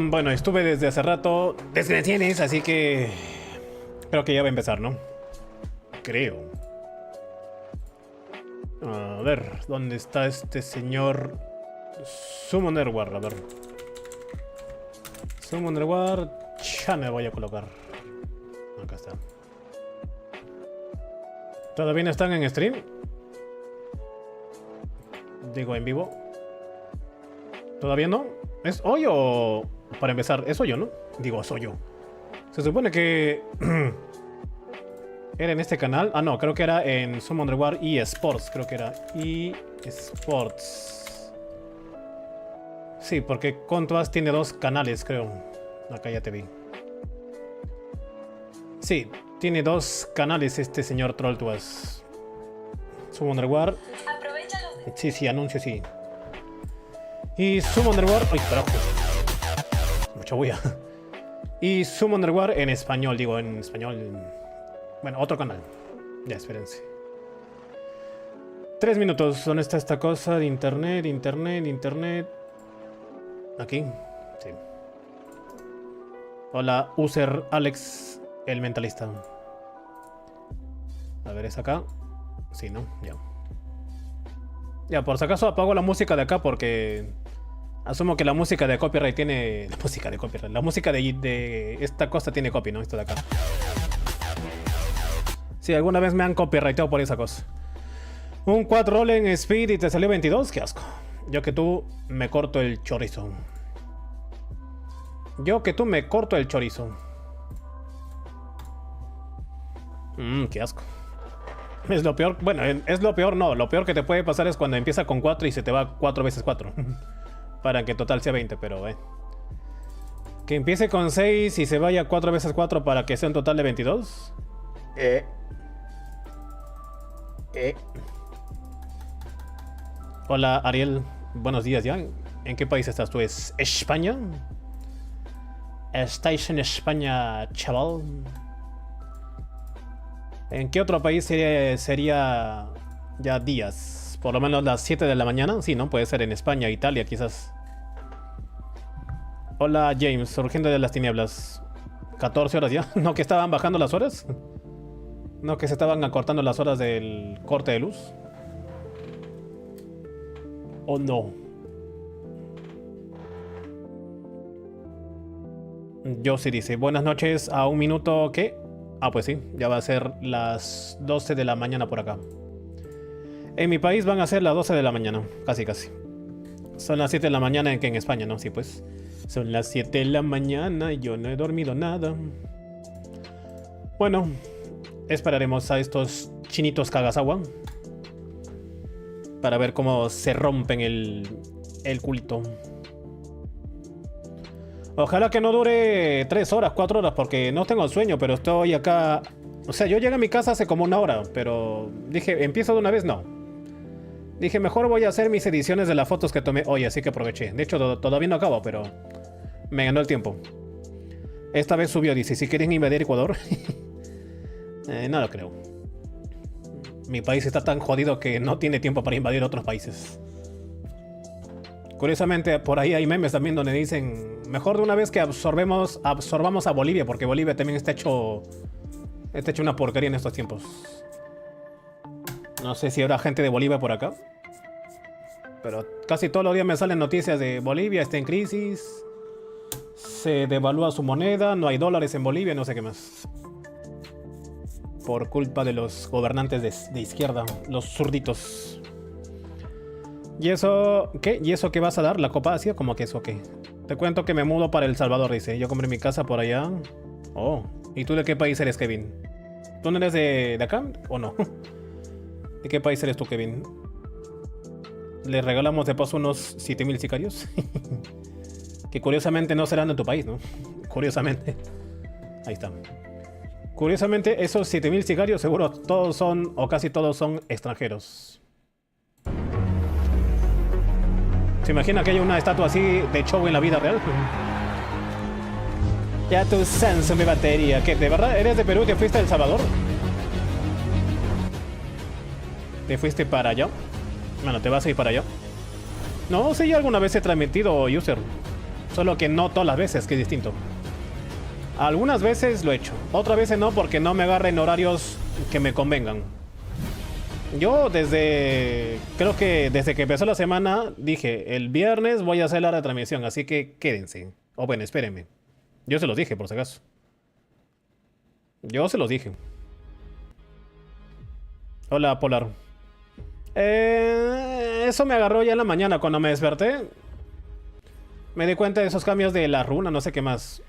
Bueno, estuve desde hace rato desgracianes, así que creo que ya va a empezar, ¿no? Creo. A ver, ¿dónde está este señor? Summoner War, a ver. Summoner War, ya me voy a colocar. Acá está. ¿Todavía no están en stream? Digo, en vivo. ¿Todavía no? ¿Es hoy o...? Para empezar, ¿es hoy o no? Digo, soy yo. Se supone que... ¿Era en este canal? Ah, no, creo que era en Summoner War eSports. Creo que era eSports. Sí, porque CONTAS tiene 2 canales, creo. Acá ya te vi. Sí, tiene 2 canales este señor Trolltuas. Summoner War. Sí, anuncio, sí. Y Summoner War... ¡Ay, carajo! Mucha bulla. Y Summoner War en español, digo, en español... Bueno, otro canal. Ya, espérense. 3 minutos. ¿Dónde está esta cosa de internet? Aquí. Sí. Hola, user Alex, el mentalista. A ver, ¿es acá? Sí, ¿no? Ya. Ya, por si acaso apago la música de acá porque... Asumo que la música de copyright tiene... La música de copyright. La música de esta cosa tiene copy, ¿no? Esto de acá. Sí, alguna vez me han copyrightado por esa cosa. Un 4 roll en speed y te salió 22. Qué asco. Yo que tú me corto el chorizo. Qué asco. Es lo peor. Bueno, es lo peor, no. Lo peor que te puede pasar es cuando empieza con 4 y se te va 4 veces 4. Para que total sea 20, pero que empiece con 6 y se vaya 4 veces 4 para que sea un total de 22. Hola Ariel, buenos días ya. ¿En qué país estás tú? ¿Es España? ¿Estáis en España, chaval? ¿En qué otro país sería ya días? Por lo menos las 7 de la mañana. Sí, ¿no? Puede ser en España, Italia, quizás. Hola James, surgiendo de las tinieblas. 14 horas ya. ¿No que estaban bajando las horas? ¿No que se estaban acortando las horas del corte de luz? ¿O no? Yo sí dice, buenas noches, a un minuto, ¿qué? Ah, pues sí, ya va a ser las 12 de la mañana por acá. En mi país van a ser las 12 de la mañana, casi. Son las 7 de la mañana en España, ¿no? Sí, pues. Son las 7 de la mañana y yo no he dormido nada. Bueno, esperaremos a estos chinitos Kagasawa para ver cómo se rompen el culito. Ojalá que no dure 3 horas, 4 horas, porque no tengo sueño, pero estoy acá. O sea, yo llegué a mi casa hace como 1 hora, pero dije, ¿empiezo de una vez? No. Dije, mejor voy a hacer mis ediciones de las fotos que tomé hoy, así que aproveché. De hecho, todavía no acabo, pero me ganó el tiempo. Esta vez subió, dice, si quieren invadir Ecuador. No lo creo. Mi país está tan jodido que no tiene tiempo para invadir otros países. Curiosamente, por ahí hay memes también donde dicen, mejor de una vez que absorbamos a Bolivia, porque Bolivia también está hecho una porquería en estos tiempos. No sé si habrá gente de Bolivia por acá, pero casi todos los días me salen noticias de Bolivia está en crisis, se devalúa su moneda, no hay dólares en Bolivia, no sé qué más. Por culpa de los gobernantes de izquierda, los zurditos. ¿Y eso qué? ¿Y eso qué vas a dar? ¿La Copa Asia? ¿Cómo que eso qué? Te cuento que me mudo para El Salvador, dice. Yo compré mi casa por allá. Oh, ¿y tú de qué país eres, Kevin? ¿Tú no eres de acá o no? ¿De qué país eres tú, Kevin? Le regalamos de paso unos 7000 sicarios. Que curiosamente no serán de tu país, ¿no? Curiosamente. Ahí está. Curiosamente, esos 7000 sicarios seguro todos son, o casi todos son extranjeros. ¿Se imagina que hay una estatua así de show en la vida real? Ya tu senso mi batería. ¿Qué? ¿De verdad eres de Perú y te fuiste a El Salvador? ¿Te fuiste para allá? Bueno, ¿te vas a ir para allá? No, sí, alguna vez he transmitido, user. Solo que no todas las veces, que es distinto. Algunas veces lo he hecho. Otras veces no, porque no me agarren horarios que me convengan. Yo creo que desde que empezó la semana dije, el viernes voy a hacer la retransmisión, así que quédense. O bueno, espérenme. Yo se los dije, por si acaso. Yo se los dije. Hola, Polar. Eso me agarró ya en la mañana cuando me desperté. Me di cuenta de esos cambios de la runa, no sé qué más.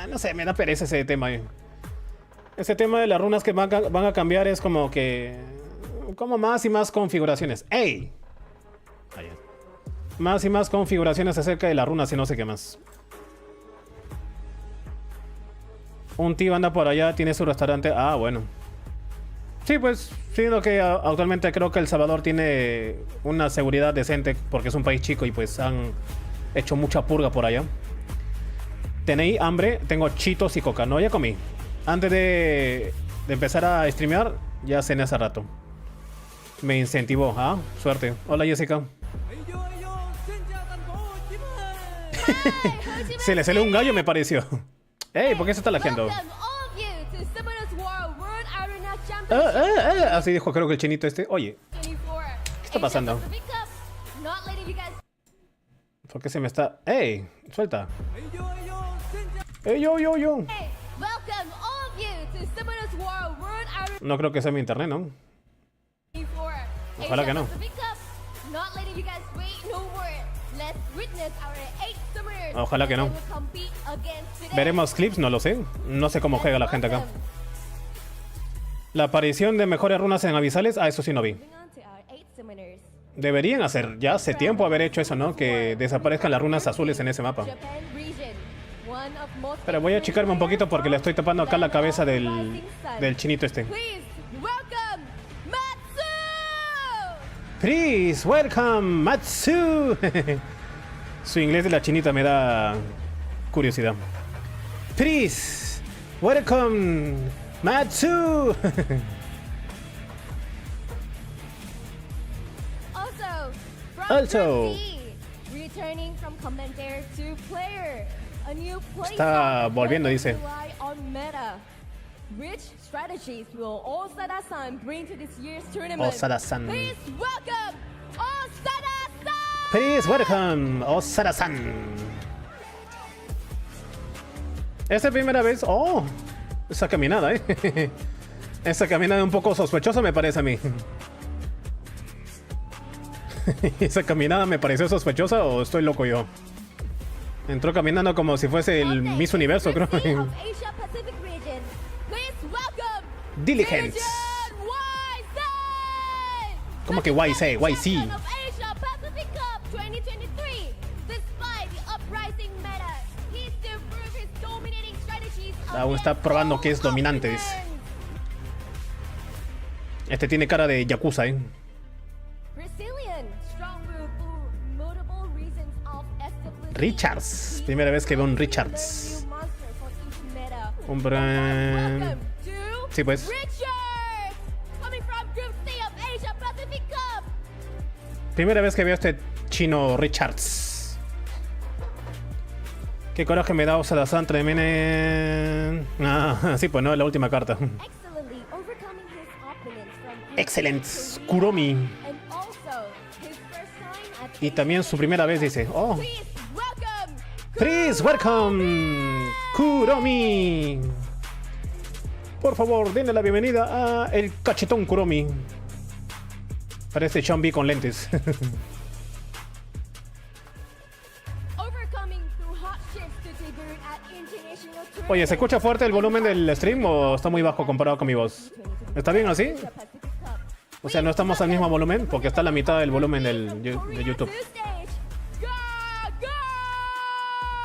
No sé, me da pereza ese tema. Ese tema de las runas que van a cambiar es como que... Como más y más configuraciones. ¡Ey! Allá. Más y más configuraciones acerca de las runas y no sé qué más. Un tío anda por allá, tiene su restaurante. Ah, bueno. Sí, pues, sino que actualmente creo que El Salvador tiene una seguridad decente porque es un país chico y pues han hecho mucha purga por allá. ¿Tenéis hambre? Tengo chitos y coca. No, ya comí. Antes de empezar a streamear, ya cené hace rato. Me incentivó. Ah, suerte. Hola, Jessica. Se le salió un gallo, me pareció. Ey, ¿por qué se está lajeando? Así dijo, creo que el chinito este. Oye, ¿qué está pasando? ¿Por qué se me está...? ¡Ey! ¡Suelta! ¡Ey, yo! No creo que sea mi internet, ¿no? Ojalá que no. Ojalá que no. Veremos clips, no lo sé. No sé cómo juega la gente acá. La aparición de mejores runas en avisales, eso sí no vi. Deberían hacer, ya hace tiempo haber hecho eso, ¿no? Que desaparezcan las runas azules en ese mapa. Pero voy a achicarme un poquito porque le estoy tapando acá la cabeza del chinito este. Please welcome Matsu. Su inglés de la chinita me da curiosidad. Please welcome Matsu. Also, está volviendo, dice. Osada-san. Please welcome Osada-san. ¿Es la primera vez? Oh, esa caminada, Esa caminada un poco sospechosa me parece a mí. ¿Esa caminada me pareció sospechosa o estoy loco yo? Entró caminando como si fuese el Miss Universo, creo. Diligence. ¿Cómo que YC? YC. Aún está probando que es dominante, dice. Este tiene cara de Yakuza, Richards. Primera vez que veo un Richards. Un brand... Sí, pues. Primera vez que veo este chino Richards. Qué coraje me da Osada-san. Ah, sí, pues no, es la última carta. Excelente. Kuromi. Y también su primera vez dice, oh. Please welcome Kuromi. Por favor, denle la bienvenida a el cachetón Kuromi. Parece Chambi con lentes. Oye, ¿se escucha fuerte el volumen del stream o está muy bajo comparado con mi voz? ¿Está bien así? O sea, no estamos al mismo volumen porque está a la mitad del volumen de YouTube.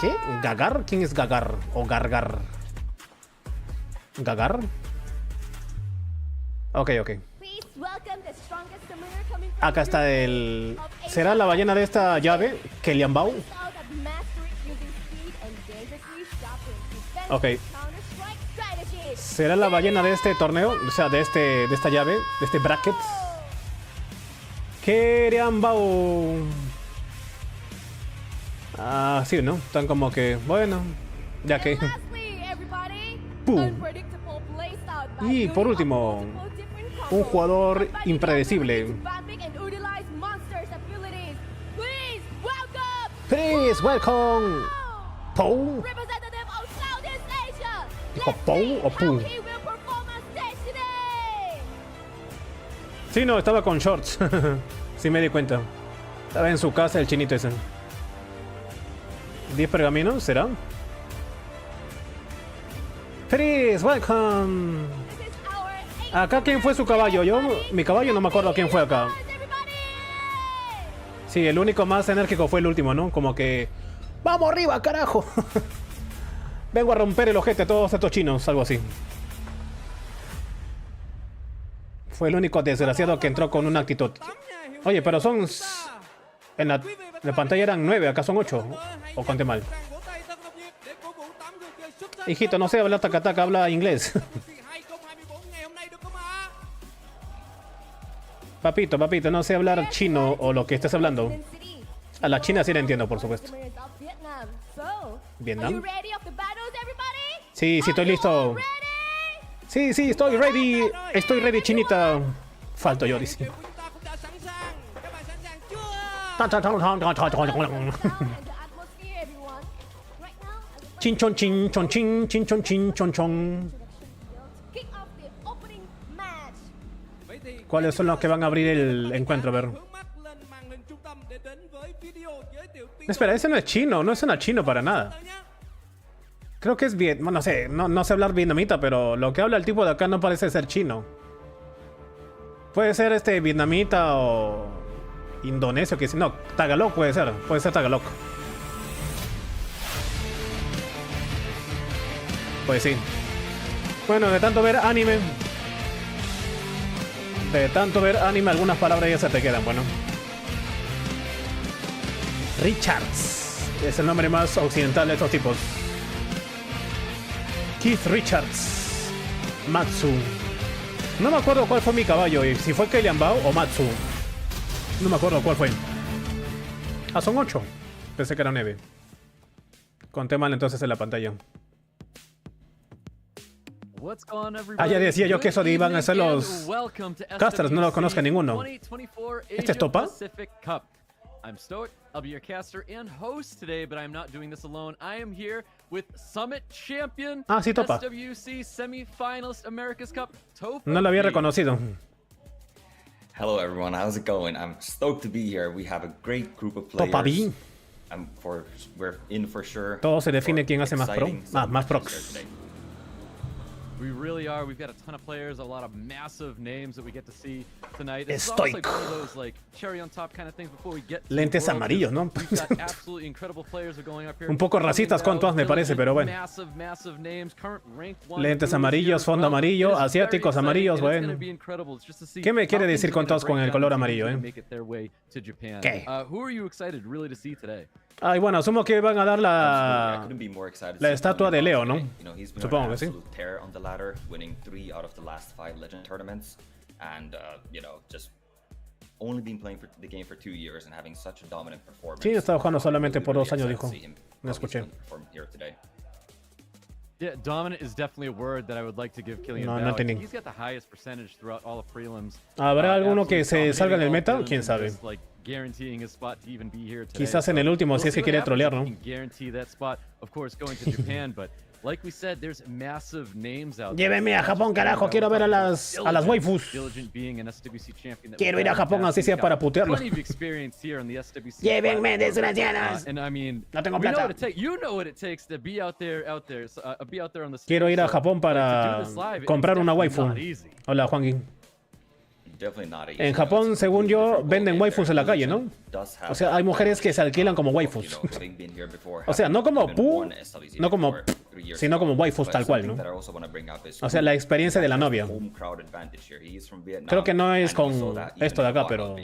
¿Qué? ¿Gagar? ¿Quién es Gagar? ¿O Gargar? ¿Gagar? Ok. Acá está el... ¿Será la ballena de esta llave? Keliambao. Ok. ¿Será la ballena de este torneo? O sea, de esta llave, de este bracket. Keliambao. Ah, sí, ¿no? Están como que, bueno, ya que... ¡Pum! Y por último, un jugador impredecible. Please welcome Pou. ¿Dijo Pou o Pu? Sí, no, estaba con shorts. Sí me di cuenta. Estaba en su casa el chinito ese. 10 pergaminos, ¿será? Please welcome. Acá, ¿quién fue su caballo? Mi caballo no me acuerdo quién fue acá. Sí, el único más enérgico fue el último, ¿no? Como que... ¡Vamos arriba, carajo! Vengo a romper el ojete a todos estos chinos, algo así. Fue el único desgraciado que entró con una actitud. Oye, pero son... En la pantalla eran 9, acá son 8. ¿O conté mal? Hijito, no sé hablar tacataca, habla inglés. Papito, no sé hablar chino o lo que estés hablando. A la china sí la entiendo, por supuesto. ¿Vietnam? Sí, estoy listo. Sí, estoy ready. Estoy ready, chinita. Falto yo, dice. Chin chon chin chon chin chin chon chin chon chon. ¿Cuáles son los que van a abrir el encuentro? A ver. Espera, ese no es chino, no suena chino para nada. Creo que es bueno, no sé, no sé hablar vietnamita, pero lo que habla el tipo de acá no parece ser chino. Puede ser vietnamita o indonesio, que no, tagalog puede ser tagalog. Pues sí. Bueno, de tanto ver anime, algunas palabras ya se te quedan, bueno. Richards es el nombre más occidental de estos tipos. Keith Richards. Matsu. No me acuerdo cuál fue mi caballo, y si fue Kellyan Bao o Matsu. No me acuerdo cuál fue. Ah, son 8. Pensé que era 9. Conté mal entonces en la pantalla. Ah, ya decía yo que eso de iban a ser los casters, no lo conozco ninguno. ¿Este es Topa? I'm stoked. I'll be your caster and host today, but I'm not doing this alone. I am here with Summit Champion, sí, Topa. SWC semi-finalist America's Cup, Topa. No lo había reconocido. Hello everyone, how's it going? I'm stoked to be here. We have a great group of players. Topa B. We're in for sure. Todo se define quién hace más pro. Más procs. We really are. We've got a ton of players, a lot of massive names that we get to see tonight. Estoic. Like one of those like cherry on top kind of things before we get to lentes amarillos, ¿no? Un poco racistas con todas me parece, pero bueno. Lentes amarillos, fondo amarillo, asiáticos amarillos, bueno. ¿Qué me quiere decir con todos con el color amarillo, ¿Qué? Ay, bueno, asumo que van a dar la estatua de Leo, ¿no? Supongo que sí. Winning 3 out of the last 5 legend tournaments, and just only been playing the game for 2 years and having such a dominant performance. Sí, estaba jugando solamente por 2 años, dijo. No escuché. Yeah, dominant is definitely a word that I would like to give Kylian Bao. No entendí. He's got the highest percentage throughout all the prelims. ¿Habrá alguno que se salga en el meta? ¿Quién sabe? Guaranteeing his spot to even be here today. Quizás en el último, si es que quiere trolear, ¿no? Guarantee that spot, of course, going to Japan, but like we said, there's massive names out there. Llévenme a Japón, carajo, quiero ver a las waifus. Quiero ir a Japón, así sea para putearlo. Llévenme, desgraciados. No tengo plata. Quiero ir a Japón para comprar una waifu. Hola, Juanqui. En Japón, según yo, venden waifus en la calle, ¿no? O sea, hay mujeres que se alquilan como waifus. O sea, no como pu, no como p, sino como waifus tal cual, ¿no? O sea, la experiencia de la novia. Creo que no es con esto de acá, pero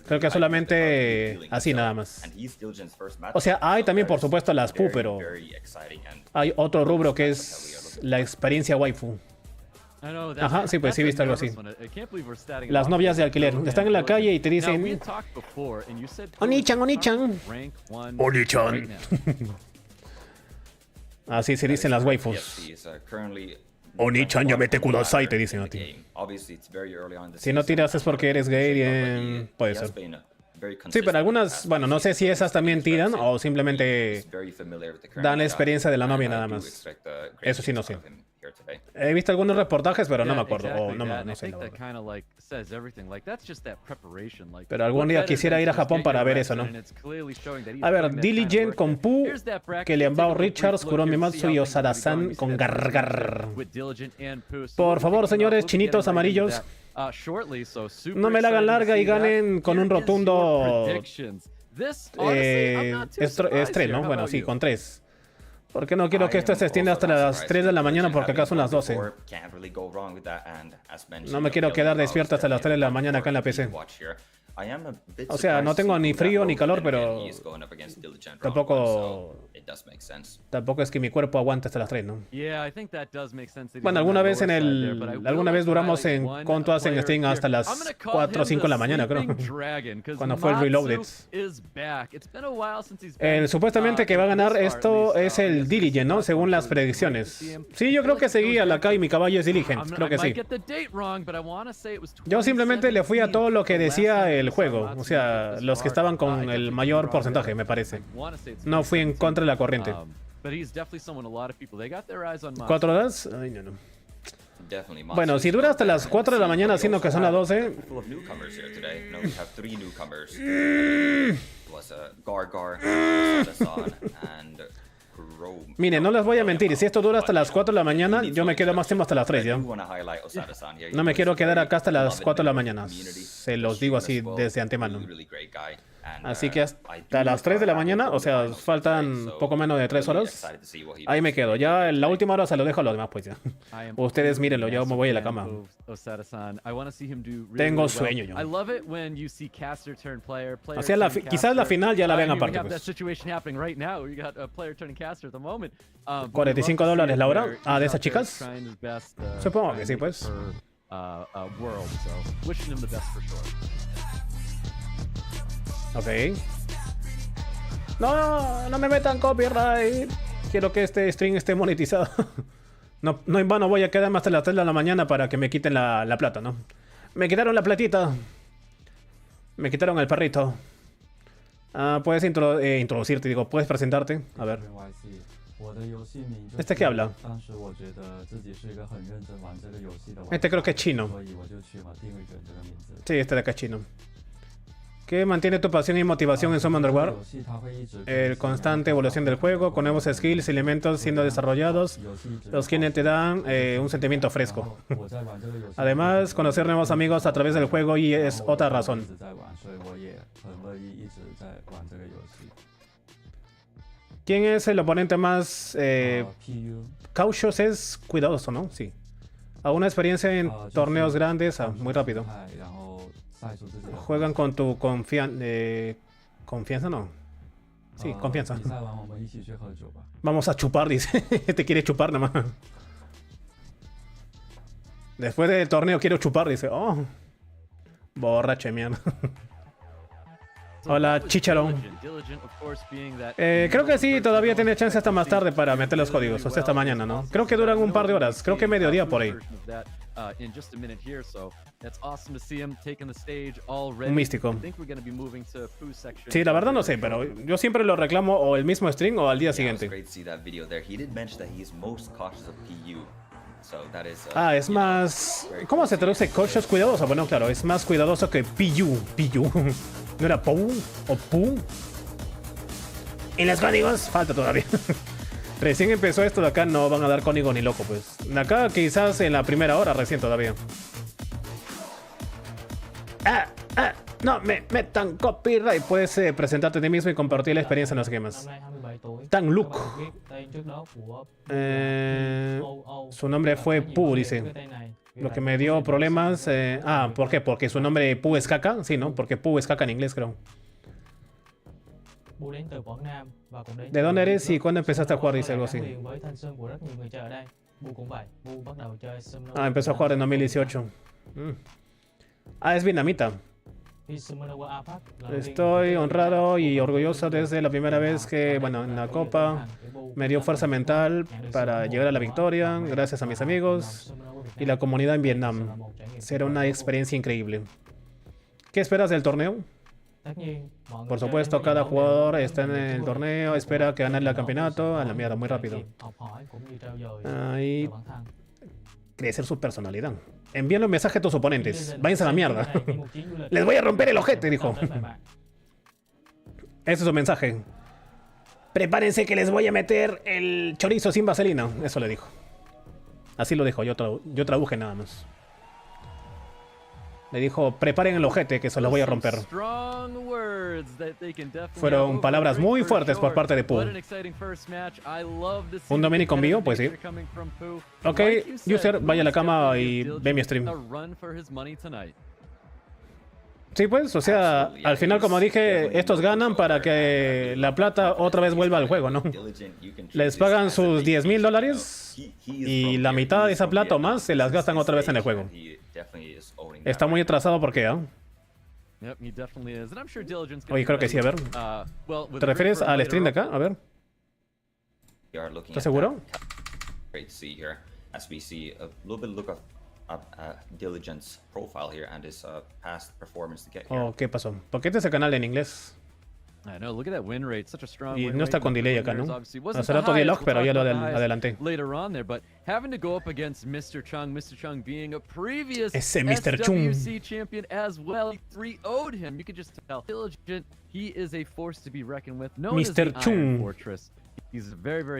creo que solamente así nada más. O sea, hay también, por supuesto, las pu, pero hay otro rubro que es la experiencia waifu. Ajá, sí, pues sí he visto algo así. Las novias de alquiler están en la calle y te dicen Oni-chan, Oni-chan. Oni-chan. Así se dicen las waifus. Oni-chan, ya mete kudasai, te dicen a ti. Si no tiras es porque eres gay, puede ser. Sí, pero algunas, bueno, no sé si esas también tiran o simplemente dan la experiencia de la novia nada más. Eso sí no sé. He visto algunos reportajes, pero no me acuerdo. O no sé. Pero algún día quisiera ir a Japón para ver eso, ¿no? A ver, Diligent con Pu, que le envió Richards, Kuromi Matsu y Osada-san con Gargar. Por favor, señores chinitos amarillos, no me la hagan larga y ganen con un rotundo 3, ¿no? Bueno, sí, con 3. Porque no quiero que esto se extienda hasta las 3 de la mañana porque acá son las 12. No me quiero quedar despierto hasta las 3 de la mañana acá en la PC. O sea, no tengo ni frío ni calor, pero tampoco es que mi cuerpo aguante hasta las 3, ¿no? Bueno, alguna vez duramos en Contoas en Steam hasta las 4 o 5 de la mañana, creo. Cuando fue el Reloaded. Supuestamente que va a ganar esto es el Diligent, ¿no? Según las predicciones. Sí, yo creo que seguía la K y mi caballo es Diligent. Creo que sí. Yo simplemente le fui a todo lo que decía el juego. O sea, los que estaban con el mayor porcentaje, me parece. No fui en contra de la corriente. 4 horas. Ay, no. Bueno, si dura hasta las 4 de la mañana, siendo que son las 12. Mire, no les voy a mentir, si esto dura hasta las 4 de la mañana, yo me quedo más tiempo hasta las 3, ¿ya? No me quiero quedar acá hasta las 4 de la mañana. Se los digo así desde antemano. Así que hasta las 3 de la mañana, o sea, faltan poco menos de 3 horas. Ahí me quedo. Ya en la última hora se lo dejo a los demás, pues ya. Ustedes mírenlo, yo me voy a la cama. Tengo sueño yo. O sea, quizás la final ya la vean aparte, pues. $45 la hora. Ah, ¿de esas chicas? Supongo que sí, pues. Ok. No me metan copyright. Quiero que este stream esté monetizado. No en vano voy a quedarme hasta las 3 de la mañana para que me quiten la plata, ¿no? Me quitaron la platita. Me quitaron el perrito. Puedes introducirte, digo, puedes presentarte. A ver. ¿Este qué habla? Este creo que es chino. Sí, este de acá es chino. ¿Qué mantiene tu pasión y motivación en Summon Underworld? El constante evolución del juego, con nuevos skills y elementos siendo desarrollados, los quienes te dan un sentimiento fresco. Además, conocer nuevos amigos a través del juego y es otra razón. ¿Quién es el oponente más cautious? Es cuidadoso, ¿no? Sí. A una experiencia en torneos grandes, muy rápido. Juegan con tu confianza, ¿no? Sí, confianza. Vamos a chupar, dice. Te quiere chupar nada más. Después del torneo quiero chupar, dice. Oh. Borracho, mierda. Hola, Chicharón. Creo que sí, todavía tiene chance hasta más tarde para meter los códigos. O sea, hasta mañana, ¿no? Creo que duran un par de horas. Creo que mediodía por ahí. Un místico. Sí, la verdad no sé, pero yo siempre lo reclamo o el mismo stream o al día siguiente. Es más... ¿Cómo se traduce? Cautious, cuidadoso. Bueno, claro, es más cuidadoso que Piyu. ¿No era Pou o Pu? ¿En los códigos? Falta todavía. Recién empezó esto de acá, no van a dar código ni loco, pues. Acá quizás en la primera hora, recién todavía. No me metan copyright. Puedes presentarte a ti mismo y compartir la experiencia, no sé qué más. Tan Luke. Su nombre fue Pu, dice. Lo que me dio problemas... ¿por qué? Porque su nombre Pu es caca. Sí, ¿no? Porque Pu es caca en inglés, creo. ¿De dónde eres y cuándo empezaste a jugar? Dice algo así. Ah, empezó a jugar en 2018. Ah, es vietnamita. Estoy honrado y orgulloso desde la primera vez que, bueno, en la Copa me dio fuerza mental para llegar a la victoria, gracias a mis amigos y la comunidad en Vietnam. Será una experiencia increíble. ¿Qué esperas del torneo? Por supuesto, cada jugador está en el torneo, espera que gane el campeonato. A la mierda, muy rápido. Ahí crecer su personalidad. Envíenle un mensaje a tus oponentes. Váyanse a la mierda. Les voy a romper el ojete, dijo. Ese es su mensaje. Prepárense que les voy a meter el chorizo sin vaselina. Eso le dijo. Así lo dijo, yo traduje nada más. Le dijo, preparen el ojete que se los voy a romper. Fueron palabras muy fuertes por parte de Pu. ¿Un Dominic envío? Pues sí. Ok, user, vaya a la cama y ve mi stream. Sí, pues, o sea, al final, como dije, estos ganan para que la plata otra vez vuelva al juego, ¿no? Les pagan sus $10,000 y la mitad de esa plata o más se las gastan otra vez en el juego. Está muy atrasado porque, ¿ah? Oye, creo que sí, a ver. ¿Te refieres al stream de acá? A ver. ¿Estás seguro? Oh, ¿qué pasó? ¿Por qué este es el canal en inglés? Y no está con delay acá, ¿no? Hace rato di log, pero ya lo adelanté. Ese Mr. Chung. Mr. Chung.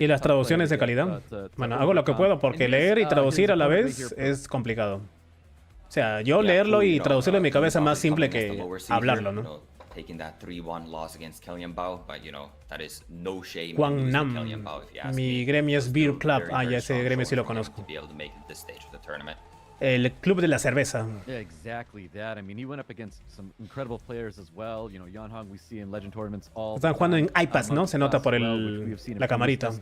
¿Y las traducciones de calidad? Bueno, hago lo que puedo porque leer y traducir a la vez es complicado. O sea, yo leerlo y traducirlo en mi cabeza es más simple que hablarlo, ¿no? Guangnam. Mi gremio es Beer Club. Ah, ya ese gremio sí lo conozco. El club de la cerveza. Están jugando en iPads, ¿no? Se nota por la camarita.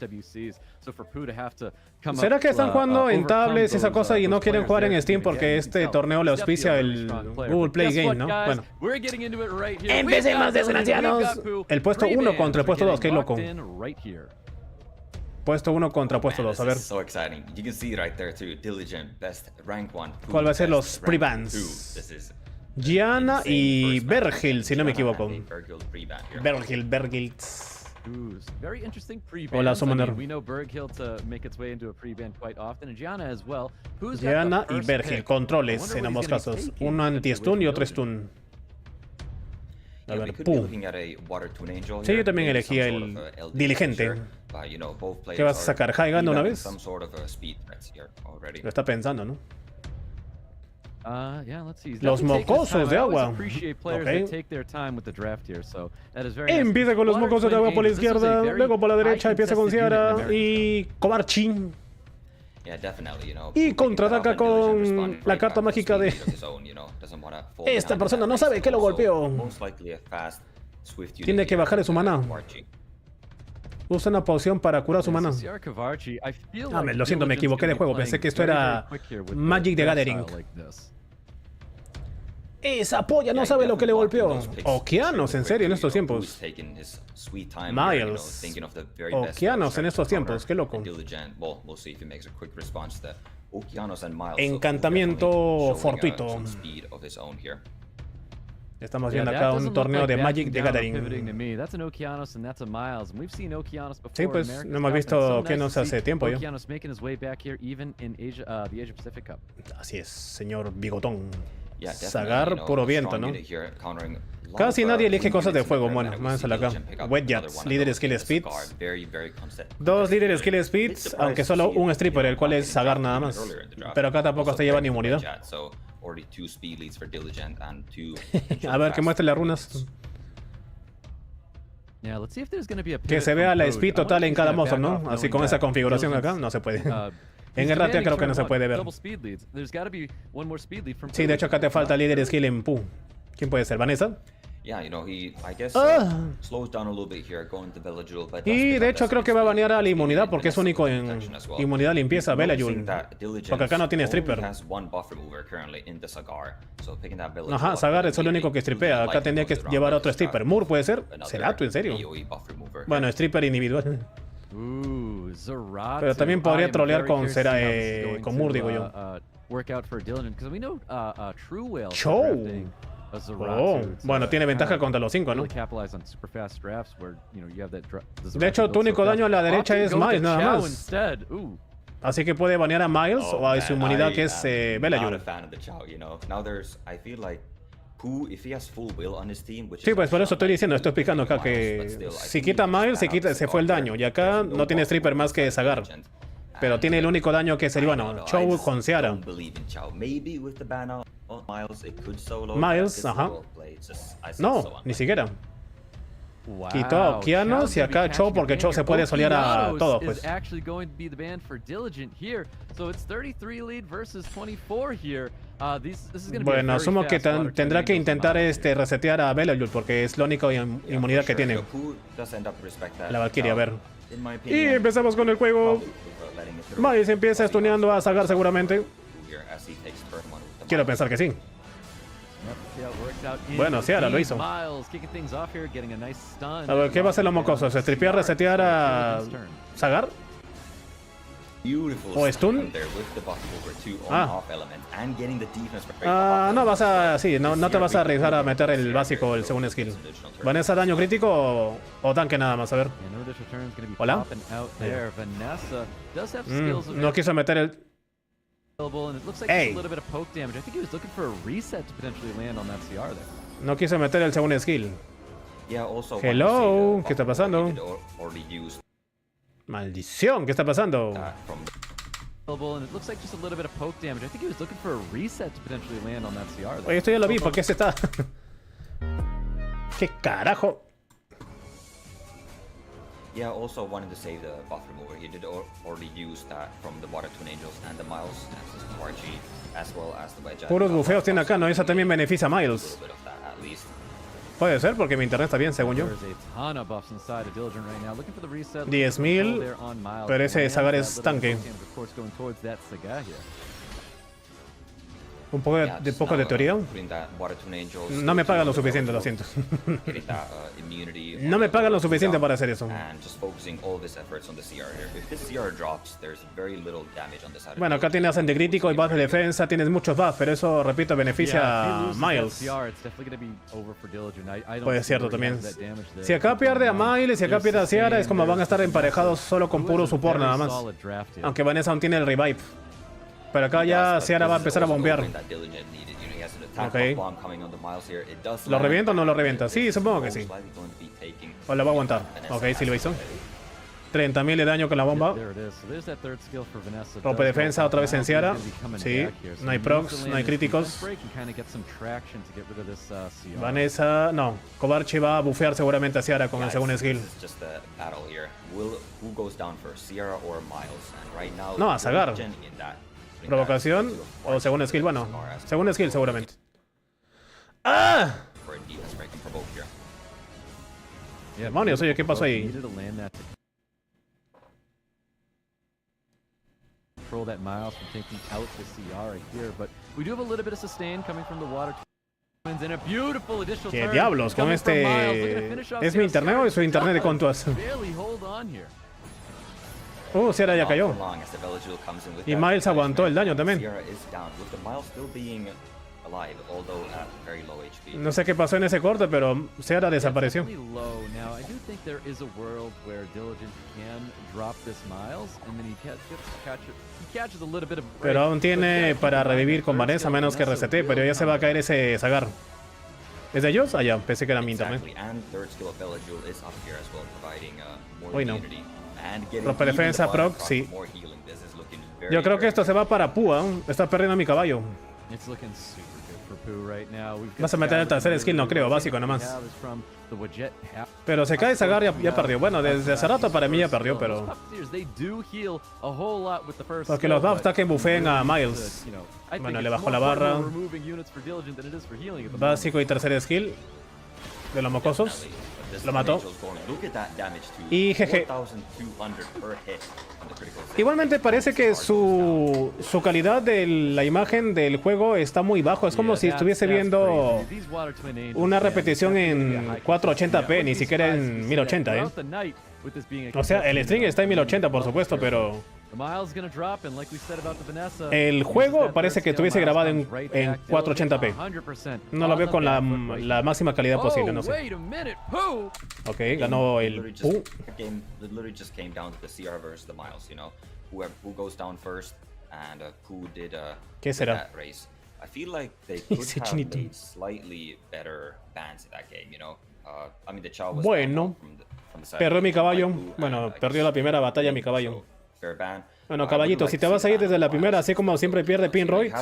¿Será que están jugando en tablets y esa cosa y no quieren jugar en Steam porque este torneo le auspicia el Google Play Game, ¿no? Bueno. ¡Empecemos, desgraciados! El puesto 1 contra el puesto 2, qué loco. Puesto 1 contra puesto 2, a ver. ¿Cuál va a ser los pre-bans? Gianna y Bergil, si no me equivoco. Bergil. Hola, Summoner. Gianna y Bergil, controles en ambos casos. Uno anti-stun y otro stun. A ver, Pu. Sí, yo también elegí el diligente. ¿Qué vas a sacar? ¿Haigan una vez? Lo está pensando, ¿no? Los mocosos de agua. Okay. Empieza con los mocosos de agua por la izquierda, luego por la derecha empieza con Ciara y Komarchi. Y contraataca con la carta mágica de... Esta persona no sabe que lo golpeó. Tiene que bajar de su maná. Usa una poción para curar su maná. Ah, lo siento, me equivoqué de juego. Pensé que esto era Magic the Gathering. Esa polla no sabe lo que le golpeó. Okeanos, en serio, en estos tiempos. Miles. Okeanos en estos tiempos, qué loco. Encantamiento fortuito. Estamos viendo acá un torneo de Magic the Gathering. Sí, pues no hemos visto Okeanos hace tiempo ya. Así es, señor Bigotón. Sagar, puro viento, ¿no? Casi nadie elige cosas de fuego. Bueno, vamos a acá. Wet Jets, líder skill speed. Dos líderes skill speeds, aunque solo un stripper, el cual es Sagar nada más. Pero acá tampoco se lleva ni inmunidad. A ver, que muestre las runas. Que se vea la speed total en cada monstruo, ¿no? Así con esa configuración acá, no se puede. En el ratio creo que no se puede ver. Sí, de hecho acá te falta líder skill en Pu. ¿Quién puede ser? ¿Vanessa? Yeah, you know, I guess slows down a little bit here going to Belajul, but Y de hecho creo que va a banear a la inmunidad porque es único en inmunidad limpieza, Belajul. Porque acá no tiene stripper. Ajá, Sagar es el único que stripea. Acá tendría que llevar otro stripper. Moore puede ser. ¿Será tú en serio? Bueno, stripper individual. Pero también podría trolear con Moore, digo yo. Show. Oh, bueno, tiene ventaja contra los 5, ¿no? De hecho, tu único daño a la derecha es Miles, nada más. Así que puede banear a Miles o a su inmunidad que es Belajul. Sí, pues por eso estoy diciendo, estoy explicando acá que si quita a Miles, se fue el daño. Y acá no tiene stripper más que Sagar. Pero tiene el único daño que es el bueno, Chow con Seara. Miles, ajá. No, ni siquiera. Quitó a Kianos y acá Chow porque Chow se puede solear a todos, pues. Bueno, asumo que tendrá que intentar resetear a Belajul porque es la única inmunidad que tiene. La Valkyria, a ver. Y empezamos con el juego. Miles empieza stuneando a Sagar seguramente. Quiero pensar que sí. Bueno, Seara lo hizo. A ver, ¿qué va a hacer los mocosos? ¿Stripear, resetear a Sagar? ¿O stun? No vas a... Sí, no te vas a arriesgar a meter el básico, el segundo skill. ¿Vanessa daño crítico o tanque nada más? A ver. Hola. No quiso meter el... Ey. No quiso meter el segundo skill. Hello, ¿qué está pasando? Maldición, ¿qué está pasando? Oye, esto ya lo vi, ¿por qué se está? ¿Qué carajo? Yeah, also wanted to save the buff remover. He did already use that from the Water Twin Angels and the Miles access to RG, as well as the Wedge. Puros bufeos tiene acá, ¿no? Eso también beneficia a Miles. Puede ser, porque mi internet está bien, según yo. 10.000, pero ese Sagar es tanque. Un poco de teoría. No me pagan lo suficiente, lo siento. No me pagan lo suficiente para hacer eso. Bueno, acá tienes anticrítico y buff de defensa, tienes muchos buffs, pero eso, repito, beneficia a Miles. Pues es cierto también. Si acá pierde a Miles y si acá pierde a Seara, es como van a estar emparejados solo con puro support nada más. Aunque Vanessa aún tiene el revive. Pero acá ya Seara va a empezar a bombear. Ok. ¿Lo revienta o no lo revienta? Sí, supongo que sí. O lo va a aguantar. Ok, sí lo hizo. 30.000 de daño con la bomba. Rompe defensa otra vez en Seara. Sí, no hay procs, no hay críticos. Vanessa, no. Kovarchi va a bufear seguramente a Seara con el segundo skill. No, a Sagar. Provocación o segundo skill, bueno, segundo skill seguramente. ¡Ah! Demonios, oye, ¿qué pasó ahí? ¿Qué diablos con este? ¿Es mi internet o es su internet de contuas? Seara ya cayó. Y Miles aguantó el daño también. No sé qué pasó en ese corte, pero Seara desapareció. Pero aún tiene para revivir con Vanessa, a menos que resete, pero ya se va a caer ese Sagar. ¿Es de ellos? Ah, ya, pensé que era mi internet. Uy, no. Rompe defensa, proc, sí. Yo creo que esto se va para Púa. Está perdiendo a mi caballo. Vas a meter el tercer skill, no creo, básico nomás. Pero se cae Sagar, ya perdió. Bueno, desde hace rato para mí ya perdió, pero... Porque los buffs que bufeen a Miles. Bueno, le bajó la barra. Básico y tercer skill. de los mocosos. Lo mató. Y GG. Igualmente parece que su calidad de la imagen del juego está muy bajo. Es como si estuviese viendo una repetición en 480p, ni siquiera en 1080, ¿eh? O sea, el stream está en 1080, por supuesto, pero el juego parece que estuviese grabado en 480p. No lo veo con la máxima calidad posible, no sé. Ok, ganó el Pu. ¿Qué será? Ese chinito. Bueno, perdió mi caballo. Bueno, perdió la primera batalla mi caballo. Bueno, caballito, si te vas a ir desde la primera, así como siempre pierde Pinroy,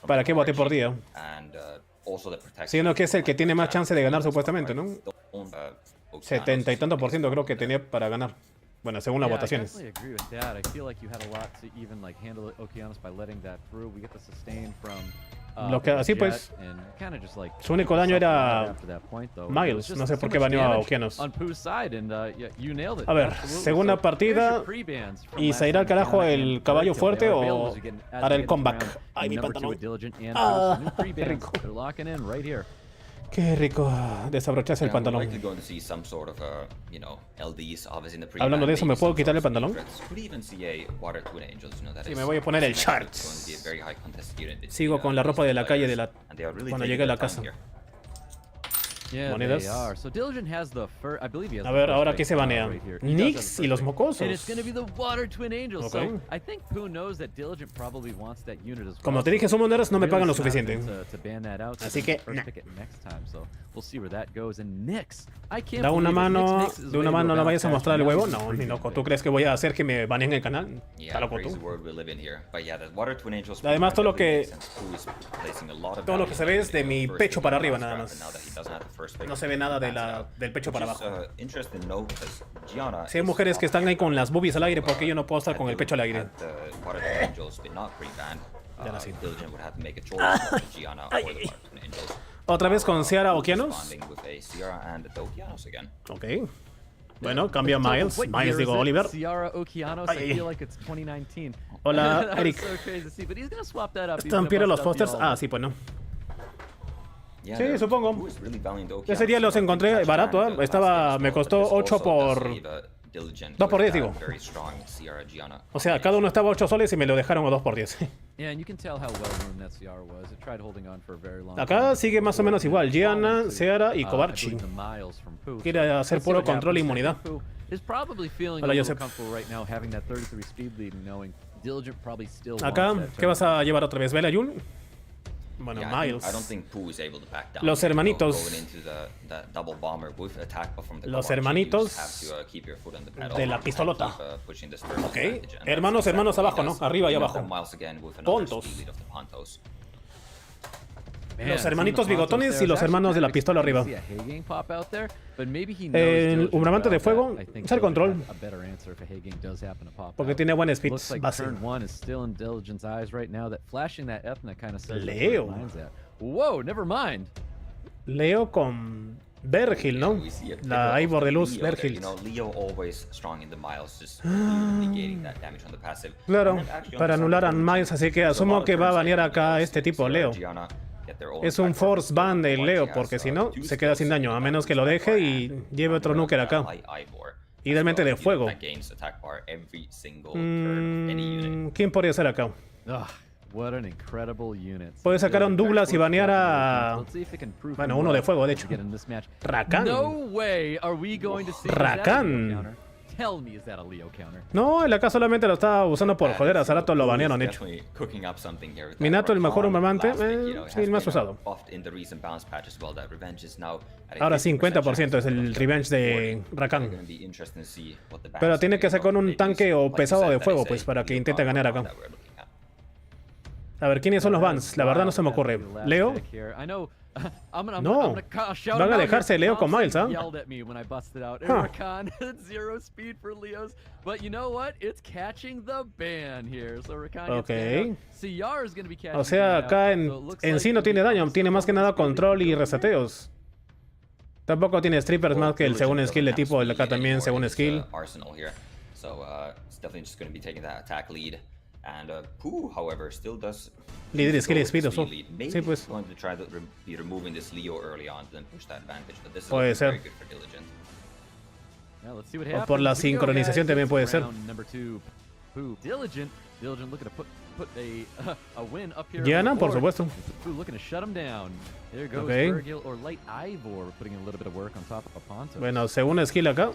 ¿para qué voté por día? Siendo que es el que tiene más chance de ganar supuestamente, ¿no? 70 y tanto % creo que tenía para ganar. Bueno, según las votaciones. Lo que así pues, su único daño era Miles. No sé por qué baneó a Okeanos. A ver, segunda partida. ¿Y se irá al carajo el caballo fuerte o hará el comeback? Ay, mi pantalón. Ah, qué rico. Qué rico desabrocharse el pantalón. Hablando de eso, ¿me puedo quitar el pantalón? Sí, me voy a poner el shorts. Sigo con la ropa de la calle cuando llegué a la casa. Monedas. A ver, ahora ¿qué se banea? Nix y los mocosos. Okay. Como te dije, son monedas, no me pagan lo suficiente. Así que, da una mano, de una mano no vayas a mostrar el huevo. No, ni loco. ¿Tú crees que voy a hacer que me baneen el canal? Está loco tú. Además, todo lo que se ve es de mi pecho para arriba nada más. No se ve nada del pecho para abajo. Si hay mujeres que están ahí con las boobies al aire, ¿por qué yo no puedo estar con el pecho al aire? Ya nací. ¿Otra vez con Ciara Okeanos? Ok. Bueno, cambia Miles. Miles, digo, Oliver. Ay. Hola, Eric. ¿Están pierdes los pósters? Ah, sí, pues no. Sí, supongo. Ese día los encontré barato, ¿eh? Me costó 8 por... 2 por 10, digo. O sea, cada uno estaba 8 soles y me lo dejaron a 2 por 10. Acá sigue más o menos igual. Gianna, Ciara y Kovarchi. Quiere hacer puro control e inmunidad. Hola, Joseph. Acá, ¿qué vas a llevar otra vez? ¿Vela Yul? Bueno, Miles. Los hermanitos. Los hermanitos de la pistolota. Ok. Hermanos abajo, ¿no? Arriba y abajo. Pontos. Los hermanitos bigotones y los hermanos de la pistola arriba. El Ubramante de fuego es el control. Porque tiene buen speed base. Leo. Leo con Vergil, ¿no? La Ivor de luz, Vergil. Claro, para anular a Miles, así que asumo que va a banear acá a este tipo, Leo. Es un force ban de Leo, porque si no, se queda sin daño, a menos que lo deje y lleve otro nuker acá. Idealmente de fuego. ¿Quién podría ser acá? Puede sacar a un Douglas y banear a... Bueno, uno de fuego, de hecho. Rakan. Rakan. No, el acá solamente lo estaba usando por joder. Hace rato lo banearon, de hecho. Minato, el mejor humamante, sí, el más usado. Ahora 50% es el revenge de Rakan. Pero tiene que sacar un tanque o pesado de fuego, pues, para que intente ganar acá. A ver, ¿quiénes son los bans? La verdad no se me ocurre. ¿Leo? No, van a dejarse Leo con Miles, ¿ah? Ok. O sea, acá en sí no tiene daño, tiene más que nada control y reseteos. Tampoco tiene strippers más que el Diligent segundo doesn't skill de have tipo, el de acá speed también, anymore segundo in his, skill. arsenal here. So it's definitely just going to be taking that attack lead. And Pooh, however, still does Líder skill y go with the speed, oso. lead. Maybe Sí, pues. he's going to try to be removing this Leo early on, then push that advantage. But this is Puede looking ser. very good for Diligent. Yeah, let's see what O happens. por la Here we go, sincronización guys. también It's puede ser. round number 2. Pooh. Diligent looking to put a win up here. Ganan, on the por board. supuesto. Pooh looking to shut him down. There goes Okay. Virgil or Light Ivor putting in a little bit of work on top of Ponto. Bueno, segundo skill acá.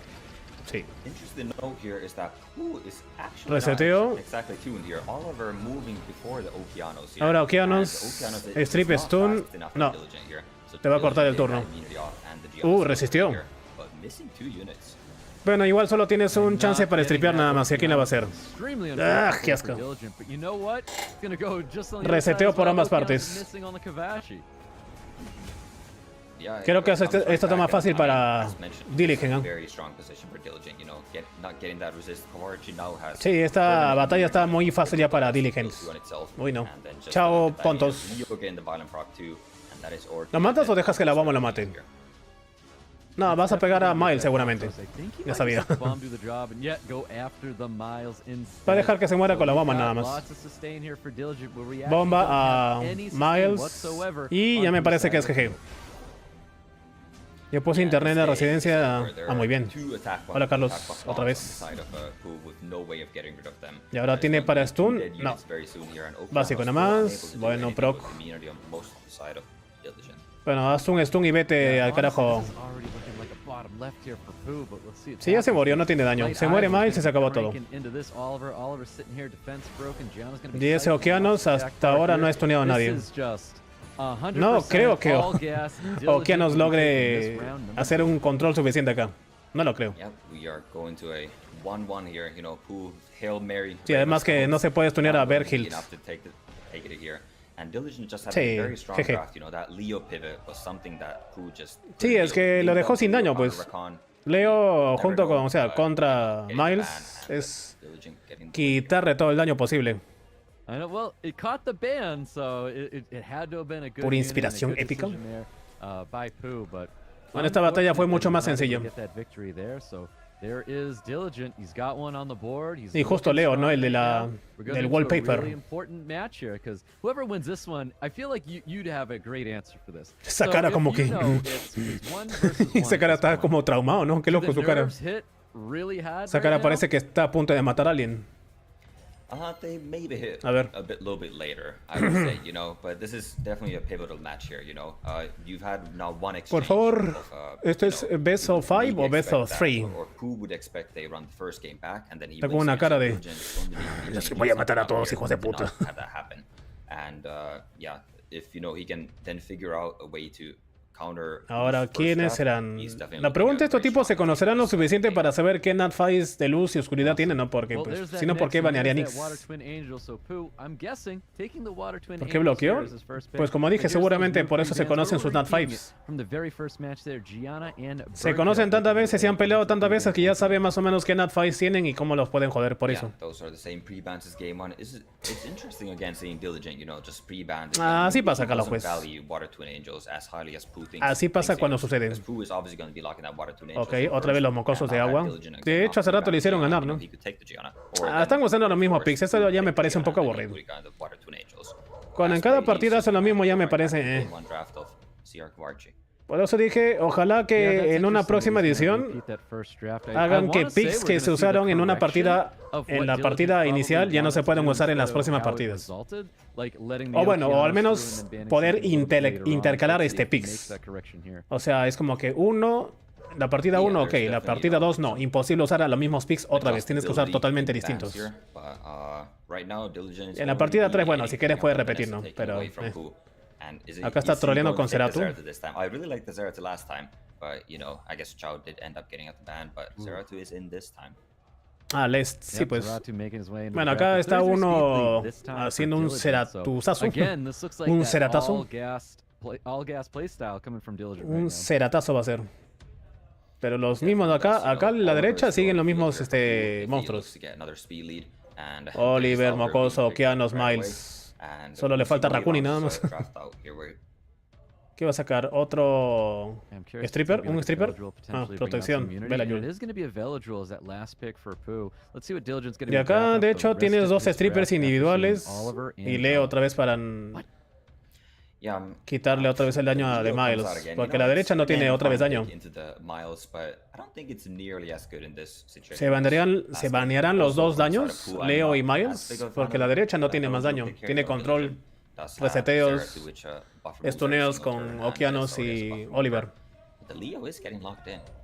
Sí. Interesting note here is that Pooh is actually Reseteo. not exactly tuned here. Oliver moving before the Okeanos here. Ahora And the Okeanos, Okeanos is strip not stun. fast enough for No. Diligent here. So Te va a cortar el Diligent turno. did that immunity off and the Giannis Resistió. here, but missing 2 units. Bueno, igual solo tienes un Not chance para getting stripear that nada más. ¿Y a quién la va a hacer? Extremely Ah, unfortunate qué for asco. Diligent, but you know what? It's gonna go just on the Reseteo other side as por well. ambas Okeanos partes. missing on the Kavashi. Yeah, Creo que it comes esto right está back, más fácil and, para as mentioned, Diligent, ¿no? very strong position for Diligent, you know, not getting that resist coverage, he now has Sí, esta permanent batalla está immunity muy fácil ya para Diligent. to on itself, Uy, no. and then just Chao, that Pontos. Leo getting the violent proc too, and that is Orchid. ¿Lo matas o dejas que la bomba lo mate? No, vas a pegar a Miles seguramente. Ya sabía. Va a dejar que se muera con la bomba nada más. Bomba a Miles. Y ya me parece que es GG. Yo puse internet de residencia. Ah, muy bien. Hola, Carlos, otra vez. Y ahora tiene para stun. No. Básico nada más. Bueno, proc. Bueno, haz un stun y vete al carajo. Si ya se murió, no tiene daño. Se muere Miles y se acabó todo. 10 Okeanos, hasta ahora no ha stuneado a nadie. No creo que Okeanos logre hacer un control suficiente acá. No lo creo. Sí, además que no se puede stunear a Virgil. Sí, jeje. Sí, es que lo dejó sin daño, pues. Leo junto con, o sea, contra Miles es quitarle todo el daño posible. Por inspiración épica. Bueno, esta batalla fue mucho más sencilla. Y justo Leo, ¿no? El de del wallpaper. Esa cara como que... Esa cara está como traumado, ¿no? Qué loco su cara. Esa cara parece que está a punto de matar a alguien. They maybe hit A ver. a little bit later, I would say, you know, but this is definitely a pivotal match here, you know. You've had now one exchange. Por favor, of, ¿esto es best of 5 o best of 3? Or who would expect they run the first game back and then he Tengo una cara de... Les voy a matar a todos, hijos de puta. Have that happen. And yeah, if you know he can then figure out a way to counter. Ahora, ¿quiénes serán? La pregunta es, ¿estos tipos se conocerán lo suficiente para saber qué NATFIs de luz y oscuridad tienen? No, porque, pues, si no, ¿por qué banearía Nix? ¿Por qué bloqueó? Pues como dije, seguramente por eso se conocen sus NATFIs. Se conocen tantas veces y han peleado tantas veces que ya saben más o menos qué NATFIs tienen y cómo los pueden joder por eso. Así pasa acá, pues. Así pasa cuando sucede. Ok, otra vez los mocosos de agua. De hecho, hace rato le hicieron ganar, ¿no? Están usando los mismos picks. Eso ya me parece un poco aburrido. Cuando en cada partida hacen lo mismo, ya me parece... Por eso dije, ojalá que en una próxima edición hagan que picks que se usaron en una partida, en la partida inicial, ya no se puedan usar en las próximas partidas. O bueno, o al menos poder intercalar picks. O sea, es como que la partida 1, ok, la partida 2 no. Imposible usar a los mismos picks otra vez, tienes que usar totalmente distintos. En la partida 3, bueno, si quieres puedes repetir, ¿no? Pero... acá está troleando con Ceratu. Ah, Lest, sí, pues. Bueno, acá está uno haciendo un ceratuzazo. Un ceratazo. Un ceratazo va a ser. Pero los mismos de acá a la derecha siguen los mismos monstruos. Oliver, Mocoso, Okeanos, Miles. Solo le falta Raccoon y nada más. ¿Qué va a sacar? ¿Otro I'm curious stripper? to see ¿Un if stripper? Veladril Ah, potentially bring out protección. some immunity, and Veladril. it is going to be a Veladril as that last pick for Pooh. Let's see what Diligent's going to Y be acá, drafting de up the hecho, rest tienes of dos his strippers draft after seeing individuales. Oliver Y and Leo Tom. otra vez para Yeah, quitarle otra vez el daño a de Miles. Porque la derecha no tiene otra vez daño. Se banearán los dos daños, Leo y Miles, porque la derecha no tiene más daño. Tiene control, reseteos, estuneos con Okeanos y Oliver.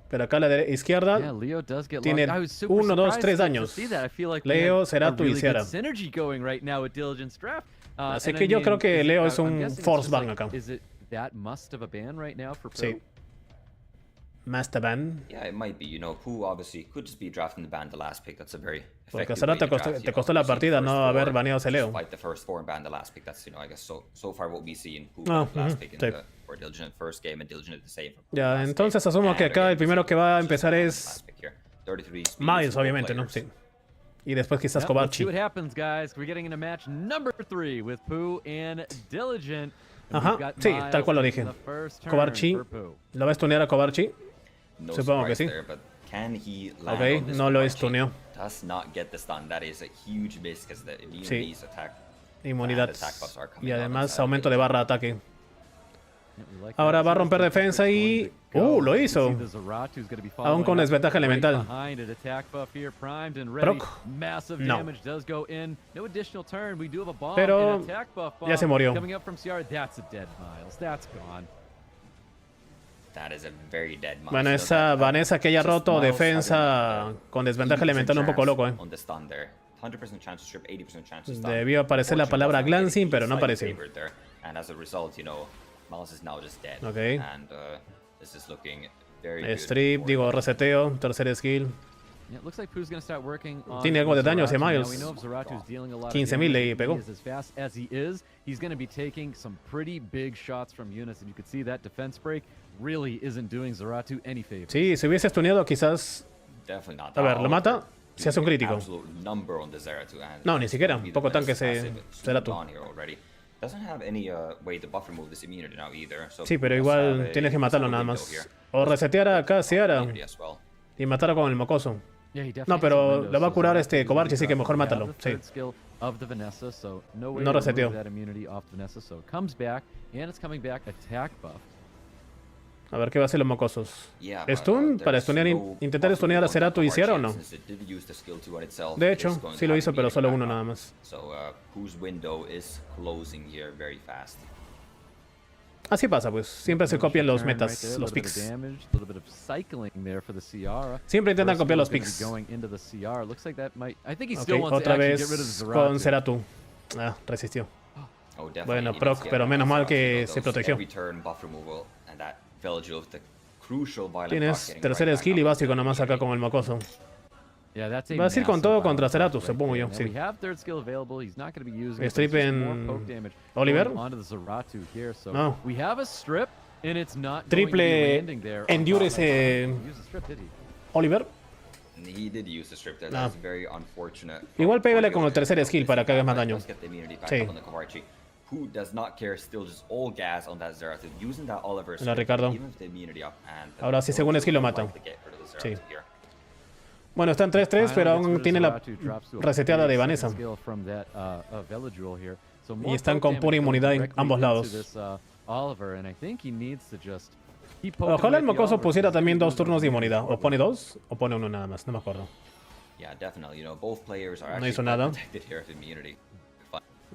Pero acá la izquierda Yeah, Leo does get tiene locked. I was super 1, 2, surprised 3 to daños. see that. I feel like we Leo, had a Ceratu y really Sierra. good synergy going right now with Diligent's draft. Así And que I yo mean, creo que is it- Leo es I'm un guessing it's force just ban like, acá. Is it that must of a ban right now for Pooh? Sí. Master ban. Yeah, it might be. You know, Pooh obviously could just be drafting the ban the last pick. That's a very Porque effective ahora way to draft, te you costó know, la obviously partida no first haber four, baneado ese Leo. Fight the first four and ban the last pick. That's, you know, I guess so far what we see in Pooh Ah, last ujú, pick in sí. for Diligent first game and Diligent the same. for Pooh Ya, last entonces game. asumo que And acá again, el primero que va a empezar es last pick here. 33 speed, Miles, both obviamente, ¿no? players. Sí. Y después quizás Yep, let's see Kovaci. what happens, guys. We're getting into match number 3 with Pooh and Diligent. And Ajá, we've got sí, Miles tal cual lo taking dije. the first turn Kovaci. for Pooh. ¿Lo va a stunear a Kovaci? No Supongo que surprise sí. there, but can he land Ok, on this no lo Kovaci? stuneó. Does not get the stun. That is a huge miss because the immunities attack. Inmunidad. attack buffs are coming Y up además inside aumento de barra de ataque. Yeah, we like Ahora that. va a So romper this is defensa y... going to go. Lo You hizo. see the Zaratu's gonna be Aún con following up desventaja right elemental. behind it. Attack buff here, primed and ready. Proc. Massive No. damage does go in. No additional turn. We do have a bomb. Pero an attack buff bomb ya se murió. coming up from Ciara. That's a dead Miles. That's gone. That is a very dead Miles. Bueno, You know, esa that- Vanessa que haya just roto Miles defensa having, con desventaja 80% elemental un poco chance loco, on the stun there. 100% chance to strip, 80% chance to stun. Debió aparecer la palabra Fortune was not glancing, getting pero no slightly apareció. favored there, and as a result, you know, Miles is now just dead. Ok. And this is looking very good Strip, for digo, Diligent. reseteo, tercer skill. Yeah, it looks like Pooh's going to start working on Tiene algo de daño hacia Zaratu. Now, Miles. we know if Zaratu's dealing a lot of 15,000 le damage, pegó. he is as fast as he is, he's going to be taking some pretty big shots from units, and you can see that defense break really isn't doing Zaratu any favors. Sí, si hubiese stuneado quizás... Definitely not. A ver, That lo mata, se hace un crítico. absolute number on the Zaratu, and No, ni siquiera. the Poco tanque best ese passive Zaratu. gone here already. Doesn't have any way to buff remove this immunity now either. So Sí, pero does igual have a tienes que matarlo small nada window más. here. O resetear acá Ciara Immunity as well. y matarlo con el mocoso. Yeah, he definitely No, has pero a window, lo va a so curar Zaratu este is Kovaci, así que gonna mejor have mátalo. the Sí. third skill of the Vanessa, so no way No to reseteó. remove that immunity off the Vanessa, so it comes back, and it's coming back attack buff. A ver qué va a hacer los mocosos. Yeah, but, ¿Stun? ¿Para there's stunear, no intentar buff stunear a remove on Ceratu y Kovaci, Ciara o no? since it did use the skill 2 on itself, De it's hecho, going to sí lo have hizo, pero immunity solo back uno up. nada más. So whose window is closing here very fast. Así pasa, pues. Siempre se copian los Turn right metas, there, los little bit of picks. damage, a little bit of cycling there for the Ciara. Siempre intentan First copiar los skill is picks. gonna be going into the Ciara. Looks like that might. I think he Ok, still wants to otra actually vez get rid of the con Zaratu. Ceratu. Ah, resistió. Oh, definitely Bueno, he needs proc, to get pero that menos mal Zaratu, que you know, se those protegió. every turn buff removal and that Veladril with the crucial violent Tienes proc getting tercer right back skill y up básico into nomás acá con el mocoso. Yeah, that's Va a ir con massive todo violent contra proc Ceratu, right supongo there. yo, Now, sí. we have third skill available. He's not going to be using it, but Strip it's just en more poke damage Oliver. going onto the Zaratu here. So No. we have a strip, and it's not going to be Triple landing there. on endure top of ese He used the strip, did he? Oliver. He did use the strip there. Ah. That's very unfortunate. Igual pégale con el Diligent. tercer skill para que hagas más Does daño. get the immunity back Sí. up on the Kovaci, who does not care, still just all gas on that Zaratu, using that Oliver Hola, strip, Ricardo. even with the immunity up, and Ahora sí, según skill lo mata. like to get rid of the Sí. Zaratu here. Bueno, están 3-3, pero Finally gets rid aún of tiene la Zaratu, drops to a reseteada big de second Vanessa. skill from that, Veladril here. So Y more están poke con damage pura going inmunidad en directly ambos into lados. this, Oliver, and I think he needs to just keep poking Ojalá el with the mocoso Oliver, pusiera because también he's dos losing turnos de damage inmunidad. O forward. pone dos o pone uno nada más, no me acuerdo. Yeah, definitely. You know, both players are No actually hizo quite nada. protected here of immunity.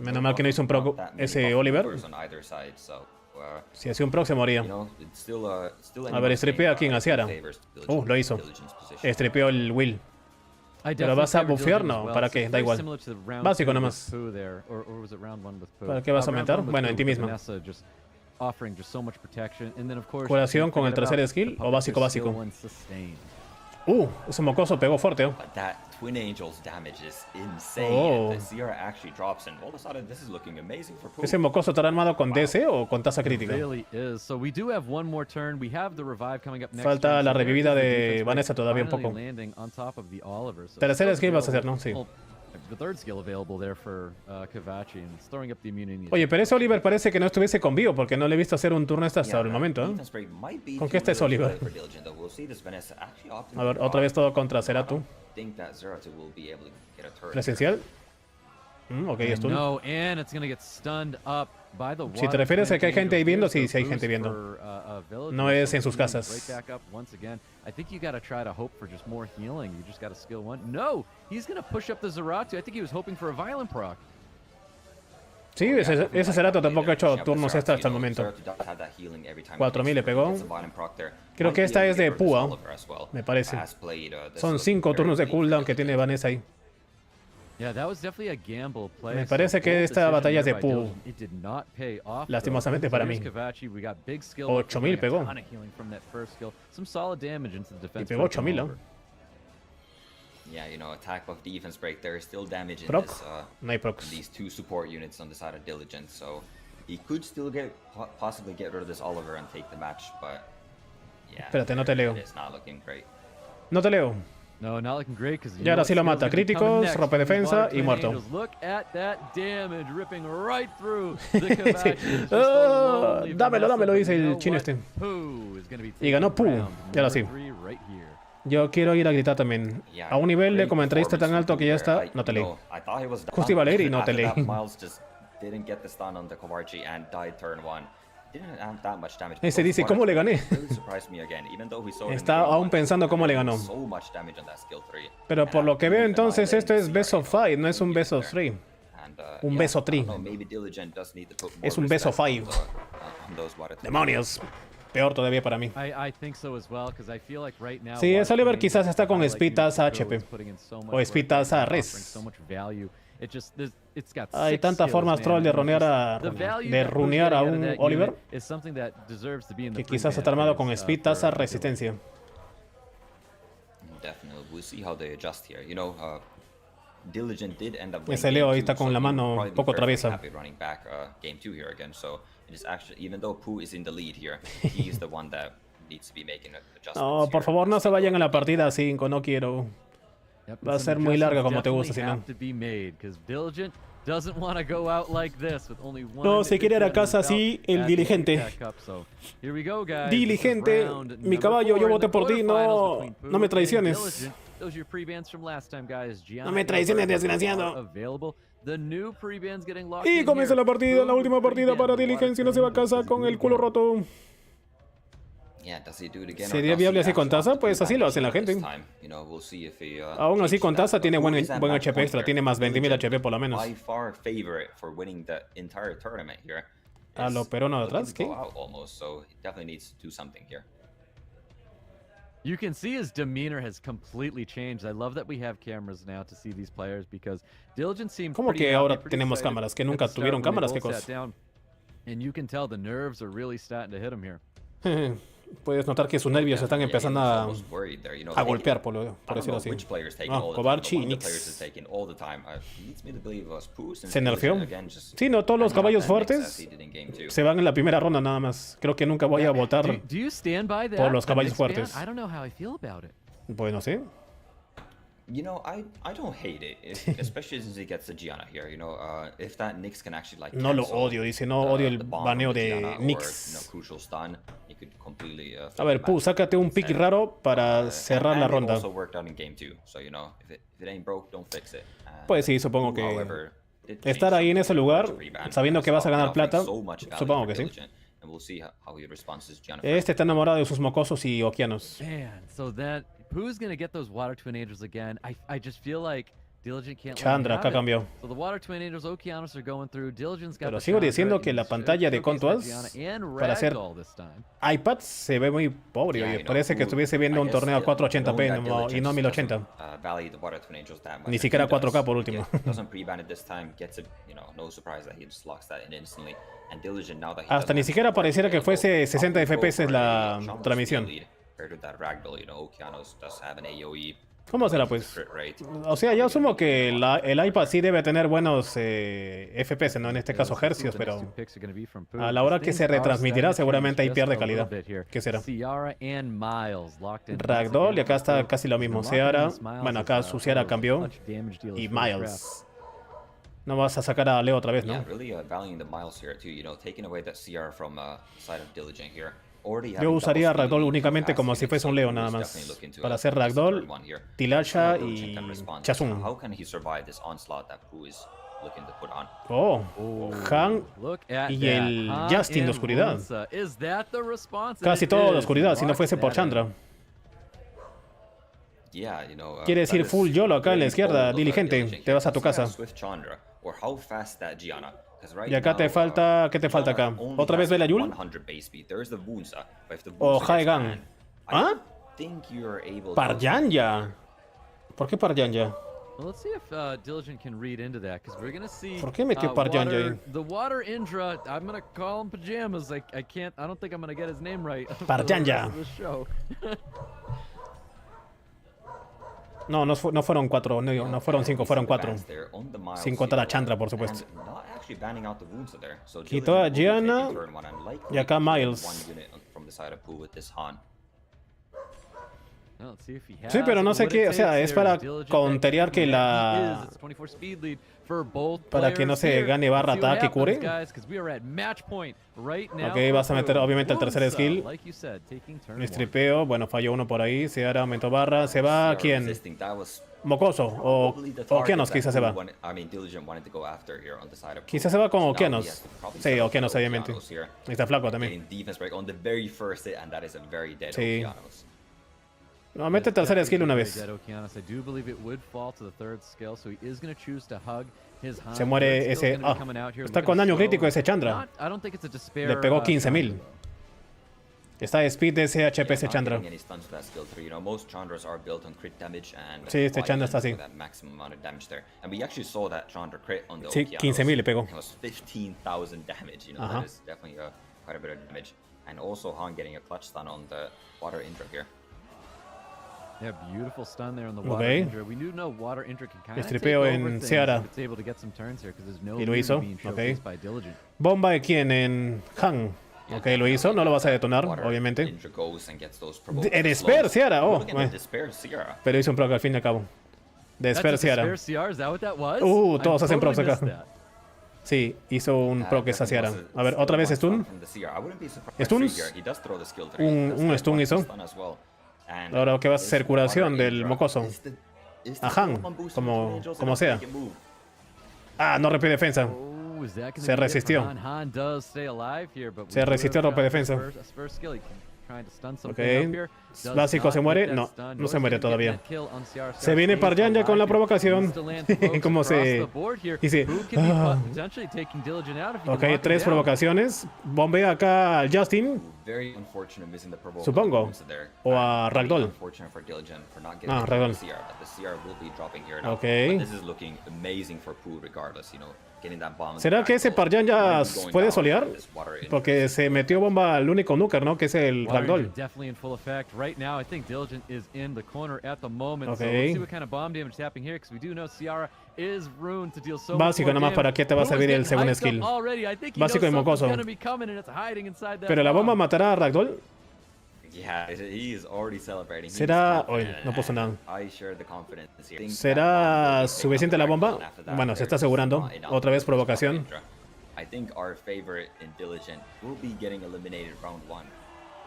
Menos mal que no hizo un proc Not that many ese buff Oliver. movers on either side, so, Si hacía un proc se moría. you know, it's still, still A ver, anyone's stripea game, a quien but Ciara. favors Diligent- Lo hizo. Diligent's position. Estripeó el Will. I Pero definitely vas a favor bufear, Diligent no, as well. ¿para So qué? it's Da very igual. similar to the round Básico two with nomás. Pooh there, or was it round one with Pooh? ¿Para qué vas a Round aumentar? one with Bueno, en Pooh ti with misma. Vanessa just offering just so much protection, and then of course Curación you con el forget tercer about skill the o básico, puppet's skill básico. when sustained. Ese mocoso pegó fuerte. But that Twin Angels damage is insane. Oh. The Sierra actually drops, and all of a sudden, this is looking amazing for Pooh. ¿Ese mocoso estará armado con DC o con tasa crítica? Really is. So we do have one more turn. We have the revive coming up next. Falta turn, la so there revivida is the de defense break Vanessa todavía un finally poco. landing on top of the Oliver. So Tercer still skill vas a hacer, available. ¿no? Sí. Well, the third skill available there for Kavachi, and it's throwing up the immunity. Oye, pero ese Oliver parece que no estuviese con vivo porque no le he visto hacer un turno hasta el momento, ¿eh? ¿Con qué está ese Oliver? A ver, otra vez todo contra Ceratu. ¿Presencial? Ok, esto. No, and it's gonna get stunned up by the Si te refieres a que hay gente ahí viendo, sí, sí hay gente viendo. No es en sus casas. I think you gotta try to hope for just more healing. You just gotta skill one. No, he's gonna push up the Zeratu. I think he was hoping for a violent proc. Sí, ese Ceratu tampoco ha hecho turnos hasta el momento. 4000 le pegó. Creo que esta es de Púa, me parece. Son 5 turnos de cooldown que tiene Vanessa ahí. Me parece que esta batalla es de Pooh. Lastimosamente para mí. 8000 pegó. Y pegó 8000, ¿no? Yeah, you know, attack buff, defense break, there is still damage in proc? this, no hay procs. these 2 support units on the side of Diligent, so he could still possibly get rid of this Oliver and take the match, but yeah, espérate, no te leo. it's not looking great. No te leo. No, not looking great, y ahora sí lo mata. Críticos, rompe defensa y muerto. Dámelo, dice el chino este. Y ganó Pooh. Y ahora sí. Yo quiero ir a gritar también. A un nivel de comentarista tan alto que ya está. No te leí. Justo iba a leer y no te leí. Ese dice, ¿cómo le gané? Está aún pensando cómo le ganó. Pero por lo que veo entonces esto es Best of 5, no es un Best of 3. Un Best of 3. Es un Best of 5. ¡Demonios! Peor todavía para mí. Sí, ese Oliver quizás está con Speed Tasa HP. O Speed Tasa Res. Hay tantas formas troll de runear a un Oliver que quizás está armado con Speed Tasa Resistencia. Ese Leo ahí está con la mano un poco traviesa. No, por favor, no se vayan a la partida 5, no quiero. Va a ser muy larga como te gusta, si no. No, se quiere ir a casa así el diligente. Diligente, mi caballo, yo voté por ti, no me traiciones. No me traiciones, desgraciado. Y comienza la partida, la última partida para Diligencia. No se va a casa con el culo roto. ¿Sería viable así con tasa? Pues así lo hace la gente. Aún así con tasa tiene buen HP extra. Tiene más 20.000 HP por lo menos. A lo peruano de atrás, ¿qué? You can see his demeanor has completely changed. I love that we have cameras now to see these players because Diligent seemed ¿Cómo que ahora tenemos cámaras? ¿Que nunca tuvieron cámaras? ¿Qué cosa? And you can tell the nerves are really starting to hit him here. Puedes notar que sus nervios están empezando a golpear, por decirlo así. Kovarchi y Nix. ¿Se nerfeó? Sí, no, todos los caballos fuertes se van en la primera ronda nada más. Creo que nunca voy a votar por los caballos fuertes. Pues no sé. You know, I don't hate it, especially since he gets the Gianna here. You know, if that Nyx can actually like no lo odio, dice, no odio el baneo de Nyx. A ver, Pooh, sácate un pick raro para cerrar la ronda. Pues sí, supongo que estar ahí en ese lugar, sabiendo que vas a ganar plata, supongo que sí. Este está enamorado de sus mocosos y okeanos. Who's gonna get those water twin angels again? I just feel like Diligent can't. Chandra, acá cambió. So the water twin angels, Okeanos are going through. Diligent's got. Pero sigo diciendo que la pantalla de CONTAS para hacer iPad se ve muy pobre. Oye, parece que estuviese viendo un torneo a 480p y no 1080. Ni siquiera 4K por último. Hasta ni siquiera pareciera que fuese 60 FPS la transmisión. ¿Cómo será, Like the pues? crit rate. O sea, yo asumo que el iPad sí debe tener buenos FPS, ¿no? En este caso hercios, pero a la hora que se retransmitirá seguramente ahí pierde calidad. ¿Qué será? Ragdoll, y acá está casi lo mismo. Ciara, bueno, acá su Ciara cambió. Y Miles. No vas a sacar a Leo otra vez, Yeah, ¿no? really valuing the miles here too. You know, taking away that CR from side of Diligent here. Already Yo having usaría double Ragdoll speed, únicamente fast como si Phoenix, fuese un so Leo we nada should más. definitely look into Para it. hacer This is the third Ragdoll, one here. Tilasha Diligent y can respond to. Chazun. How can he survive this onslaught that Pooh is looking to put on? Oh, Han y el Justin de oscuridad. Casi todo de oscuridad, si no fuese por Chandra. Yeah, you know, Quiere decir that is full YOLO acá en la very izquierda, bold of diligente. Diligent Te here. vas a tu Let's see how casa. swift Chandra, or how fast that Gianna. 'Cause right Y acá te now, falta... ¿Qué te falta acá? Gianna only ¿Otra vez has Bella Yul? 100 base speed. There is the Boonsa, but if the O Boonsa gets Haegan. banned, ¿Ah? I think you're able to- Parjanya. ¿Por qué Parjanya? Well, let's see if Diligent can read into that, because we're gonna see. ¿Por qué metió Parjanya ahí? The Water Indra. I'm gonna call him Pajamas. I can't. I don't think I'm gonna get his name right. for the Parjanya. rest of the show. No, no fueron 4, no fueron 5, fueron 4. There on the miles Sin contar a here, Chandra, por supuesto. and not actually banning out the Boonsa there. So Quitó a Diligent will be Gianna, taking turn one and likely y acá killing Miles. one unit from the side of Pooh with this Han. Well, let's see if he has Sí, pero no sé what qué, it o sea, takes es here. para Diligent counterear que la... It's 24 speed lead for both Para que no players se here. gane barra, Let's see what ataque y cure. happens, guys, 'cause we are at match point right now Ok, for vas a meter Pooh. obviamente el tercer Boonsa, skill. like you said, taking turn one. Stripeo, bueno, falló uno por ahí. Se hará aumentó barra. ¿Se va CR quién? resisting, that was ¿Mocoso? ¿O probably the Okeanos target quizás that se va? Pooh wanted- I mean, Diligent wanted to go after here on the side of Pooh. Quizás se va con So now he Okeanos. has to probably Sí, set up Okeanos for obviamente. Okeanos here. Está flaco también. Getting defense break on the very first hit, and that is a very dead Sí. Okeanos. No, mete el tercer skill una vez. Dead Okeanos. I do believe it would fall to the third skill, so he is going to choose to hug his Han. Se muere But it's ese- still gonna be ah, coming out here, está looking con daño slow. crítico ese Chandra. Not- I don't think it's a despair, Le pegó 15.000. Chandra, though. Está speed de ese HP ese Not Chandra. getting any stuns to that skill 3. You know, most Chandras are built on crit damage and Sí, este fire Chandra está damage así. for that maximum amount of damage there. And we actually saw that Chandra crit on the Sí, Okeanos. 15.000 le pegó. It was 15,000 damage. You know, Ajá. that is definitely quite a bit of damage. And also Han getting a clutch stun on the Water Indra here. Yeah, beautiful stun there on the Water Ok. Indra. We do know Water Indra can kind of take Stripeo over en things Ciara. if it's able to get some turns here, because there's no Y lo Luna hizo, being ok. showcased by Diligent. ¿Bomba de quién? En Han. Ok, lo hizo. No lo vas a detonar, Water obviamente. Indra goes and gets those provoked Despair, slows. Ciara. Oh, Look at bueno. the Despair Ciara. Pero hizo un proc al fin y al cabo. Despair That's a Ciara. despair CR, is that what that was? Todos I hacen procs totally acá. missed that. Sí, hizo un proc esa Ciara. Definitely A ver, otra vez was stun. from the CR. I wouldn't be surprised by Stuns. three here. He does throw the skill 3. Un stun hizo. Ahora, ¿qué vas a hacer? Curación del mocoso. A Han, como sea. Ah, no rompe defensa. Oh, is that gonna Se be it for resistió. Han? Han does stay alive here, but Se we do resistió, have rompe a defensa. first skill. He can try to stun something Ok. up here. Does Básico not se get muere. that No, stun, no nor se is muere gonna get todavía. that kill on CR. Se viene stays Parjanya con la alive here. provocación. Needs to land pokes Cómo across se- the board here. dice, Who can be ah. potentially taking Diligent out if you can Ok, lock him 3 down? provocaciones. Bombea acá al Justin. Very unfortunate missing the provoke Supongo. on the there. O a And Ragdoll. Unfortunate for Diligent for not getting Ah, the Ragdoll. CR, but the CR will be dropping here now. Ok. But this is looking amazing for Pooh regardless, you know, getting that bomb. ¿Será que ese Parjanya puede solear? Porque se metió bomba al único nuker, ¿no? Que es el Water Ragdoll. Ranger definitely in full effect. Right now, I think Diligent is in the corner at the moment. So Okay. let's see what kind of bomb damage is happening here, because we do know Ciara is ruined to deal so Básico much more nomás, ¿para damage. qué te va a Pooh is servir el getting segundo hyped up skill? already. I think he Básico y knows mocoso. something's gonna be coming, and it's hiding inside that Pero la bomba bomb. matará a Ragdoll. Yeah, he is already celebrating. He's ¿Será? confident, Oye, no puso nada. I share the confidence here. Think ¿Será that bomb will be suficiente taken la up bomba? Ragdoll after that. Bueno, se está There's asegurando. not enough Otra vez for this provocación. Indra. I think our favorite in Diligent will be getting eliminated round 1.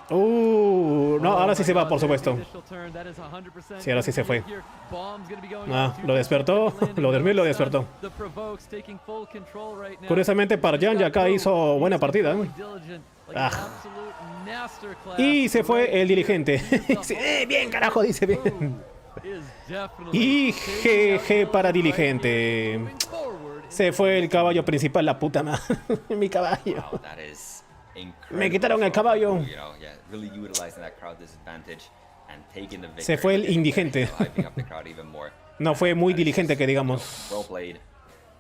No, ahora Oh sí my se va, God, por there's the supuesto. initial turn. That is 100% Sí, ahora sí se fue. here. Bomb's gonna be going Ah, off. lo despertó, lo dormió y lo despertó. The provokes taking full control right now. Curiosamente, Parjanya acá hizo buena partida. Ah. Y se fue el dirigente. Sí, bien, carajo, dice bien. Y GG para dirigente. Se fue el caballo principal, la puta madre. Mi caballo. Wow, that is incredible. Me quitaron el caballo. You know, yeah, really utilizing that crowd disadvantage and taking the victory. Se fue el indigente. Hyping up the crowd even more. No fue muy diligente, que digamos. Well played.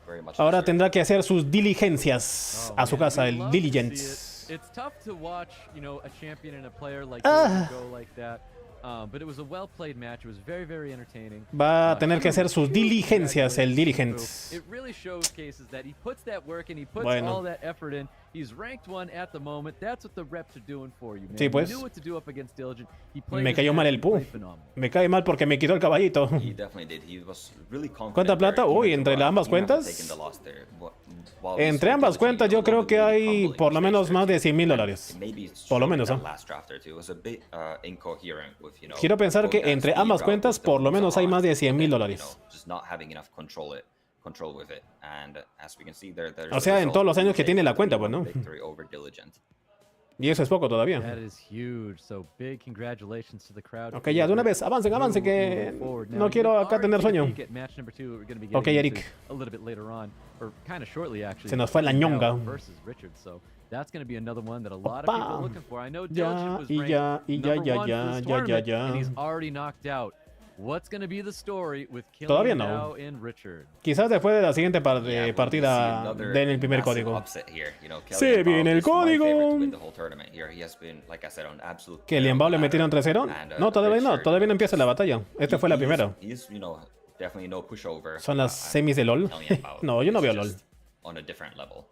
Very much Ahora deserved. tendrá que hacer sus diligencias a su casa, el Diligence. It's tough to watch, you know, a champion and a player like Ah. go like that. But it was a well-played match. It was very, very entertaining. Va a tener que hacer sus diligencias, el Diligence. It really showcases that he puts that work and he puts Bueno. all that effort in. He's ranked 1 at the moment. That's what the reps are doing for you, man. Sí, pues. He knew what to do up against Diligent. He played Me his cayó best. mal He el Pu. played phenomenal. Me cae mal porque me quitó el caballito. He definitely did. He was really confident. ¿Cuánta plata? there, Uy, even entre though, las ambas he might have cuentas. taken the loss there, while we Entre saw ambas Diligent, cuentas yo a creo little que bit hay humbling por lo menos stage más de there. $100,000. Maybe it's Por lo showing menos, that ¿ah? last draft there too. It was a bit incoherent with, you know, Quiero pensar que going that entre speed ambas route cuentas with the por lo moves menos hay on, más de and then, you $100,000. know, just not having enough control with it. And as we can see there, there's O the sea, en result. todos los años que He tiene la takes cuenta, the pues, ¿no? victory over Diligent. Y eso es poco todavía. That is huge. So big congratulations to the crowd. Ok, ya de una vez, avancen, avancen, que no quiero acá tener sueño. Ok, Eric. A little bit later on, or kind of shortly actually. Se nos fue la ñonga. Versus Richard. So that's going to be another one that a lot of Opa. people are looking for. I know Ya, Diligent was y ranked ya, y ya, number ya, 1 for ya, this ya, ya, tournament, ya. and he's already knocked out. What's going to be the story with Todavía Killian no. Now and Richard? Quizás después de la siguiente Yeah, we'll see partida another den el primer massive código. upset here. You know, Se Kellyanne viene Bao el is my favorite código. to win the whole tournament here. He has been, like I said, on absolute ¿Que el Bao le metieron 3-0? And, No, todavía no. Richard, Todavía no empieza la batalla. Esta fue la primera. He is, you know, definitely no pushover. Son las I'm semis de LOL. Kellyanne Bao No, yo no is veo just LOL. On a different level.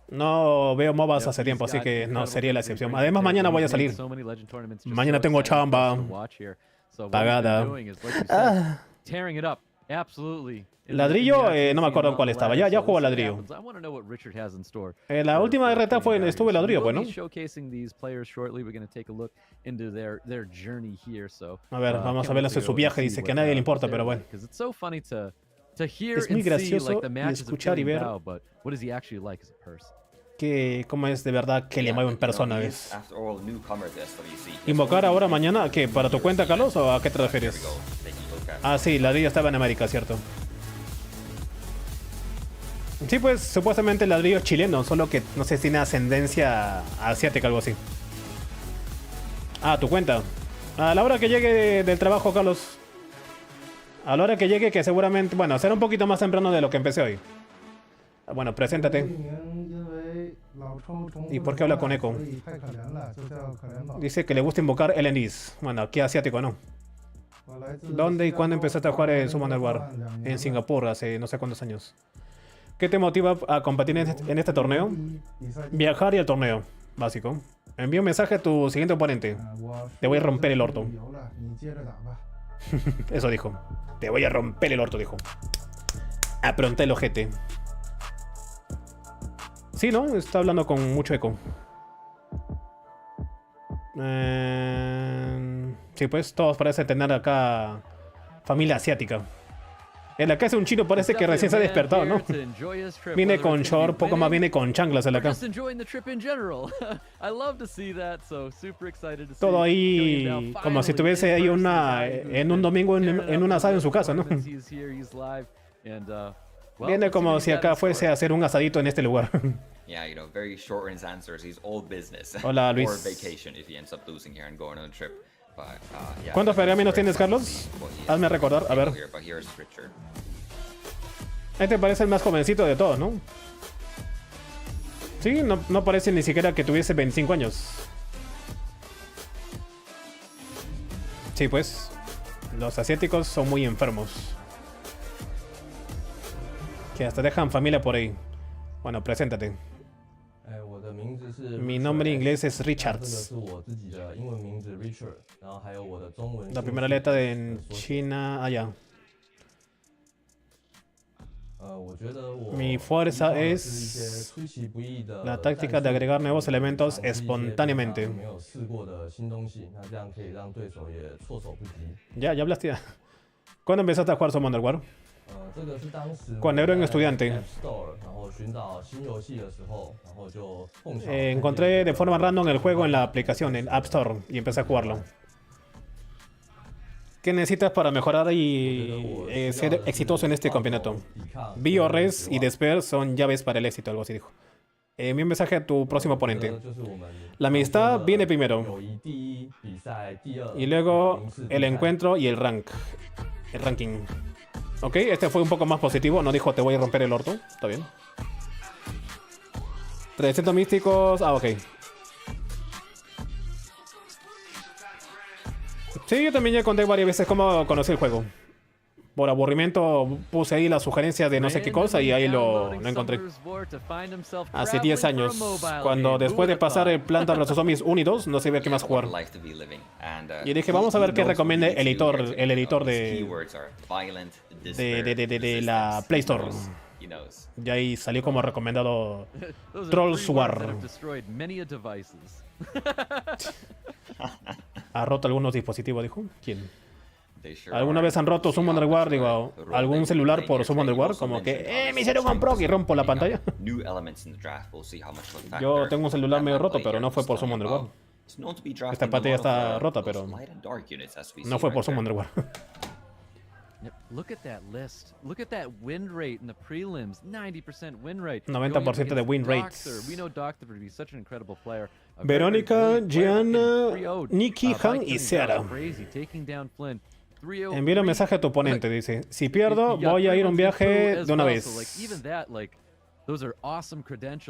No veo MOBAs Yep, hace he's tiempo, así got que no incredible sería la things to excepción. bring Además, to the mañana table. voy a He's made salir. so many Legend tournaments just Mañana so tengo exciting for us chamba. to watch here. So what Pagada. he's been doing is, like you said, tearing it up. Absolutely. In the Ladrillo, ITINERARIO no me acuerdo en on cuál the estaba. ladder, Ya so jugó we'll see what ladrillo. happens. I want to know what Richard has in store. La última for RTA fue, ITINERARIO. estuve So ladrillo, we'll pues, ¿no? be showcasing these players shortly. We're going to take a look into their journey here. So A ver, vamos a can't ver wait to su go and viaje. see Dice what, que a nadie le importa, what pero they're bueno. like, 'cause it's so funny to hear Es muy and see gracioso like the y matches of escuchar y Killian ver Bao, but what is he actually like as a person? Que cómo es de verdad que le Yeah, mueve but, en you know, persona, he ¿ves? is, after all, newcomer to SWC. He has ¿Invocar only ahora been mañana? ¿Qué? ¿Para tu cuenta, Carlos? ¿O a qué te Here we refieres? go. Taking a look at Ah, sí, Ladrillo estaba en América, ¿cierto? Sí, pues supuestamente Ladrillo es chileno, solo que no sé si tiene ascendencia asiática, algo así. Ah, tu cuenta. A la hora que llegue del trabajo, Carlos. A la hora que llegue, que seguramente... Bueno, será un poquito más temprano de lo que empecé hoy. Bueno, preséntate. ¿Y por qué habla con eco? Dice que le gusta invocar LNDs. Bueno, aquí asiático, ¿no? ¿Dónde y cuándo empezaste a jugar en Summon War? En Singapur, hace no sé cuántos años. ¿Qué te motiva a competir en este torneo? Viajar y el torneo, básico. Envía un mensaje a tu siguiente oponente. Te voy a romper el orto. Eso dijo. Te voy a romper el orto, dijo. Apronté el ojete. Sí, ¿no? Está hablando con mucho eco. Sí, pues todos parecen tener acá familia asiática. El acá es un chino, parece que recién se ha despertado, ¿no? Viene con short, poco más viene con chanclas el acá. Todo ahí como si estuviese ahí en un domingo en un asado en su casa, ¿no? Viene como si acá fuese a hacer un asadito en este lugar. Yeah, you know, very short in his answers. He's all business. Hola, Luis. Or vacation if he ends up losing here and going on a trip. But, yeah, ¿Cuántos pergaminos tienes, very Carlos? funny what he is Hazme recordar, a ver. here, but here's Richard. Este parece el más jovencito de todos, ¿no? Sí, no parece ni siquiera que tuviese 25 años. Sí, pues. Los asiáticos son muy enfermos. Que hasta dejan familia por ahí. Bueno, preséntate. Mi nombre en inglés es Richards. La primera letra en China, allá. Mi fuerza es la táctica de agregar nuevos elementos espontáneamente. Ya hablaste ya. ¿Cuándo empezaste a jugar Summon War? Cuando era un estudiante. Encontré de forma random el juego en la aplicación, en App Store, y empecé a jugarlo. ¿Qué necesitas para mejorar y ser exitoso en este campeonato? BioRes y Despair son llaves para el éxito, algo así dijo. Envía un mensaje a tu próximo oponente. La amistad viene primero. Y luego el encuentro y el ranking. Ok, este fue un poco más positivo. No dijo te voy a romper el orto. Está bien. 300 místicos. Ah, ok. Sí, yo también ya conté varias veces cómo conocí el juego. Por aburrimiento puse ahí la sugerencia de no sé qué cosa y ahí lo encontré. Hace 10 años, cuando después de pasar el Planta vs Zombies 1 y 2, no sabía qué más jugar. Y dije, vamos a ver qué recomienda el editor de la Play Store. Y ahí salió como recomendado Trolls War. ¿Ha roto algunos dispositivos, dijo? ¿Quién? ¿Alguna vez han roto Summon War? Digo, ¿algún celular por Summon War? Como que, me hicieron un proc y rompo la pantalla. Yo tengo un celular medio roto, pero no fue por Summon War. Esta pantalla está rota, pero no fue por Summon War. Look at that list. Look at that win rate in the prelims. 90% win rate. 90% de win rates. We know Doctor to be such an incredible player. Verónica, Gianna, Nikki, Han y Seara. Envía un mensaje a tu oponente, dice. Si pierdo, voy a ir a un viaje de una vez.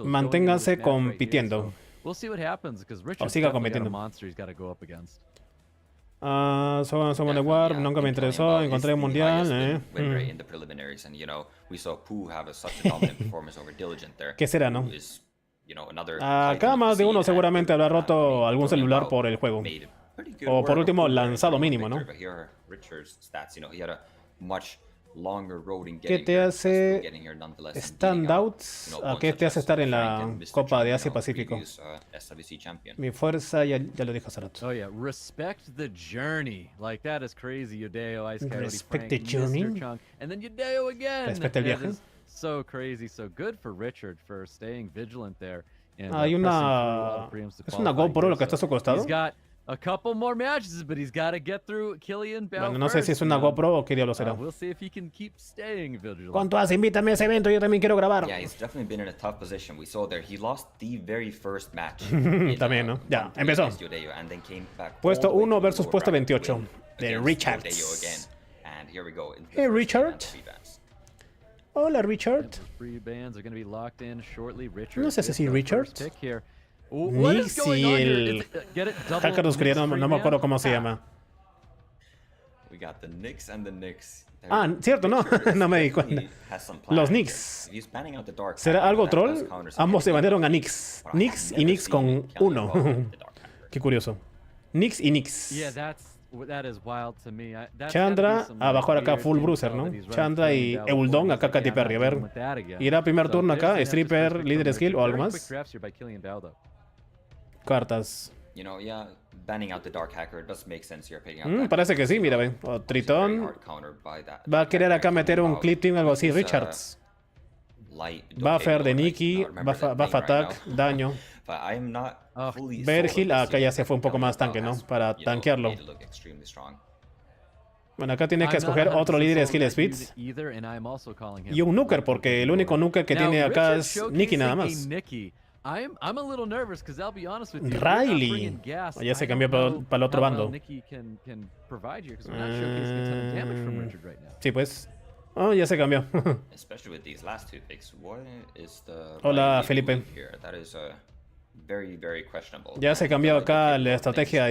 Manténganse compitiendo. O siga compitiendo. Summon War, nunca me interesó, encontré el mundial. ¿Qué será, no? Acá más de uno seguramente habrá roto algún celular por el juego. O por último, lanzado mínimo, ¿no? ¿Qué te hace standouts? ¿A qué te hace estar en la Copa de Asia-Pacifico? Mi fuerza, ya lo dijo hace rato. Oh yeah, respect the journey. Like that is crazy. Yudeo, Ice Coyote, Respect Frank, the journey. Mr. Chunk, and then Yudeo again. Respecta el viaje. So crazy, so good for Richard for staying vigilant there. And, Hay una... ¿Es una GoPro lo que está a su costado? He's got a couple more matches, but he's got to get through Killian Bell. Bueno, no sé si es una GoPro o qué diablo será. We'll see if he can keep staying vigilant. ¿Cuánto hace? Invítame a ese evento, yo también quiero grabar. Yeah, he's definitely been in a tough position. We saw there he lost the very first match. También, ¿no? Ya, empezó. Puesto 1 versus puesto 28 de Richards. Hey, Richard. Hola, Richard. No sé si Richard. Nix y el hacker oscuro, no me acuerdo cómo se llama. Ah, cierto, no, no me di cuenta. Los Nix. ¿Será algo troll? Ambos se banearon a Nix. Nix y Nix con 1. Qué curioso. Nix y Nix. Chandra a bajar acá full bruiser, ¿no? Chandra y Euldon acá Katy Perry. A ver, ¿irá primer turno acá? ¿Stripper, líder skill o algo más? Cartas. Parece que sí, mira, ven. Tritón. Va a querer acá meter un clip team, algo así. Richards. Buffer de Nikki. Buff attack. Daño. Vergil. Acá ya se fue un poco más tanque, ¿no? Para tanquearlo. Bueno, acá tiene que escoger otro líder de skill speeds. Y un nuker, porque el único nuker que tiene acá es Nikki nada más. Riley. Ya se cambió para el otro bando. Sí, pues. Oh, ya se cambió. Hola, Felipe. Ya se cambió acá la estrategia.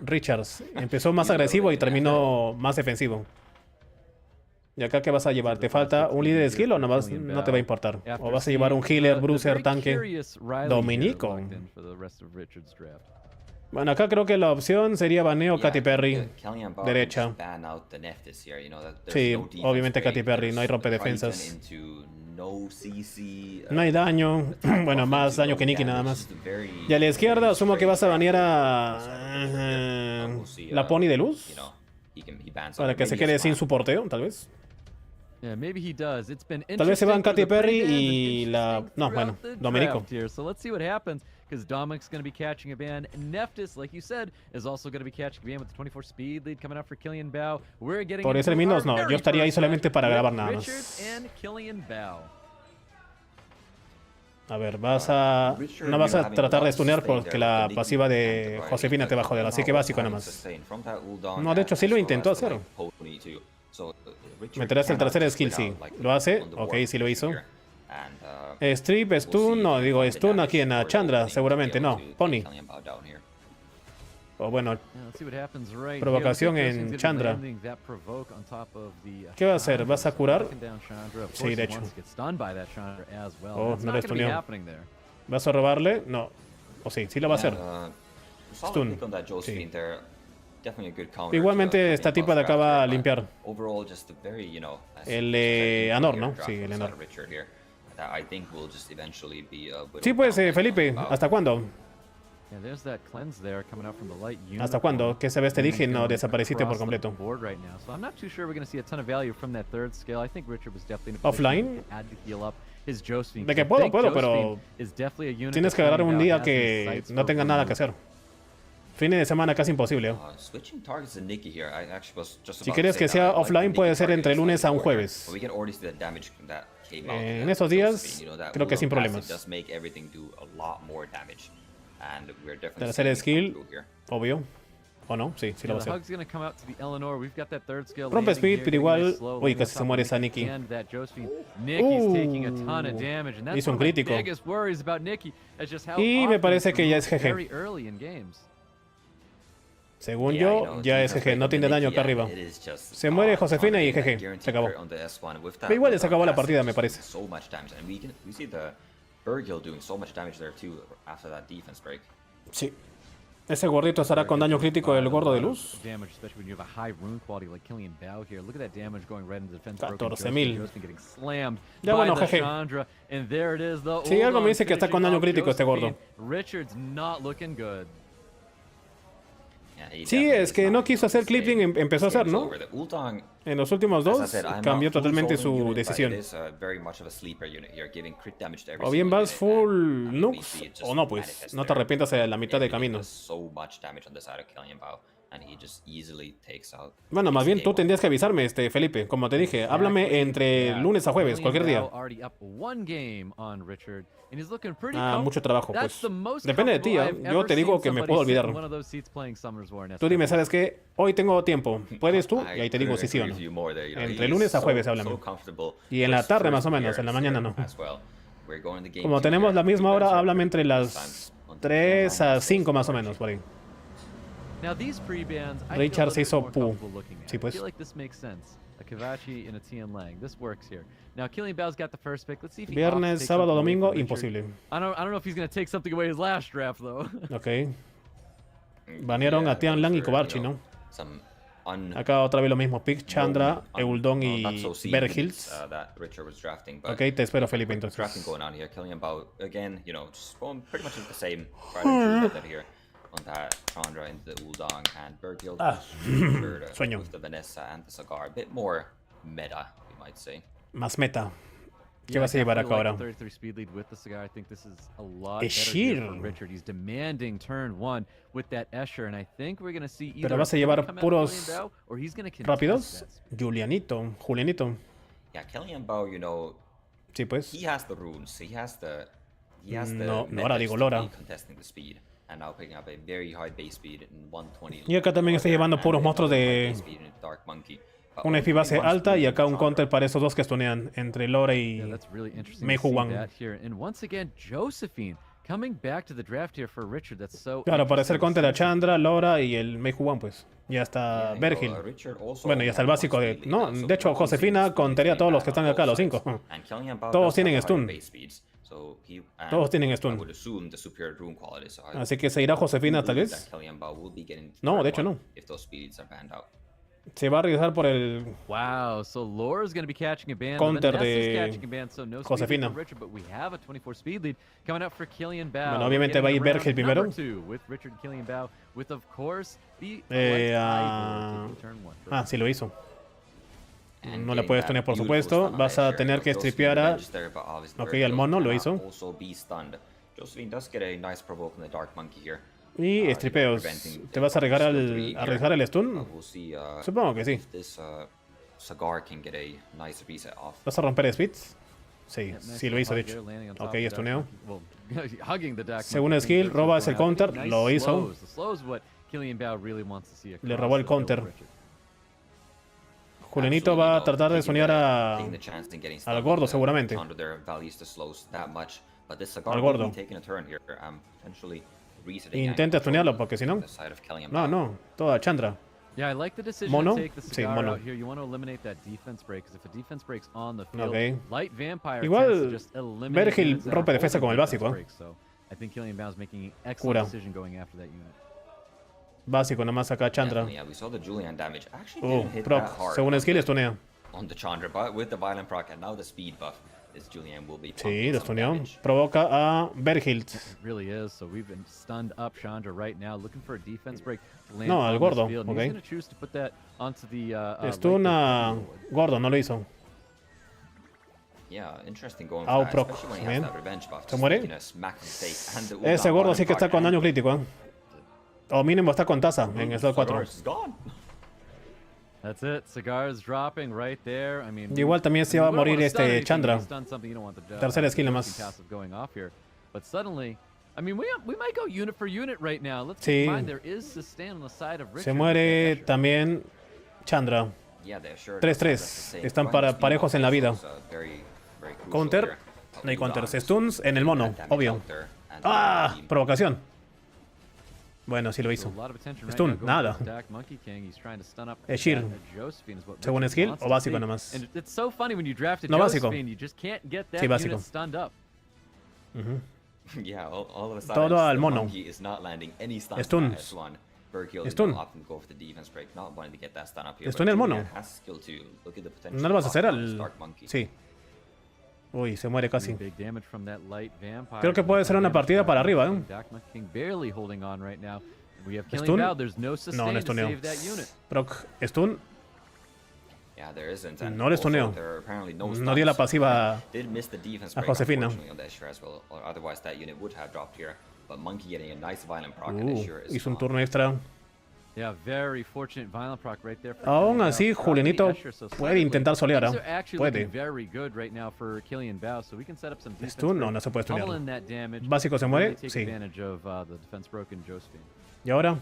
Richards empezó más agresivo y terminó más defensivo. ¿Y acá qué vas a llevar? ¿Te falta un líder de skill o no te va a importar? ¿O vas a llevar un healer, bruiser, tanque? Dominico. Bueno, acá creo que la opción sería baneo Katy Perry. Derecha. Sí, obviamente Katy Perry. No hay rompedefensas. No hay daño. Bueno, más daño que Nikki nada más. Y a la izquierda asumo que vas a banear a... la Pony de luz. Para que se quede sin su porteo, tal vez. Tal vez se van Katy Perry y la... No, bueno, Dominico. Because Dominic's going to be catching a ban. Neftis, like you said, is also going to be catching a ban with the 24 speed lead coming out for Killian Bao. We're getting por ese minos no, yo estaría ahí solamente para grabar nada más. A ver, no vas a tratar de stunear porque la pasiva de Josefina te va a joder, así que básico nada más. No, de hecho sí lo intentó hacer. Meterás el tercer skill, sí. ¿Lo hace? Ok, sí lo hizo. Strip, stun, no, digo stun aquí en Chandra, seguramente no. Pony. O bueno, Yeah, let's see what happens right provocación here. en Looks like Chandra. Joseph's gonna be landing that provoke on top of the, ¿Qué va a hacer? Chandra, ¿Vas a curar? knocking down Chandra. Of Sí, course de he hecho. wants to get stunned by that Chandra as well. Oh, That's no not le gonna be stuneó. happening there. ¿Vas a robarle? No. O sí, sí lo va a hacer. Solid Stun. pick on that Josephine Sí. there. Definitely a good counter Igualmente to esta Killian tipa de Bell's acá va draft a here, but limpiar. Overall, just a very, as El, you said, Anor, easier ¿no? draft Sí, el from Anor. Side Richard here, that I think will just eventually be a bit Sí, of pues, dominance Felipe, from Bao. ¿hasta cuándo? Yeah, there's that cleanse there coming out from the light unicorn. ¿Hasta cuándo? Que esa vez te dije y no Going desapareciste por across the completo. board right now. So I'm not too sure we're going to see a ton of value from that third skill. I think Richard was definitely in a position Offline. where he had to heal up his Josephine. De que I puedo, think puedo, pero Josephine is definitely a unit tienes that que agarrar un Killian día Bao has his que sights no tenga for nada que removed. hacer. Fines de semana casi imposible. Switching targets to Nikki here. I actually was just Si about quieres to que say that. sea I like the offline, Nikki puede ser target entre slightly lunes a un more here, jueves. but we can already see the damage that came out En with esos that días, Josephine. That creo que sin Ulon passive problemas. does make everything do a lot more damage. And we're definitely Tercer seeing it come skill, through here. obvio. ¿O no? Sí, sí lo Yeah, va a the hacer. hug's gonna come out to the Eleanor. We've got that third skill. Rompe landing speed, here, pero getting igual- it slow, uy, landing casi on se top muere of esa Nikki Nikki. and that Josephine. Nikki's taking a ton of damage, and that's hizo un one of my crítico. biggest worries about Nikki. Is just how Y me often parece it's que ya es removed GG. very early in games. Según Yeah, yo, ya es GG, no tiene daño acá arriba. Se muere Josefina y GG, se acabó. Pero igual ya se acabó la partida, me parece. So much damage, and we see the Burgill doing so much damage there too after that defense break. Sí. Ese gordito estará con daño crítico del gordo de luz. Damage, especially when you have a high rune quality like Killian Bao here. Look at that damage going right into defense. 14,000. Josephine getting slammed Ya by bueno, the GG. Chandra, and there it is, the Sí, algo me Uldon dice que está con daño finishing crítico off este gordo. Josephine. Richard's not looking good. Yeah, he Sí, definitely es que is no not quiso hacer staying. clipping, empezó a This hacer, game's ¿no? over. The Ultong, En los últimos as I dos said, I'm cambió not full totalmente soldering su unit, but decisión. it is very much of a sleeper unit here, giving crit damage to every O bien single vas unit, full and we nukes, see it just o no, pues. manifest No te there. arrepientas a la mitad de It really camino. does so much damage on the side of Killian Bao, and he just easily takes out. Bueno, más takes bien the tú game. tendrías que avisarme, Felipe. Como te dije, háblame entre Yeah. lunes a jueves, Killian cualquier día. Bao already up one game on Richard, and he's looking pretty Mucho trabajo, That's pues. the most Depende de ti, comfortable I've yo ever te digo seen que me somebody puedo sit in olvidar. one of those seats playing Summoners War in Tú dime, SPL. ¿sabes qué? Hoy tengo tiempo. ¿Puedes tú? Y ahí te digo si sí o no. Entre lunes a jueves háblame. Y en la tarde más o menos, en la mañana no. Como tenemos la misma hora, háblame entre las 3 a 5 más o menos, por ahí. Now these pre-bans, I Richard feel a se little hizo bit more pu. comfortable looking at. Sí, pues. I feel like this makes sense. A Kavachi and a Tian Lang. This works here. Now Killian Bao's got the first pick. Let's see if he Viernes, takes sábado, something away domingo, from Richard. imposible. I don't know if he's going to take something away his last draft though. Ok. Banearon a Tian Lang y Kobarchi, ¿no? Acá otra vez lo mismo. Pick, Chandra, Euldon y Berghils. Ok, te espero, Felipe, entonces. Drafting going on here. Killian Bao again, just going pretty much the same right here. On that Chandra into the Uldong and Bergil. Sueño. With the Vanessa and the Cigar. A bit more meta, you might say. Más meta. ¿Qué Yeah, vas a llevar acá definitely ahora? like the 33 speed lead with the cigar. I think this is a lot Eshir. better here for Richard. He's demanding turn one with that Escher, and I think we're going to see either Pero vas a llevar come out puros Killian Bao, or he's going to rápidos. Julianito. Yeah, Killian Bao, Sí, pues. he has the runes. He has the No, methods ahora digo to Lora. be contesting the speed. And now picking up a very high base speed in 120. Y acá también estoy llevando puros monstruos de una FP base alta y acá un counter para esos dos que stunean entre Lora Yeah, y that's really interesting Mei to see Huang. that here. And once again, Josephine coming back to the draft here for Richard. That's so Claro, para hacer interesting to counter a see. Chandra, Lora y el Mei Huang, pues. Ya está Vergil. Bueno, ya está el básico de... No, de hecho, Josefina contaría a todos los que están acá, los 5. Todos tienen stun. Todos tienen stun. Así que se irá Josefina, tal vez. No, de hecho no. Se va a regresar por el... Wow, so Laura's going to be catching a ban. Counter Vanessa's de catching a ban, so no speed Josefina. lead for Richard, but we have a 24 speed lead coming out for Killian Bao. Bueno, obviamente We're va a ir getting Vergil round number primero. 2 with Richard and Killian Bao, with of course the ah, turn one. Ah, sí lo hizo. No le puedes tunear, por supuesto. Vas a tener que stripear a... Ok, al mono lo hizo. Josephine does get a nice provoke in the Dark Monkey here. Y estripeos. ¿Te vas a arriesgar arriesgar el stun? Supongo que sí. This Cigar can get a nice reset off. ¿Vas a romper speeds? Sí, Yeah, nice sí lo hizo, de hug hecho. there, landing on top Ok, of the estuneo. Dark Monkey. Well, hugging the Dark Según Monkey, skill, Richard robas el going out. counter, Nice lo hizo. slows. The slow is what Killian Bao really wants to see Le across robó el the field counter. for Richard. Julianito va a tratar de soñar al gordo, seguramente. Al gordo. resetting Intenta and stunearlo, control porque si no... the side of Kellyan No, Bao. no. Toda Chandra. Yeah, I like the decision Mono? to take the Sí, cigar mono. out here. You want to eliminate that defense break, because if a defense break's on the field, Ok. Light Vampire Igual, tends to just eliminate Vergil units that are rompe defensa holding con el defense básico, ¿eh? breaks, so I think Kellyan Bao is making an excellent Cura. decision going after that unit. Básico nomás acá Chandra. Definitely, yeah, we saw the Julian damage actually didn't hit Proc. that hard Según on skill the- stunea. on the Chandra, but with the violent proc and now the speed buff, this Julian will be Sí, pumping lo some stuneó. damage. Provoca a Vergil. It really is. So we've been stunned up Chandra right now, looking for a defense break to land No, on al this gordo, field. And ok. He's going to choose to put that onto the Stun late a game. Gordo, no lo hizo. Yeah, interesting going Au for that, proc, especially when he bien. has that revenge buff. ¿Se just muere? taking a smack in the face and the Ese Udon gordo sí violent que está proc con and daño crítico, ¿eh? O mínimo está con tasa en slot 4. Cigars is gone. That's it. Cigars dropping right there. I mean, Igual también se va a morir este Chandra. Tercera skill nomás. Passive going off here. But suddenly, I mean, we might go unit for unit right now. Let's Sí. keep in mind there is sustain on the side of Richard. Se muere también Chandra. Yeah, they're sure 3-3. that's the same. Están Running speed parejos en la vida. is, very crucial Counter. here. No hay counter. Udon Stuns en el mono, damage obvio. out there, and ¡Ah! team. Provocación. Bueno, sí lo So hizo. a lot of attention right Stun, now going nada. for Dak Monkey King. He's trying to stun up Shir. Josephine is what Según Richard skill wants o to básico see. nomás. And it's so funny when you draft a No, básico. Josephine, you just can't get that Sí, básico. unit stunned up. Yeah, all of a sudden, Todo al the mono. monkey is not landing any stuns. Stuns. S1. Berkill is Stun. now opting to go for the defense break, not wanting to get that stun up here. Stun but el mono. Julian has skill to look at the potential ¿No lo vas a hacer of the al...? Stark Monkey. Sí. Uy, se muere casi. Big damage from that light vampire. Creo que puede ser una partida para arriba, ¿eh? Dak Monkey King barely holding on right now. We have Killing Stun. Bao. There's no sustain No to stuneó. save that unit. Proc. Stun. Yeah, there isn't. And No le also, stuneó. there are apparently no No dio la stuns. pasiva Did miss the defense a break, Josefina. unfortunately, on the Escher as well, or otherwise that unit would have dropped here. But Monkey getting a nice violent proc and Escher is hizo un gone. turno extra. Yeah, very fortunate violent proc right there. For Aún Killian así, Bao. Dropping Julianito the Escher, so puede suddenly, intentar solear, things ¿ah? are actually Puede. looking very good right now for Killian Bao, so we can set up some defense. Stun, no, break, no se puede stunear. pummeling that damage, Básico se really muere, take sí. advantage of the defense broken Josephine. Y ahora,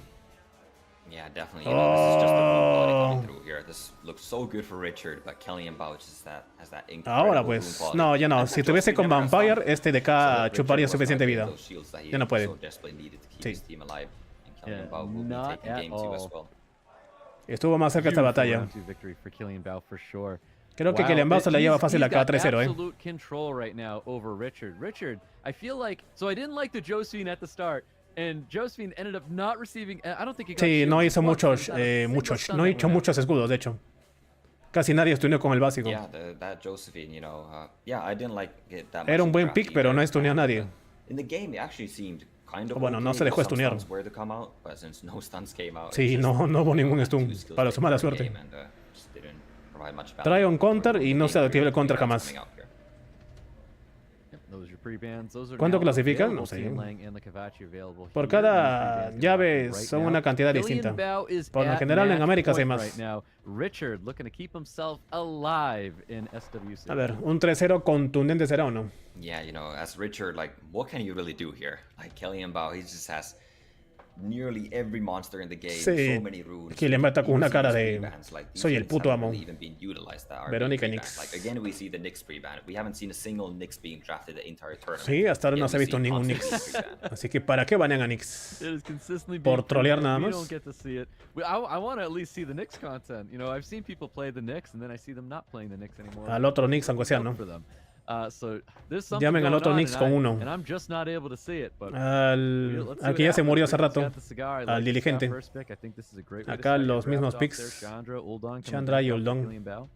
Yeah, definitely. You know, this is just the blue quality Oh. coming through here. This looks so good for Richard, but Kellyan Bao just has that incredible ahora blue pues, quality. no, ya no. And Si tuviese Josephine con never has Vampire, done. este de So acá Richard chuparía was suficiente gonna vida. get those shields that he Ya no puede. so desperately needed to keep Sí. his team alive. And Kellyan Yeah, Bao will be not taking at game 2 as all. well. Estuvo más cerca esta Beautiful batalla. round two victory for Killian Bao for sure. Creo que Wow, Kellyan Bao se la lleva he's fácil acá got 3-0, ¿eh? absolute control right now over Richard. Richard, I feel like, so I didn't like the Josephine at the start, and Josephine ended up not receiving. I don't think he got Sí, no shields hizo once, muchos, not a single muchos, stun no that hizo went out. muchos escudos, de hecho. Casi nadie estuneó con el básico. Yeah, that Josephine, you know, yeah, I didn't like it that much. Era un in buen draft pick, pero either. no estuneó a nadie. In the game, it actually seemed kind of Bueno, no okay, se dejó some estunear. stuns were to come out, but since no stuns came out, Sí, it just, no hubo ningún had stun, two skills para to su mala play the suerte. game and, just didn't provide much Trae value un for counter the y no se game activa el three counter rounds jamás. coming out here. Yep, those are your pre-bans. Those are ¿Cuánto now clasifican? available No sé. to you, Lang and the Cavachi available Por here. cada These pre-bans llave right son now. una cantidad Killian distinta. Bao is Por lo at general en match América sí hay point más. right now. Richard looking to keep himself alive in SWC. A ver, un 3-0 contundente será o no. Yeah, you know, as Richard, like, what can you really do here? Like, Kellyan Bao, he just has nearly every monster in the game, Sí, so many runes. Kellyan Bao está con Even una see cara these de, pre-bans, like, these soy el units puto haven't amo. really even been utilized that are Verónica being Nix. pre-banned. Like, again, we see the Nix pre-ban. We haven't seen a single Nix being drafted the entire tournament. Sí, hasta ahora Yet no se ha we visto see ningún constantly Nix. pre-ban. Así que ¿para qué banean a Nix? It is consistently Por being trolear pre-banned. nada We más. don't get to see it. I want to at least see the Knicks content. You know, I've seen people play the Knicks, and then I see them not playing the Knicks anymore. Al otro Nix, aunque sea, Hope ¿no? for them. So there's something Llamen al going otro on, Knicks and con I- uno. and I'm just not able to see it, but Al let's see que what ya se happens. murió hace Richard's rato. got the cigar. I Al like the diligente. first pick. I think this is a great way to Acá start your los draft mismos off there. picks. Chandra, Uldon coming Chandra back y up for Uldon. Killian Bao.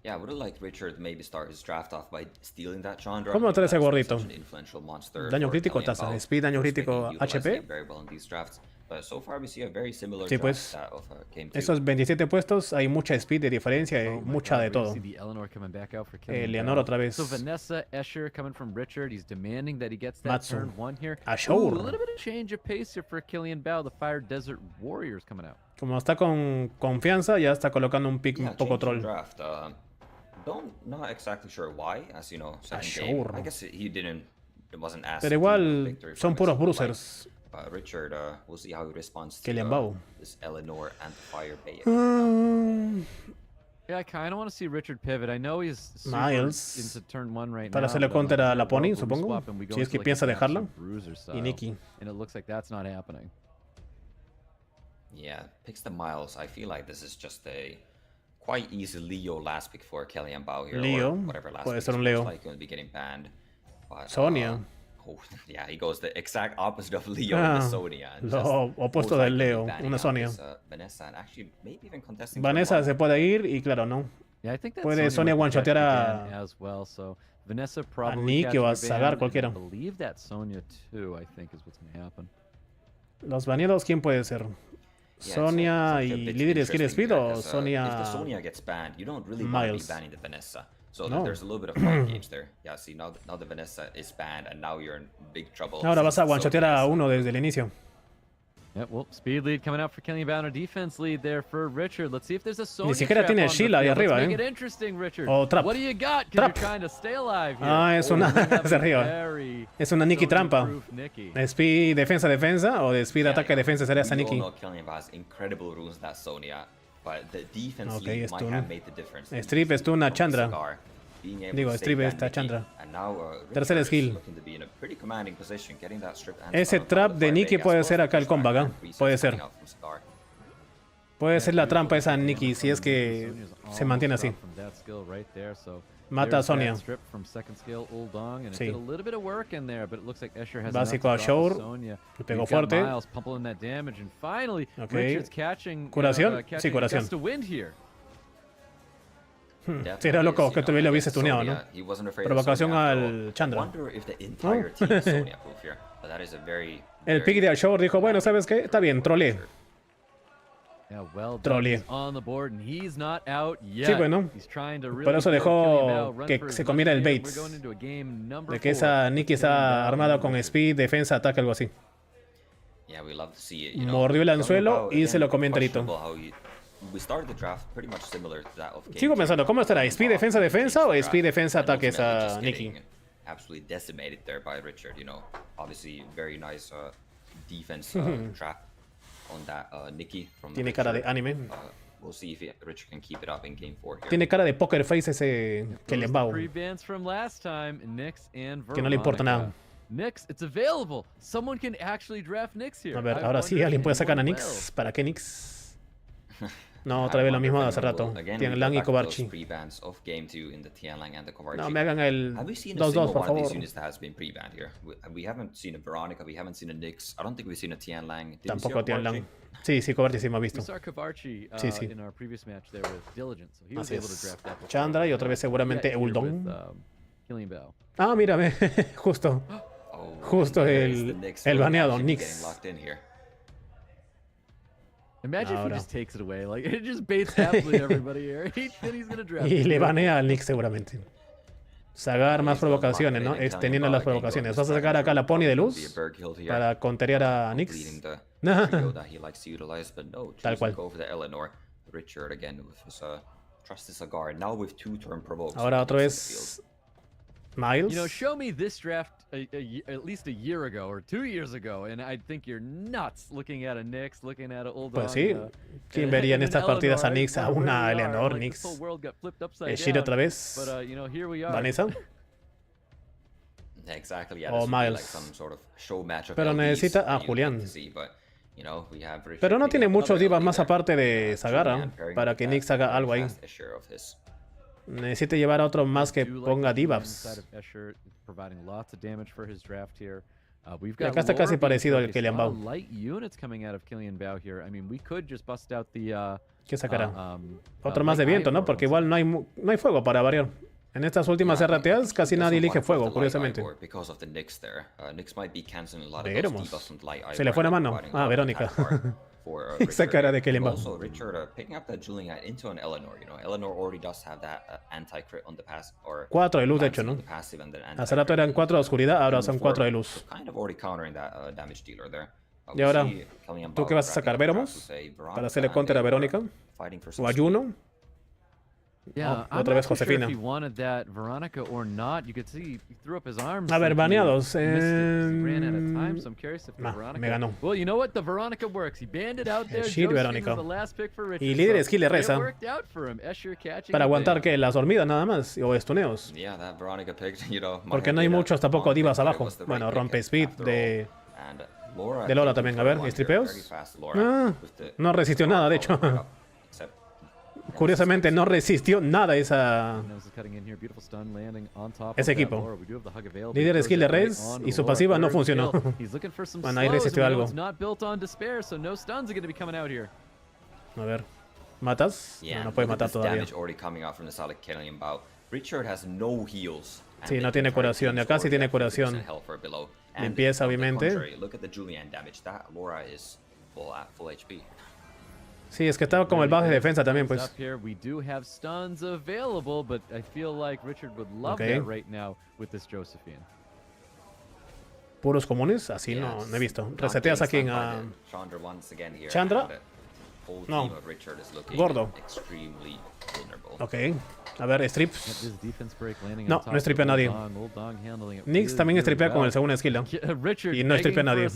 Yeah, I would have liked Richard to maybe start his draft off by stealing that Chandra. ¿Cómo You know, trae ese that's gordito? such an influential monster Daño for crítico, Kellyan tasa. Bao. Speed, daño Who's crítico, been utilizing HP. it very well in these drafts. But so far we see a very similar Sí, draft pues. that of game 2. Esos 27 puestos, hay mucha speed de diferencia y Oh my mucha God, de we todo. see the Eleanor coming back out for Killian Leonor Bao. otra vez. So Vanessa Escher coming from Richard. He's demanding that he gets that Matsu. turn one here. Ashur. Ooh, a little bit of change of pace here for Killian Bao. The Fire Desert Warriors coming out. Como está con confianza, ya está colocando un pick Yeah, un poco change troll. the draft. Not exactly sure why, as you know, second Sure. game. I guess it wasn't asked. Pero igual son puros bruisers. Richard, we'll see how he responds to Kellyan Bao. this Eleanor and Fire Bay. Yeah, I kind of want to see Richard pivot. I know he's super Miles. into turn 1 right Para now. hacerle but counter a I'm la sure Pony, we'll supongo. swap and we go Si es into, que like, a piensa dejarla. Jackson Bruiser style, Y Nikki. and it looks like that's not happening. Yeah, picks the Miles. I feel like this is just a quite easy Leo last pick for Kellyanne Bao here. Leo. Or whatever last Puede pick ser is un most Leo. likely going to be getting banned. But, Sonia. oh, yeah, he goes the exact opposite of Leo and Ah, Sonia. And lo just opuesto most del likely Leo, banning una out Sonia. this, Vanessa, and actually maybe even contesting Vanessa turn se one. puede ir y claro, no. Yeah, I think that Puede Sonia might be one-shotear catching a- again as well. So Vanessa probably Nikki o a catching Sagar, ban, and cualquiera. I believe that Sonia too, I think, is what's going to happen. Los baneados, ¿quién puede ser? Yeah, Sonia it's y a bit líderes quiere interesting speed here, o 'cause, If the Sonia. Sonia gets banned, you don't really want to be Miles. banning the Vanessa. So No. there's a little bit of fight games there. Yeah, see, now the Vanessa is banned, and now you're in big trouble. Ahora vas a since one-shotear Sonia a is- uno desde el inicio. Yeah, well, speed lead coming out for Kellyanne Bao, defense lead there for Richard. Let's see if there's a Sonya siquiera trap tiene on the Sheila ahí field. arriba, Let's make eh. it interesting, Richard. O trap. What do you got? Because Trap. you're trying to stay alive here. Ah, es una- we have se a ríe. very Es una Nikki trampa. Sonya-proof Nikki. Speed defensa defensa o de speed Yeah, ataque yeah. defensa sería esa We all Nikki. know Kellyanne Bao has incredible rules that Sonia, but the defense Okay, lead might stun. have made the difference. Strip, stun a From Chandra. Cigar, being able Digo, to Strip stay está that Nikki, Chandra. and now, Tercer Richard is skill. looking to be in a pretty commanding position, getting that strip and Ese stun on top trap of de Fire Nikki Vegas, puede plus ser acá el the combo acá. increases Puede ser. coming out from Cigar. Puede ser la trampa esa Nikki si es que Sonia's se mantiene así. almost dropped from that skill right there, so Mata a there's that Sonia. strip from second skill Uldong, and it Sí. did a little bit of work in there, but it looks like Escher has Básico enough a to drop Shore. Sonia. Le pegó We've got fuerte. Miles pumping that damage, and finally Okay. Richard's catching Curación. Sí, catching a curación. gust of wind here. Sería loco que tuviera lo hubiese tuneado, ¿no? He wasn't afraid of Provocación Sonia al after all. Chandra. I wonder if the entire team is Sonia proof here, but that is a very, El very pick de Ashore dijo, bueno, ¿sabes qué? Está bien, troleé. Yeah, well done. Trolley. He's on the board, and he's not out yet. Sí, bueno. He's trying to really Por eso give dejó Kellyanne Bao run que for his se money comiera el here. bait. We're going into a game number De que 4. esa Nikki está Kellyanne Bao armada and con Richard. speed, defensa, ataque, algo así. Yeah, we love to see it. You know, Mordió el anzuelo Kellyanne y se lo Bao, comió enterito. questionable how we started the draft pretty much similar to that of game Sigo two. pensando, ¿cómo estará? ¿Speed, defensa, defensa o speed, defensa, And ataque esa ultimately just Nikki? getting absolutely decimated there by Richard, you know. Obviously, very nice defense trap on that Nikki from Tiene cara de Richard. anime. We'll see if Richard can keep it up in game 4 here. Tiene cara de poker face ese Kellyanne Bao. Pre-bans from last time, Nyx and Que no le importa Veronica. nada. Nyx, it's available. Someone can actually draft Nyx here. A ver, I ahora sí, wonder alguien if puede sacar a anyone Nix. will. ¿Para qué Nix? No, otra vez lo mismo de hace rato. Tiene Lang y Kovarchi. Pre-bans of game 2 in the Tianlang and the Kovarchi. No, me hagan el Have we seen a 2-2, single por one of these favor. units that has been pre-banned here? We haven't seen a Veronica, we haven't seen a Nyx. I don't think we've seen a Tianlang. Did we see Tampoco a tiene Kovarchi? Lang. Sí, sí, Kovarchi sí me ha We visto. saw Kovarchi Sí, sí. in our previous match there with Diligent, so he was Así able to es. draft that before. Chandra y otra vez seguramente Yeah, here Uldong. with, Kellyanne Bao. Ah, mírame, justo. Oh, Justo and there is el- the Nyx el will baneado, actually be Nyx. getting locked in here. Imagine if Ahora. he just takes it away. Like, it just baits absolutely everybody here. Then he's gonna draft Y it. le banea al Nix seguramente. Sagar más He's still provocaciones, ¿no? marketing Extendiendo Kellyanne las Bao again, provocaciones. going Vas a sacar back acá la and Pony de forth. Be a luz Berg Hill here. para conterear a Completing Nix. the trio that he likes to utilize, but no, Tal choosing cual. to go for the Eleanor. Richard again with his trusty cigar. Now with 2-turn provokes. Ahora otra in the vez Miles. You know, show me this draft at least a year ago or 2 years ago, and I'd think you're nuts looking at a Nyx, looking at a Uldong. Pues sí. ¿Quién vería en estas partidas a Nix, a una Eleanor, Nix? Shiro otra vez. But, you know, here we are. Vanessa. Exactly, yeah. O this would be like Miles. some sort of show match of Pero LDs necesita a that you'd Julián. like to see, but, you know, we have Richard Pero no picking tiene up muchos another divas LD más there. aparte de Julián Sagara pairing para with que that Nix haga very algo ahí. fast Escher of his. Necesita llevar a otro más que Do like ponga the Julián divas. side of Escher, providing lots of damage for his draft here. We've Y got acá está casi Lore being parecido al focused. Kellyanne A lot Bao. of light units coming out of Kellyanne Bao here. I mean, we could just bust out the ¿Qué sacará? Otro light más de viento, Ivor ¿no? Porque once igual no hay fuego para variar. En estas últimas Yeah, RTAs casi he nadie doesn't elige want to put fuego, the light curiosamente. Ivor because of the Nyx there. Nyx might be canceling a lot of those Veremos. debuffs from light Se le Ivor fue la and mano. providing a Ah, lot of Verónica. attack power for, Esa Richard. cara de Kellyanne Bao. Also, Richard picking up that Julian into an Eleanor. You know, Eleanor already does have that anti-crit on the pass or 4 de luz, de hecho, balancing ¿no? the passive and then Hace rato eran 4 de oscuridad, ahora son 4 de luz. So kind of already countering that damage dealer there. Y We ahora, see Kellyanne ¿tú Bao qué vas a wrapping sacar? up ¿Veromos? drafts with a Veronica Para hacerle and counter a Eivor Verónica. fighting for O some Ayuno. Yeah, Oh, otra vez Josefina. A ver, baneados. Me ganó. Well, you know what? The Veronica works. He banned it out there. Shit, Josephine Veronica. was the last pick for Richard, Y líder so skill it reza. worked out for him. Escher catching Para the aguantar ban. que las dormidas nada más. O estuneos. Yeah, that Veronica picked, you know, Porque no hay muchos tampoco divas abajo. Bueno, rompe speed de Lola también. A ver, ¿stripeos? No resistió nada, de hecho. Curiosamente no resistió nada ese equipo. Líder skill de res y su pasiva no funcionó. Bueno, ahí resistió algo. A ver, ¿matas? No, no puede matar todavía. Sí, no tiene curación. De acá sí tiene curación. Limpieza, obviamente. Sí, es que estaba como el bajo de defensa también, pues. ¿Puros comunes? Así no he visto. ¿Reseteas a quién? ¿A Chandra? No. Gordo. Ok. A ver, strips. No, no stripea a nadie. Nix también stripea con el segundo skill, ¿no? Y no stripea a nadie.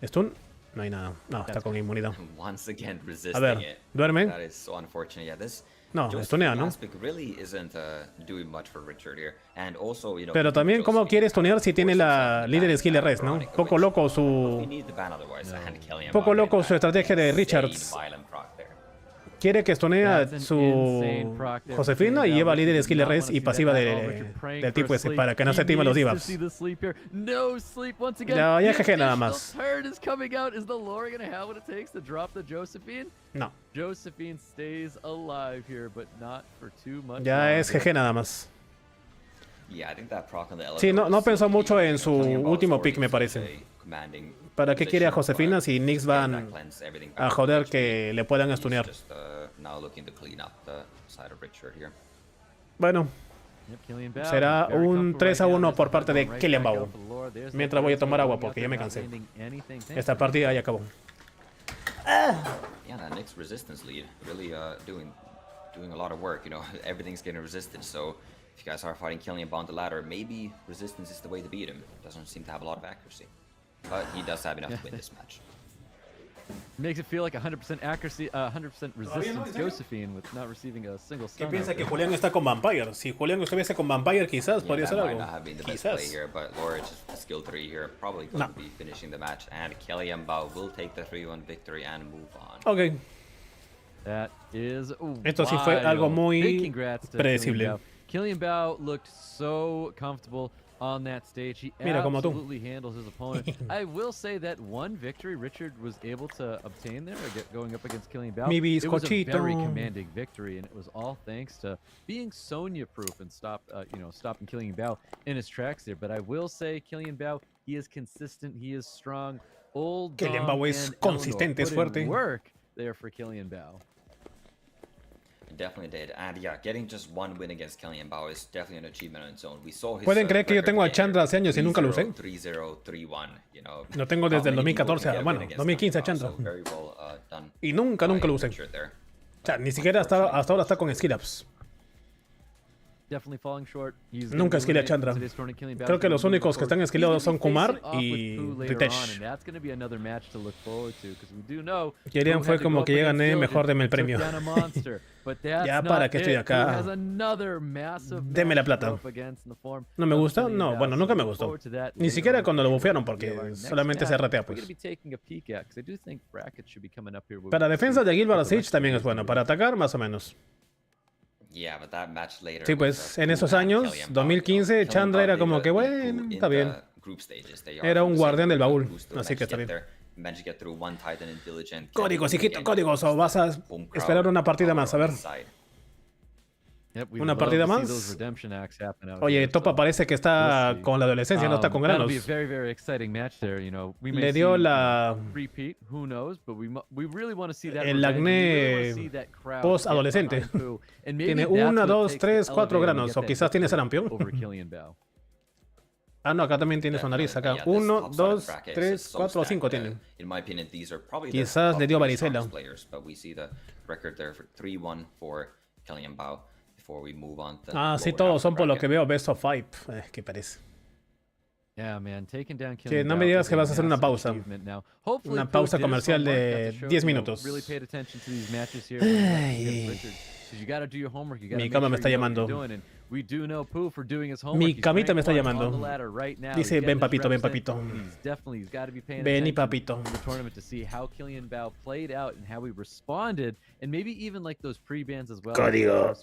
¿Stun? No hay nada. No, está con inmunidad. A ver, duerme. No, stunea, ¿no? Pero también, ¿cómo quiere stunear si tiene la líder skill de res, no? Poco loco su estrategia de Richards. Quiere que stunea su Josefina y lleva líder skill de res y pasiva del tipo ese para que no se timen los divas. Ya GG nada más. No. Ya es GG nada más. Sí, no pensó mucho en su último pick, me parece. ¿Para qué quiere a Josefina si Nix van a joder que le puedan stunear? Bueno, será un 3-1 por parte de Killian Bao. Mientras voy a tomar agua porque ya me cansé. Esta partida ya acabó. Yeah, that Nick's resistance lead really doing a lot of work. You know, everything's getting resisted. So if you guys are fighting Killian Bao on the ladder, maybe resistance is the way to beat him. Doesn't seem to have a lot of accuracy, but he does have enough to win this match. Makes it feel like 100% accuracy, 100% resistance Josephine with not receiving a single stun. ¿Qué piensa que Julián está con Vampire? Si Julián estuviese con Vampire, quizás podría ser algo. Quizás. Here, but Laura just skill 3 here, probably going to be finishing the match, and Killian Bao will take the 3-1 victory and move on. Okay. That is Esto sí fue algo muy predecible. Killian Bao looked so comfortable on that stage. He absolutely handles his opponent. I will say that one victory Richard was able to obtain there, going up against Killian Bao, it was a very commanding victory, and it was all thanks to being Sonya-proof and stopping Killian Bao in his tracks there. But I will say, Killian Bao, he is consistent, he is strong. Old Killian Bao es consistente, es fuerte. Work there for Killian Bao. Definitely did, and yeah, getting just one win against Killian Bao is definitely an achievement on its own. We saw his ¿Pueden creer que yo tengo a Chandra hace años y nunca lo usé? 3-0, 3-1, you know. Lo tengo desde el 2014, bueno, 2015 a Chandra. Y nunca lo usé. O sea, ni siquiera hasta ahora está con skill ups. Nunca skillé a Chandra. Creo que los únicos que están skilleados son Kumar y Ritesh. Querían fue como que ya gané, mejor deme el premio. Ya para que estoy acá. Deme la plata. ¿No me gusta? No, bueno, nunca me gustó. Ni siquiera cuando lo bufearon porque solamente se ratea pues. Para defensa de Gilbert Siege también es bueno. Para atacar, más o menos. Sí, pues en esos años, 2015, Chandra era como que, bueno, está bien. Era un guardián del baúl, así que está bien. Códigos, hijito, códigos, o vas a esperar una partida más, a ver. Una partida más. Oye, Topa parece que está con la adolescencia, no está con granos. Le dio el acné post-adolescente. Tiene 1, 2, 3, 4 granos, o quizás tiene sarampión. Ah, no, acá también tiene su nariz. Acá. 1, 2, 3, 4 o 5 tienen. Quizás le dio varicela. Ah, sí, todos son por lo que veo best of 5. ¿Qué parece? Que no me digas que vas a hacer una pausa. Una pausa comercial de 10 minutos. Mi cama me está llamando. Mi camita me está llamando. Dice, ven papito, ven papito. Ven y papito. Código.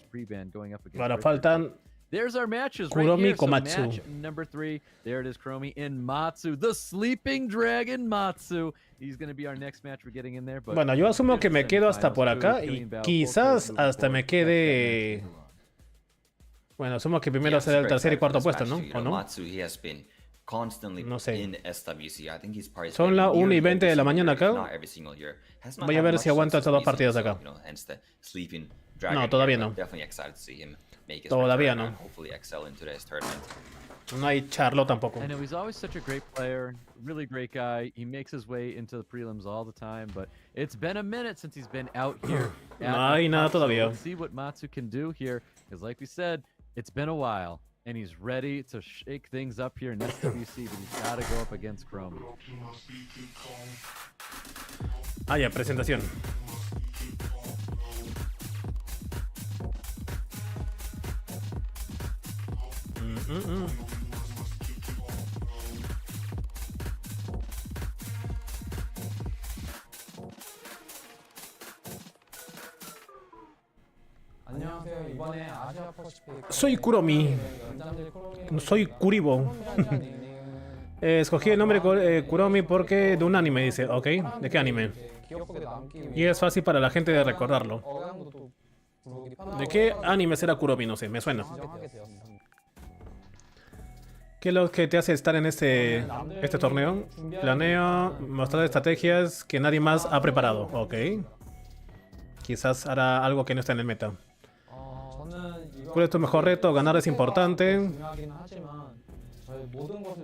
Ahora faltan Kuromi Komatsu. Match number 3. There it is, Kuromi and Matsu, the sleeping dragon Matsu. He's going to be our next match we're getting in there. But bueno, yo asumo que me quedo hasta por acá y quizás hasta me quede. Bueno, asumo que primero será el tercer y cuarto puesto, ¿no? ¿O no? No sé. Son las 1 y 20 de la mañana acá. Voy a ver si aguanto estas 2 partidas acá. No, todavía no. Todavía no. No hay Charlo tampoco. I know he's always such a great player, really great guy. He makes his way into the prelims all the time, but it's been a minute since he's been out here. No hay nada todavía. Let's see what Matsu can do here, because like we said, it's been a while, and he's ready to shake things up here in SWC, but he's got to go up against Chrome. Ah, ya, presentación. Soy Kuromi. Soy Kuribo. Escogí el nombre Kuromi porque de un anime, dice. Ok, ¿de qué anime? Y es fácil para la gente de recordarlo. ¿De qué anime será Kuromi? No sé, me suena. ¿Qué es lo que te hace estar en este torneo? Planeo mostrar estrategias que nadie más ha preparado. Ok. Quizás hará algo que no está en el meta. ¿Cuál es tu mejor reto? Ganar es importante.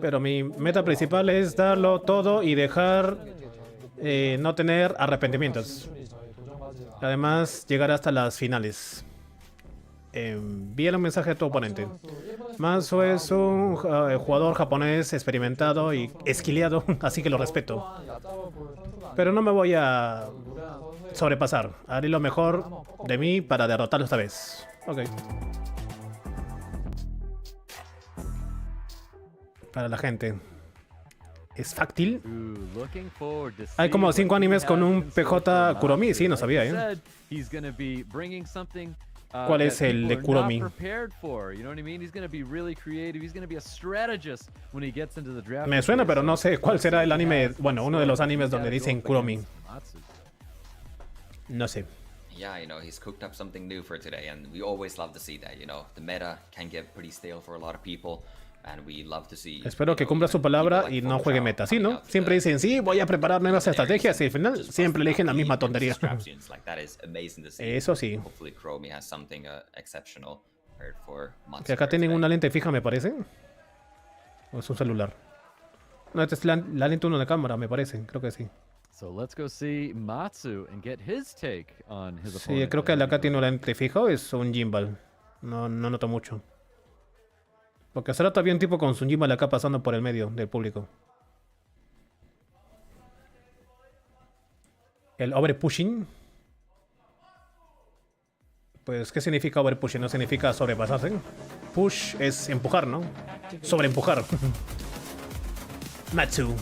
Pero mi meta principal es darlo todo y dejar no tener arrepentimientos. Además, llegar hasta las finales. Envía un mensaje a tu oponente. Matsu es un jugador japonés experimentado y esquileado, así que lo respeto. Pero no me voy a sobrepasar. Haré lo mejor de mí para derrotarlo esta vez. Ok. Para la gente. ¿Es fáctil? Hay como 5 animes con un PJ Kuromi. Sí, no sabía, ¿eh? ¿Cuál es el de Kuromi? Me suena, pero no sé cuál será el anime. Bueno, uno de los animes donde dicen Kuromi. No sé. Yeah, you know, he's cooked up something new for today, and we always love to see that, you know. The meta can get pretty stale for a lot of people, and we love to see. Espero que cumpla su palabra y no juegue meta, ¿sí, no? Siempre dicen, sí, voy a preparar nuevas estrategias y al final siempre eligen la misma tontería. Eso sí. Que acá tienen una lente fija, me parece. ¿O es un celular? No, esta es la lente 1 de cámara, me parece. Creo que sí. So let's go see Matsu and get his take on his opponent. Sí, creo que acá tiene una lente fija o es un gimbal. No noto mucho. Porque hace rato había un tipo con su gimbal acá pasando por el medio del público. El overpushing. Pues, ¿qué significa overpushing? No significa sobrepasarse. Push es empujar, ¿no? Sobreempujar. Matsu.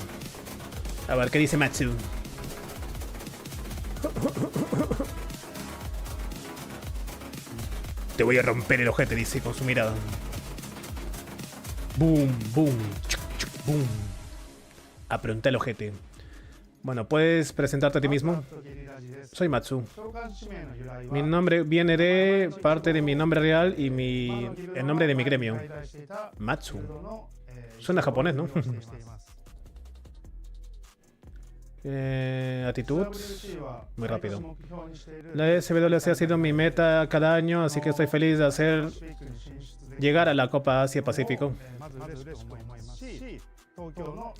A ver, ¿qué dice Matsu? Te voy a romper el ojete, dice con su mirada. Boom, boom, chuc, chuc, boom. Apronta el ojete. Bueno, ¿puedes presentarte a ti mismo? Soy Matsu. Mi nombre viene de parte de mi nombre real y el nombre de mi gremio. Matsu. Suena japonés, ¿no? Actitud. Muy rápido. La SWC ha sido mi meta cada año, así que estoy feliz de llegar a la Copa Asia-Pacífico.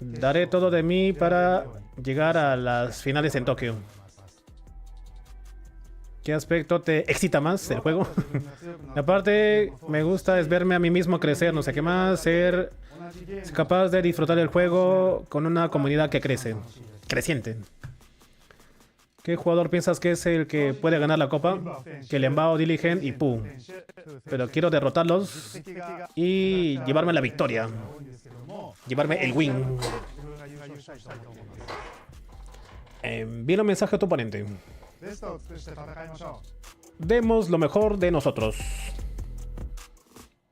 Daré todo de mí para llegar a las finales en Tokio. ¿Qué aspecto te excita más del juego? Aparte, me gusta es verme a mí mismo crecer, no sé qué más, ser capaz de disfrutar el juego con una comunidad que crece, creciente. ¿Qué jugador piensas que es el que puede ganar la Copa? Que Lembao, Diligent y Pu. Pero quiero derrotarlos y llevarme la victoria. Llevarme el win. Envíale un mensaje a tu oponente. Demos lo mejor de nosotros.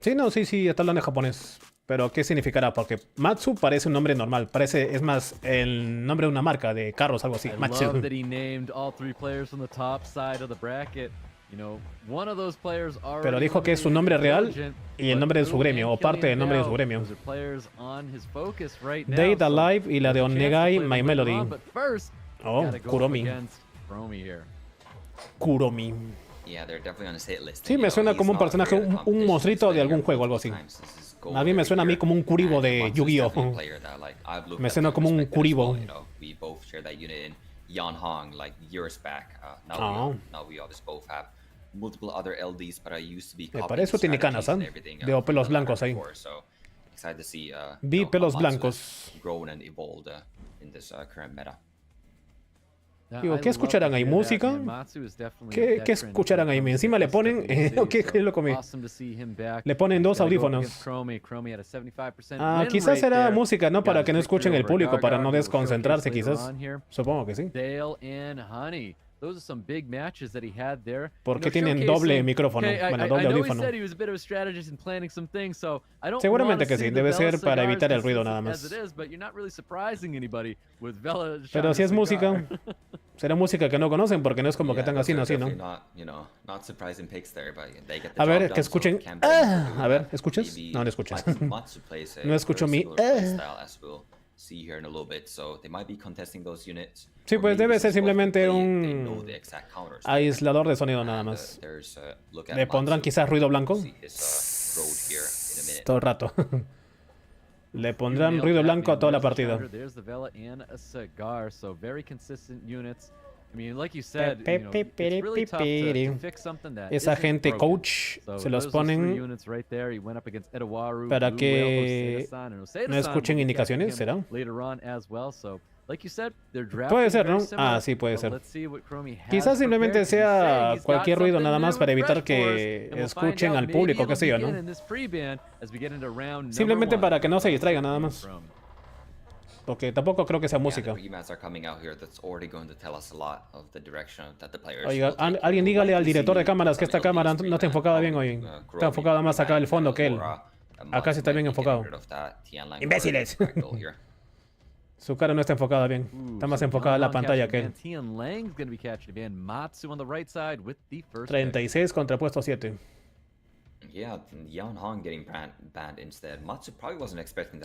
Sí, no, sí, está hablando en japonés. Pero ¿qué significará? Porque Matsu parece un nombre normal. Parece, es más, el nombre de una marca de carros, algo así. Matsu. Pero dijo que es su nombre real y el nombre de su gremio, o parte del nombre de su gremio. Date Alive y la de Onegai My Melody. Oh, Kuromi. Kuromi. Sí, me suena como un personaje, un monstruito de algún juego, algo así. A mí me suena a mí como un Kuribo de Yu-Gi-Oh! Me suena como un Kuribo. Para eso tiene canas, ¿eh? Veo pelos blancos ahí. Vi pelos blancos. Digo, ¿qué escucharán ahí? ¿Música? ¿Qué escucharán ahí? Encima le ponen... ¿Qué lo comí? Le ponen dos audífonos. Ah, quizás será música, ¿no? Para que no escuchen el público, para no desconcentrarse, quizás. Supongo que sí. ¿Por qué tienen doble micrófono? Bueno, doble audífono. Seguramente que sí, debe ser para evitar el ruido nada más. Pero si es música, será música que no conocen porque no es como que están así, ¿no? A ver, que escuchen. A ver, ¿escuchas? No, no escuchas. No escucho mi... Sí, pues debe ser simplemente un aislador de sonido nada más. ¿Le pondrán quizás ruido blanco? Todo el rato. Le pondrán ruido blanco a toda la partida. Esa gente coach se los ponen para que no escuchen indicaciones, ¿será? Puede ser, ¿no? Ah, sí, puede ser. Quizás simplemente sea cualquier ruido nada más para evitar que escuchen al público, qué sé yo, ¿no? Simplemente para que no se distraigan nada más. Porque tampoco creo que sea música. Oiga, alguien dígale al director de cámaras que esta cámara no está enfocada bien hoy. Está enfocada más acá al fondo que él. Acá sí está bien enfocado. ¡Imbéciles! Su cara no está enfocada bien. Está más enfocada la pantalla que él. 36 contra puesto 7.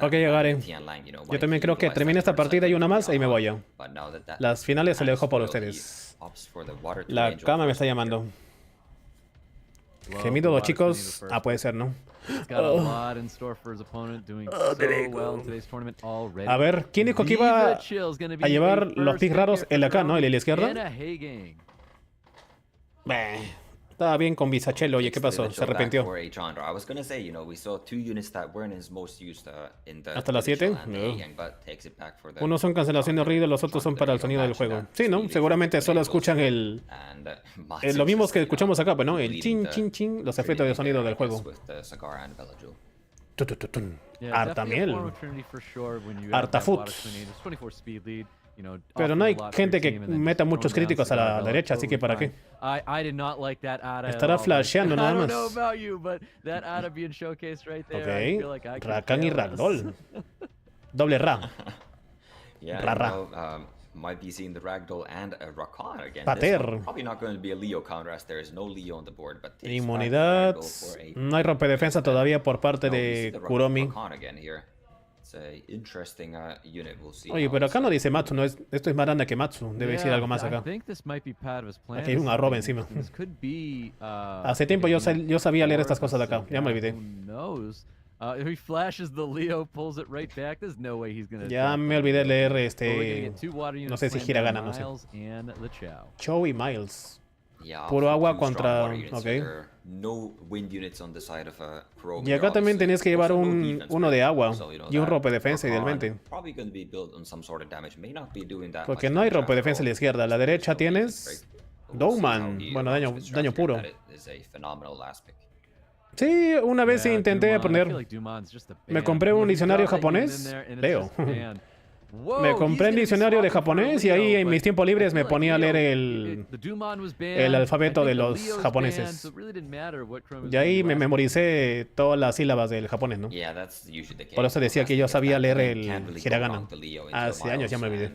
Ok, llegaré. Yo también creo que termine esta partida y una más y me voy ya. Las finales se le dejo por ustedes. La cama me está llamando. Gemido los chicos. Ah, puede ser, ¿no? A ver, ¿quién dijo que iba a llevar los picks raros el acá, no? ¿El de la izquierda? Estaba bien con Bisachelo, oye, ¿qué pasó? Se arrepintió. ¿Hasta las 7? No. Unos son cancelación de ruido, los otros son para el sonido del juego. Sí, ¿no? Seguramente solo escuchan lo mismo que escuchamos acá, pues, ¿no? El chin, chin, chin, los efectos de sonido del juego. Harta miel. Harta food. Pero no hay gente que meta muchos críticos a la derecha, así que ¿para qué? Estará flasheando nada más. Ok. Rakan y Ragdoll. Doble Ra. Ra. Pater. Inmunidad. No hay rompedefensa todavía por parte de Kuromi. Oye, pero acá no dice Matsu, no es, esto es más grande que Matsu. Debe decir algo más acá. Aquí hay un arroba encima. Hace tiempo yo sabía leer estas cosas de acá, ya me olvidé. Ya me olvidé leer no sé si hiragana, no sé. Chou y Miles. Puro agua contra... Ok. Y acá también tenías que llevar uno de agua y un rompe defensa idealmente. Porque no hay rompe defensa a la izquierda. A la derecha tienes... Dowman. Bueno, daño puro. Sí, una vez intenté poner... Me compré un diccionario japonés. Leo. Me compré el diccionario de japonés y ahí en mis tiempos libres me ponía a leer el alfabeto de los japoneses. Y ahí me memoricé todas las sílabas del japonés, ¿no? Por eso decía que yo sabía leer el hiragana. Hace años ya me olvidé.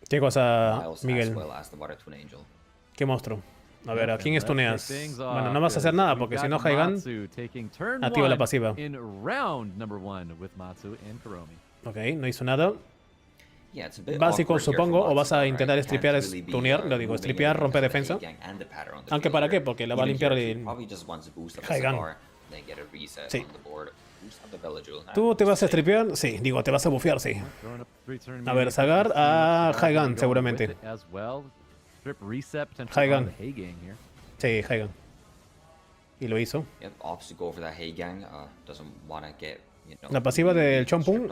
¿Qué cosa, Miguel? ¿Qué monstruo? A ver, ¿a quién estuneas? Bueno, no vas a hacer nada porque si no Haigan activa la pasiva. Ok, no hizo nada. Básico supongo, o vas a intentar stripear, stunear, lo digo, stripear, romper defensa. Aunque para qué, porque la va a limpiar el Haigan. Sí. ¿Tú te vas a stripear? Sí, digo, te vas a bufear, sí. A ver, Sagar a Haigan seguramente. Haigan. Sí, Haigan. Y lo hizo. La pasiva del Chompung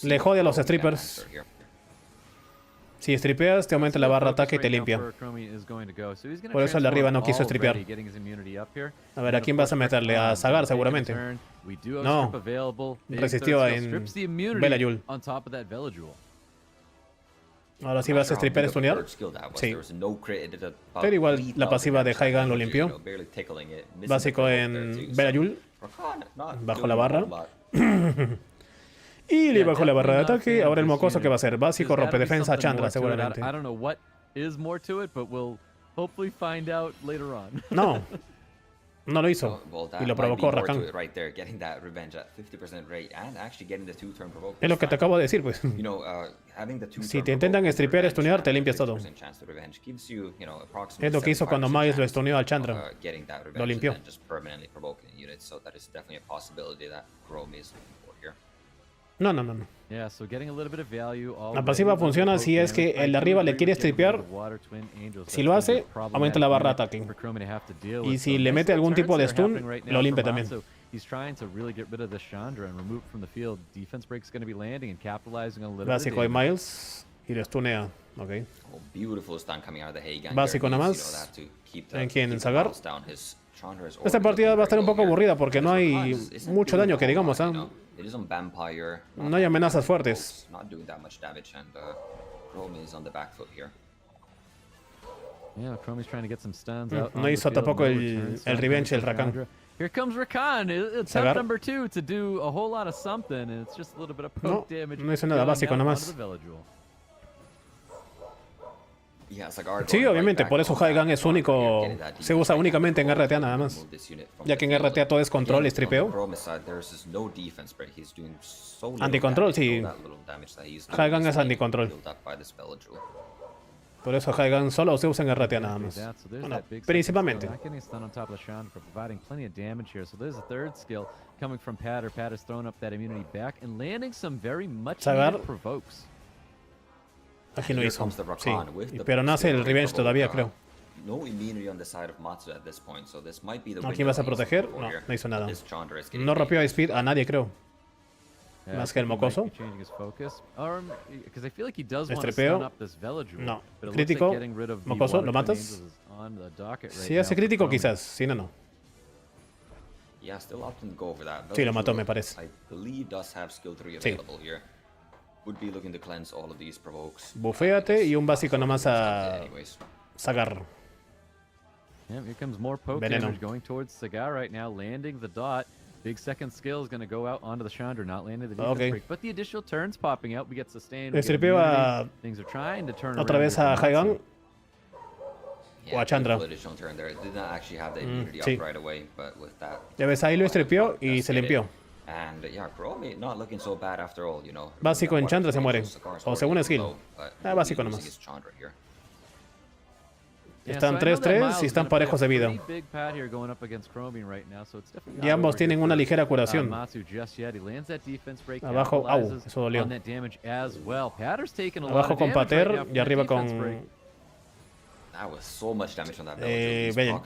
le jode a los strippers. Si stripeas, te aumenta la barra de ataque y te limpia. Por eso el de arriba no quiso stripear. A ver, ¿a quién vas a meterle? A Sagar seguramente. No. Resistió en Velayul. Ahora sí vas a stripear, stunear. Sí. Pero igual la pasiva de Haigan lo limpió. Básico en Velayul. Bajo la barra. Y le bajó la barra de ataque. Ahora el mocoso, ¿qué va a hacer? Básico, rompe defensa, Chandra seguramente. No. No lo hizo. Y lo provocó Rakan. Es lo que te acabo de decir, pues. Si te intentan stripear, stunear, te limpias todo. Es lo que hizo cuando Miles lo stuneó al Chandra. Lo limpió. No. La pasiva funciona si es que el de arriba le quiere stripear. Si lo hace, aumenta la barra de ataque. Y si le mete algún tipo de stun, lo limpia también. Básico de Miles y lo stunea. Ok. Básico nada más. ¿En quién? ¿En Sagar? Esta partida va a estar un poco aburrida porque no hay mucho daño que digamos, ¿eh? No hay amenazas fuertes. No hizo tampoco el revenge el Rakan. Sagar. No hizo nada, básico nomás. Sí, obviamente, por eso Haigan es único, se usa únicamente en RTA nada más. Ya que en RTA todo es control y stripeo. Anticontrol, sí. Haigan es anticontrol. Por eso Haigan solo se usa en RTA nada más. Bueno, principalmente. Sagar. Aquí no hizo. Sí, pero no hace el revenge todavía, creo. ¿A quién vas a proteger? No hizo nada. No rompió a Speed a nadie, creo. Más que el mocoso. Estrepeo. No. Crítico. Mocoso, ¿lo matas? Si hace crítico, quizás. Si no, no. Sí, lo mató, me parece. Sí. Buféate y un básico nomás a Sagar. Veneno. Ok. Estripeo a... otra vez a Haigan. o a Chandra. Sí. Ya ves, ahí lo estripió y se limpió. Básico en Chandra se muere. O según skill. Básico nomás. Están 3-3 y están parejos de vida. Y ambos tienen una ligera curación. Abajo, au, eso dolió. Abajo con Pater y arriba con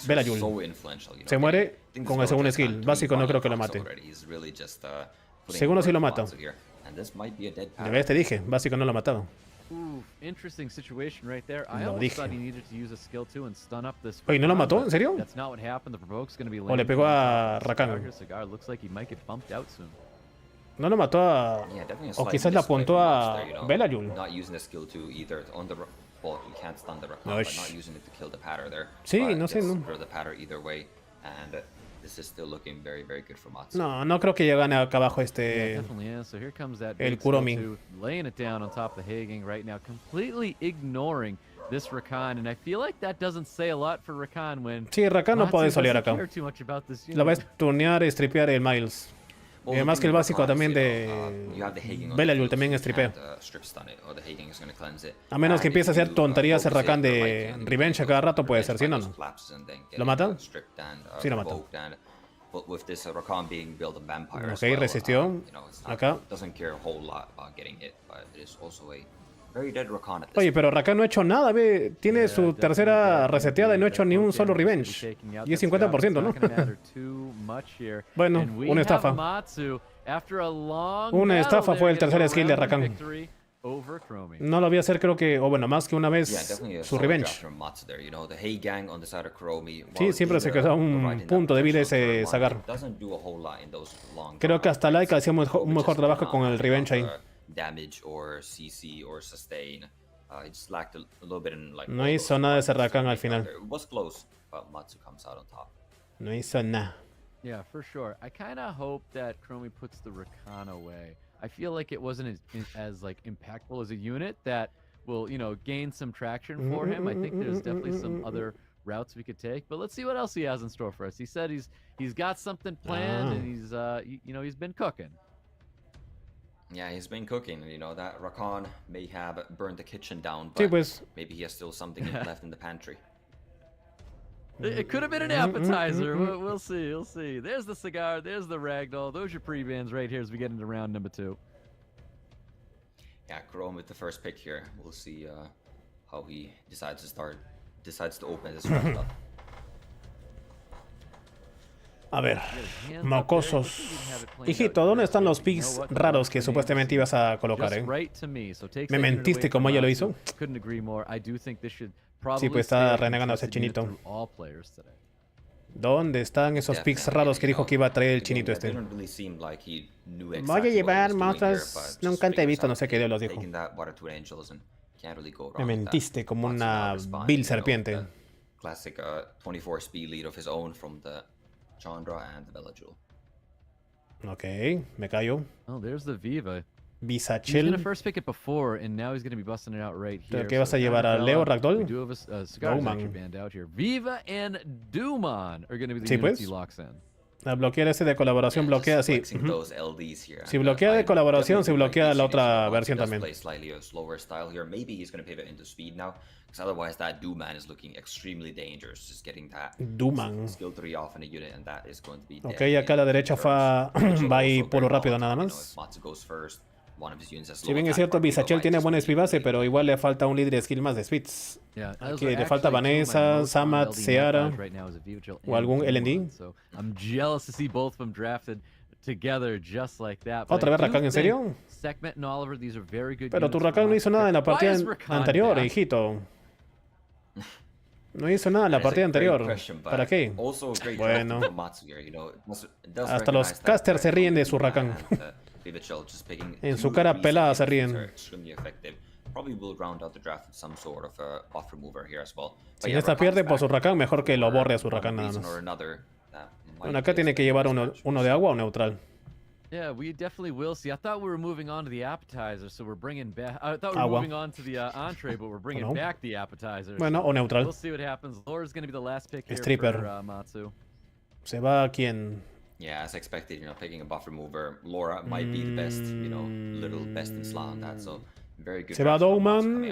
Belayul. Se muere con el segundo skill. Básico no creo que lo mate. Segundo sí lo mata. Ya ves, te dije, básico no lo ha matado. Lo dije. Oye, ¿no lo mató? ¿En serio? ¿O le pegó a Rakan? No lo mató a... O quizás le apuntó a Belayul. Sí, no sé, no. No, no creo que gane acá abajo el Kuromi. Sí, Rakan no puede solear acá. Lo va a turnear y stripear el Miles. Y además que el básico también de Belayul también stripea. A menos que empiece a hacer tonterías el Rakan de Revenge a cada rato, puede ser, si no, no. ¿Lo mata? Sí, lo mata. Ok, resistió. Acá. Oye, pero Rakan no ha hecho nada, ve. Tiene su tercera reseteada y no ha hecho ni un solo revenge. Y es 50%, ¿no? Bueno, una estafa. Una estafa fue el tercer skill de Rakan. No lo voy a hacer, creo que, o bueno, más que una vez su revenge. Sí, siempre se quedó un punto de vida ese Sagar. Creo que hasta Laika hacía un mejor trabajo con el revenge ahí. No hizo nada ese Rakan al final. No hizo nada. Yeah, for sure. I kind of hope that Chromie puts the Rakan away. I feel like it wasn't as like impactful as a unit that will, you know, gain some traction for him. I think there's definitely some other routes we could take, but let's see what else he has in store for us. He said he's got something planned, and he's you know, he's been cooking. Yeah, he's been cooking. You know, that Rakan may have burned the kitchen down, but sí, pues. Maybe he has still something left in the pantry. It could have been an appetizer. We'll see. We'll see. There's the cigar. There's the ragdoll. Those are your pre-bans right here as we get into round number 2. Yeah, Chrome with the first pick here. We'll see how he decides to open this round up. A ver, mocosos. Hijito, ¿dónde están los picks raros que supuestamente ibas a colocar, Me mentiste como ella lo hizo. Sí, pues está renegando a ese chinito. ¿Dónde están esos picks raros que dijo que iba a traer el chinito este? Voy a llevar monstruos. Nunca te he visto, no sé qué Dios los dijo. Me mentiste como una vil serpiente. Classic 24 speed lead of his own from the Chandra and the Belayul. Ok, me callo. Oh, there's the Viva. Visachel. ¿Pero qué vas a llevar? ¿A Leo Ragdoll? Duman. Viva and Duman are going to be the sí, pues. he locks in. A bloquear ese de colaboración bloquea, sí. Si bloquea de colaboración, se bloquea la otra versión también. Otherwise, that Duman is looking extremely dangerous. Just getting that Duman. skill 3 off in a unit, and that is going to be ok, acá a la derecha va ahí puro rápido nada más. Si bien es cierto, Visachel tiene buena speed base, pero igual le falta un líder de skill más de speeds. Aquí le falta Vanessa, Samat, Seara o algún LND. ¿Otra vez Rakan, en serio? Pero tu Rakan no hizo nada en la partida anterior, hijito. No hizo nada en la partida anterior. ¿Para qué? Bueno. Hasta los casters se ríen de su Rakan. En su cara pelada se ríen. Si esta pierde por su Rakan, mejor que lo borre a su Rakan nada más. Bueno, acá tiene que llevar uno de agua o neutral. Yeah, we definitely will see. I thought we were moving on to the appetizer, so we're bringing back. I thought we were moving on to the entree, but we're bringing back the appetizer. Bueno, o neutral. We'll see what happens. Laura's going to be the last pick here Stripper. for Matsu. Se va quien. Yeah, as expected, you know, picking a buff remover, Laura might be the best, you know, little best in slot on that. So very good. Se va Dowman.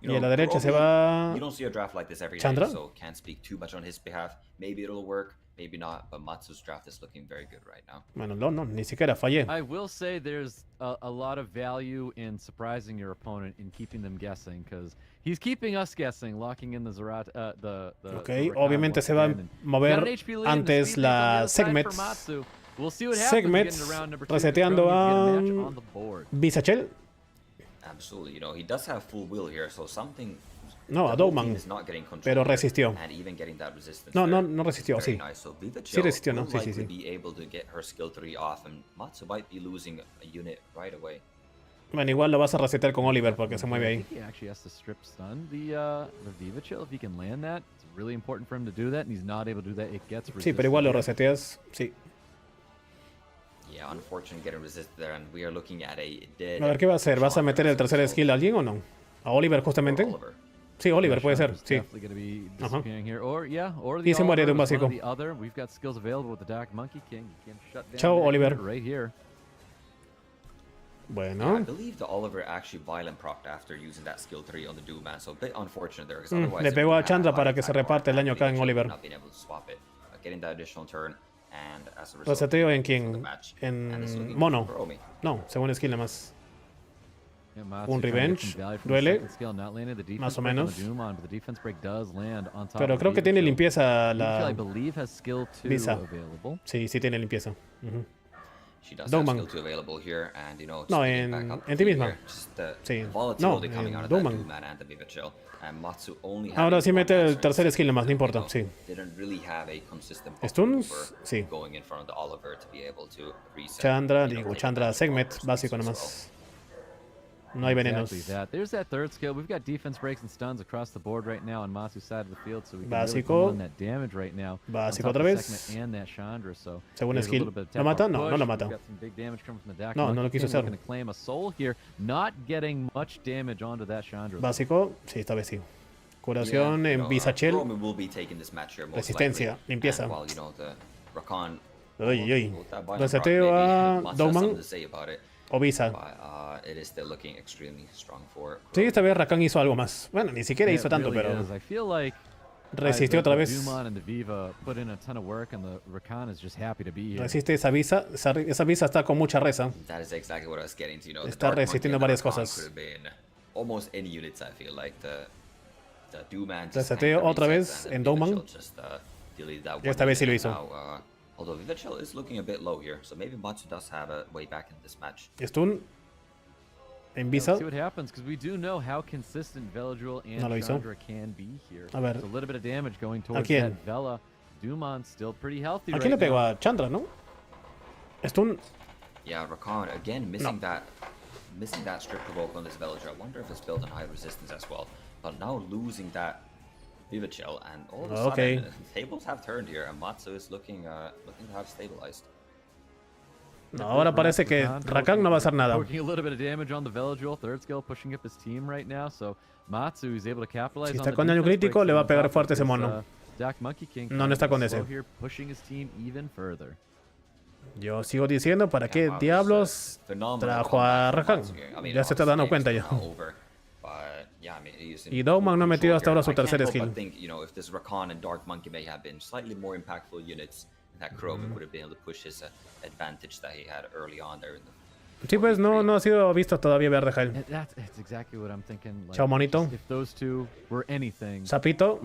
Y a la derecha se va. You don't see a draft like this every Chandra? day, so can't speak too much on his behalf. Maybe it'll work. Maybe not, but Matsu's draft is looking very good right now. Bueno, no, ni siquiera fallé. I will say there's a lot of value in surprising your opponent and keeping them guessing, because he's keeping us guessing, locking in the Zerat, Ok, obviamente se va a mover antes la Segmet. Segmet reseteando a Bisachel. Absolutely, you know, he does have full will here, so something. No, a Dowman, pero resistió. No resistió, sí. Sí resistió, ¿no? Sí. Bueno, igual lo vas a resetear con Oliver porque se mueve ahí. Sí, pero igual lo reseteas, sí. A ver, ¿qué va a hacer? ¿Vas a meter el tercer skill a alguien o no? ¿A Oliver justamente? Sí, Oliver puede ser, sí. Ajá. Y se muere de un básico. Chao, Oliver. Bueno. Le pegó a Chandra para que se reparte el daño acá en Oliver. Reseteo en quién? En Mono. No, según skill nada más. Un revenge, duele, más o menos. Pero creo que tiene limpieza la Visa. Sí, tiene limpieza. Dowman. No, en ti misma. Sí, no, en Dowman. Ahora sí mete el tercer skill nomás, no importa, sí. Stuns, sí. Chandra, Segmet, básico nomás. No hay venenos. There's that third skill. We've got defense breaks and stuns across the board right now on Matsu's side of the field, so we can really come on that damage right now. Básico otra vez. Según skill. ¿Lo mata? No, no lo mata. No, no lo quiso hacer. Básico, sí, esta vez sí. Curación en Bisachel. Resistencia, limpieza. Uy. Reseteo a Dowman. O Visa. Sí, esta vez Rakan hizo algo más. Bueno, ni siquiera hizo tanto, pero resistió otra vez. Resiste esa Visa. Esa Visa está con mucha reza. Está resistiendo varias cosas. Reseteo otra vez en Dowman. Y esta vez sí lo hizo. Although Vivachel is looking a bit low here, so maybe Matsu does have a way back in this match. Stun en Visa. See what happens, because we do know how consistent Veladril and Chandra can be here. A ver. So a little bit of damage going towards that Vela. Duman still pretty healthy. ¿A quién le pegó? A Chandra, ¿no? Stun. Yeah, Rakan again missing that strip provoke on this Veladril. I wonder if it's built on high resistance as well. But now losing that Vivachel, and all of a sudden, tables have turned here, and Matsu is looking to have stabilized. No, ahora parece que Rakan no va a hacer nada. Working a little bit of damage on the Veladril, third skill pushing up his team right now, so Matsu is able to capitalize. Si está con daño crítico, le va a pegar fuerte ese mono. No está con ese. Yo sigo diciendo, ¿para qué diablos trajo a Rakan? Ya se está dando cuenta ya. Y Dowman no ha metido hasta ahora su tercer skill. Sí, pues no ha sido visto todavía verde Jael. Chao, monito. Sapito.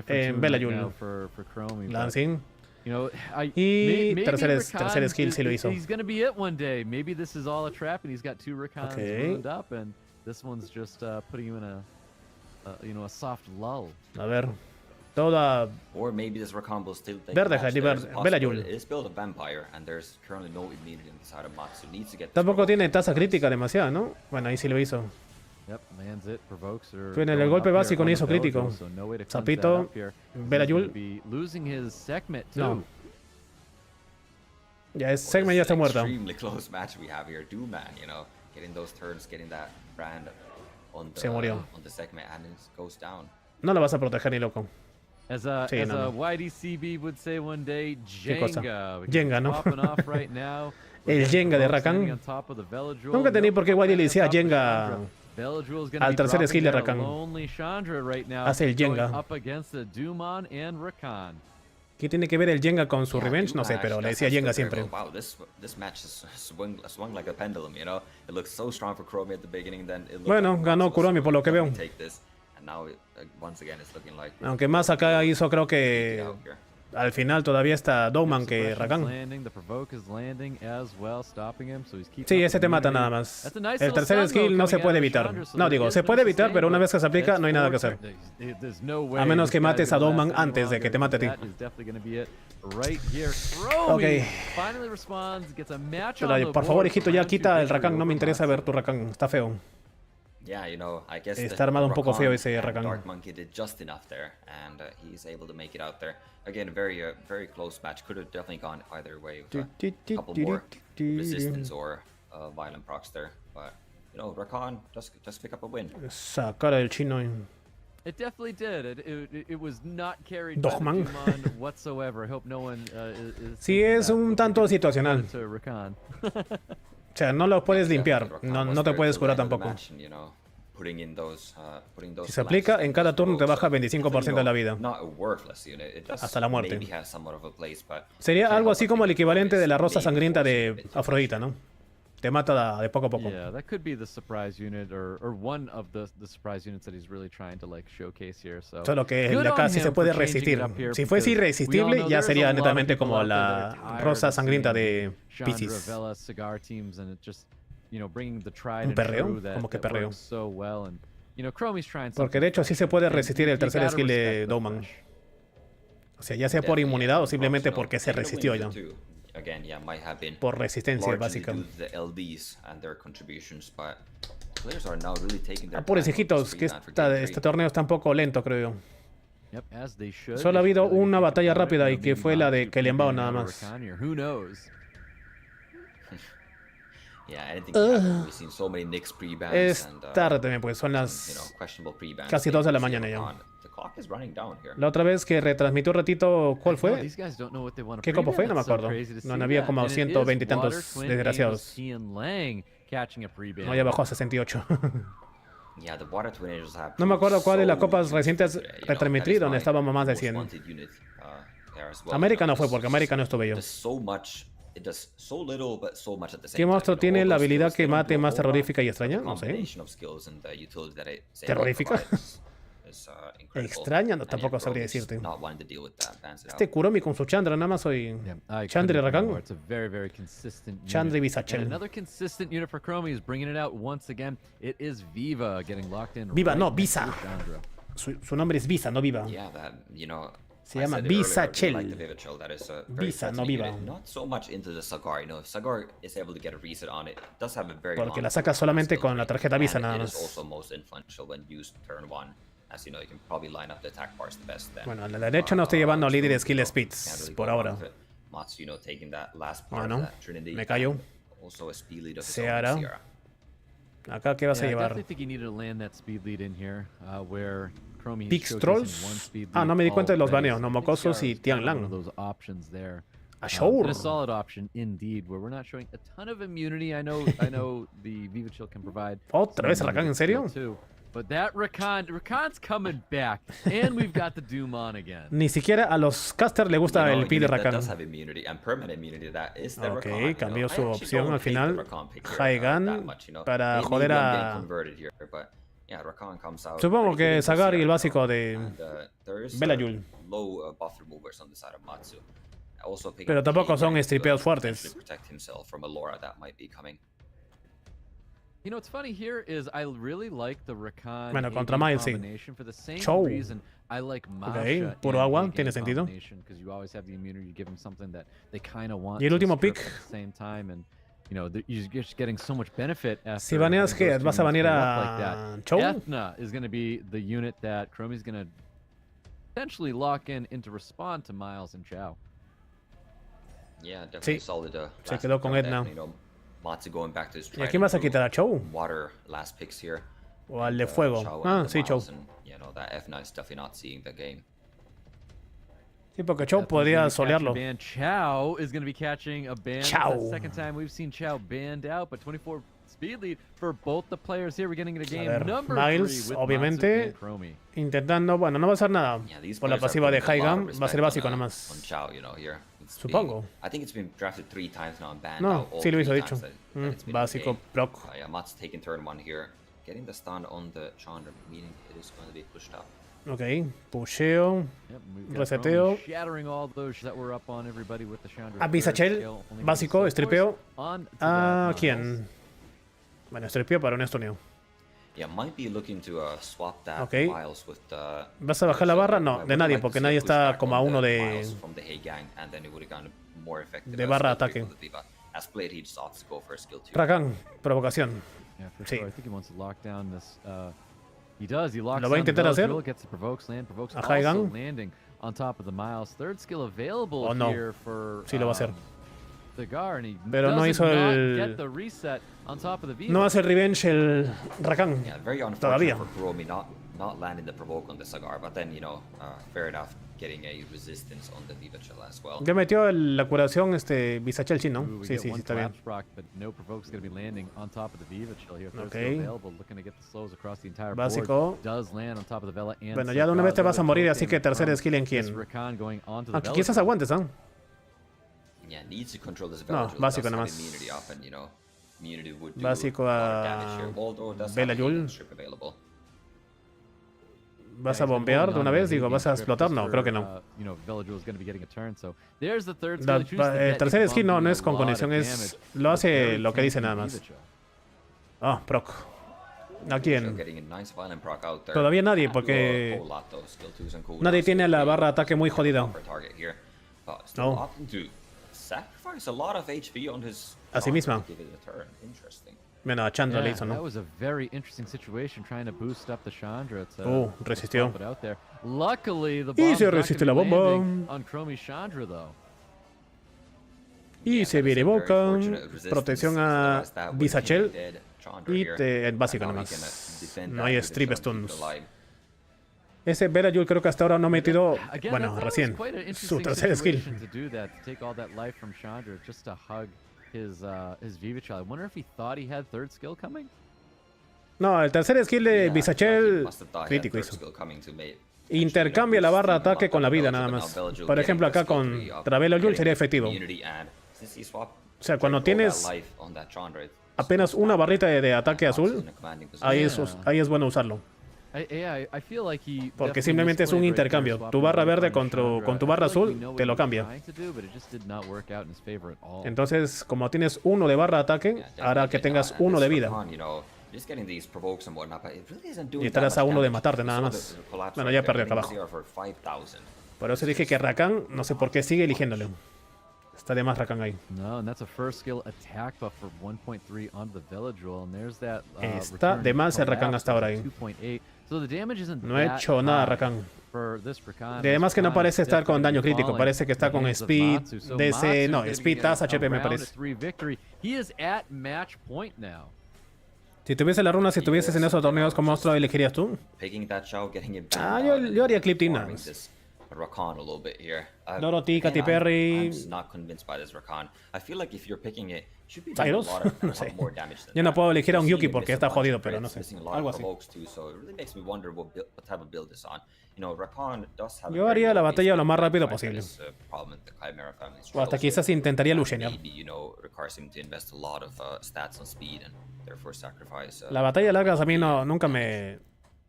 En Belayul. Lancing. Y tercer skill sí lo hizo. Ok. This one's just putting you in a soft lull. A ver. Toda or maybe this Rakan will still take verde, Belayul. It is built a vampire and there's currently no immunity on the side of Matsu. Needs to get tampoco tiene tasa crítica demasiado, ¿no? Bueno, ahí sí lo hizo. En el golpe básico no hizo crítico. Sapito, Belayul. No. Ya, es Segment ya está muerto. Extremely close match we have here. Doom Man, you know, getting those turns, getting that brand on the, Se murió. on the segment, and it goes down. No lo vas a proteger ni loco. As a YDCB would say one day, Jenga. Jenga, ¿no? Right now. El Jenga de Rakan. Nunca entendí por qué YD le decía Jenga al tercer skill de Rakan. Hace el Jenga. ¿Qué tiene que ver el Jenga con su revenge? No sé, pero le decía Jenga siempre. Wow, this match has swung like a pendulum, you know. It looked so strong for Chromie at the beginning, then it looked Bueno, ganó Kuromi por lo que veo. Aunque más acá hizo, creo que al final todavía está Dowman que Rakan. Sí, ese te mata nada más. El tercer skill no se puede evitar. No, digo, se puede evitar, pero una vez que se aplica no hay nada que hacer. A menos que mates a Dowman antes de que te mate a ti. Ok. Pero, por favor, hijito, ya quita el Rakan. No me interesa ver tu Rakan. Está feo. Yeah, you know, I guess está armado un poco feo ese Rakan. Dark Monkey did just enough there, and he's able to make it out there. Again, very close match. Could have definitely gone either way with a couple more resistance or violent procs there. But you know, Rakan just pick up a win. Esa cara del chino. It definitely did. It was not carried by Dogman whatsoever. I hope no one sí, es un tanto situacional. O sea, no lo puedes limpiar, no te puedes curar tampoco. Si se aplica, en cada turno te baja 25% de la vida. Hasta la muerte. Sería algo así como el equivalente de la rosa sangrienta de Afrodita, ¿no? Te mata de poco a poco. Yeah, that could be the surprise unit or one of the surprise units that he's really trying to like showcase here. So solo que el de acá sí se puede resistir. Si fuese irresistible, ya sería netamente como la rosa sangrienta de Pisces. Un perreo, como que perreo. Porque de hecho sí se puede resistir el tercer skill de Dowman. O sea, ya sea por inmunidad o simplemente porque se resistió ya. Por resistencia básica. Pobres hijitos, que este torneo está un poco lento, creo yo. Solo ha habido una batalla rápida y que fue la de Kelembao nada más. Es tarde también, pues son las casi 2 de la mañana ya. La otra vez que retransmitió un ratito, ¿cuál fue? ¿Qué copa fue? No me acuerdo. No había como 120 y tantos desgraciados. No, ya bajó a 68. No me acuerdo cuál de las copas recientes retransmití donde estábamos más de 100. América no fue porque América no estuve yo. ¿Qué monstruo tiene la habilidad que mate más terrorífica y extraña? No sé. ¿Terrorífica? Extraña, no, tampoco sabría decirte. Este Kuromi con su Chandra, nada más soy Chandra y Rakan. Chandra y Bisachel. Viva, no, Visa. Su nombre es Visa, no Viva. Se llama Bisachel. Visa, no Viva. Porque la saca solamente con la tarjeta Visa nada más. Bueno, a la derecha no estoy llevando líder skill speeds por ahora. Bueno, me callo. Se hará. Acá, ¿qué vas a llevar? Pix Trolls. Ah, no me di cuenta de los baneos. Nomocosos y Tianlang. A show. ¿Otra vez Rakan? ¿En serio? But that Rakan's coming back, and we've got the Doom on again. Ni siquiera a los casters le gusta el pick de Rakan. Ok, cambió su opción al final. Haigan para joder a... Supongo que Sagar y el básico de Belayul. Pero tampoco son stripeos fuertes. You know what's funny here is I really like the Rakan. Bueno, contra Miles, sí. Show. Ok, puro agua, tiene sentido. Y el último pick. Si baneas, ¿qué? ¿Vas a banear a Chow? Ethna is going to be the unit that Chromie's going to potentially lock in to respond to Miles and Chow. Yeah, definitely solid. Se quedó con Edna. Matsu going back to his ¿Y a quién vas a quitar? ¿A Chou? Water last picks here. ¿O al de fuego? Ah, sí, Chou. You know, that F9 is definitely not seeing the game. Sí, porque Chou podría solearlo. Chao is going to be catching a ban. Chao. That's the second time we've seen Chao banned out, but 24 speed lead for both the players here. We're getting into game number 3 Miles, with obviamente, Matsu and Chromie. Intentando, bueno, no va a hacer nada. Por la pasiva de High Gun, va a ser básico nada más. Supongo. No, sí lo hizo, dicho. Básico, proc. Ok, pusheo, reseteo. Avisachel, básico, stripeo. ¿A quién? Bueno, stripeo para un estoneo. Ok. ¿Vas a bajar la barra? No, de nadie, porque nadie está como a uno de barra ataque. Rakan, provocación. Sí. Lo va a intentar hacer. A High Gun. O no. Sí lo va a hacer. Pero no hizo el... No hace el revenge el Rakan. Todavía. Ya metió la curación Visachel Chin, ¿no? Sí, está bien. Ok. Básico. Bueno, ya de una vez te vas a morir, así que tercer skill en quién. Aunque quizás aguantes, ¿ah? No, básico nada más. Básico a Belayul. ¿Vas a bombear de una vez? Digo, ¿vas a explotar? No, creo que no. El tercer skill no es con conexión, lo hace lo que dice nada más. Ah, proc. ¿A quién? Todavía nadie, porque nadie tiene la barra de ataque muy jodida. No. A sí misma. Bueno, a Chandra le hizo, ¿no? Resistió. Y se resiste la bomba. Y se viene boca. Protección a Visachel. Y básico nada más. No hay strip stuns. Ese Belayul creo que hasta ahora no ha metido, bueno, recién, su tercer skill. No, el tercer skill de Visachel, crítico hizo. Intercambia la barra de ataque con la vida nada más. Por ejemplo, acá con Belayul sería efectivo. O sea, cuando tienes apenas una barrita de ataque azul, ahí es bueno usarlo. Porque simplemente es un intercambio. Tu barra verde con tu barra azul te lo cambia. Entonces, como tienes uno de barra de ataque, hará que tengas uno de vida. Y estarás a uno de matarte nada más. Bueno, ya perdió acá abajo. Por eso dije que Rakan, no sé por qué sigue eligiéndole. Está de más Rakan ahí. Está de más el Rakan hasta ahora ahí. No he hecho nada Rakan. Además que no parece estar con daño crítico, parece que está con Speed, DC, no, Speed, TAS, HP me parece. Si tuviese la runa, si tuvieses en esos torneos, ¿cómo monstruo elegirías tú? Ah, yo haría Clip Team nada más. Dorothy, Katy Perry. Cyrus, no sé. Yo no puedo elegir a un Yuki porque está jodido, pero no sé. Algo así. Yo haría la batalla lo más rápido posible. O hasta quizás intentaría Lucianear. La batalla largas a mí nunca me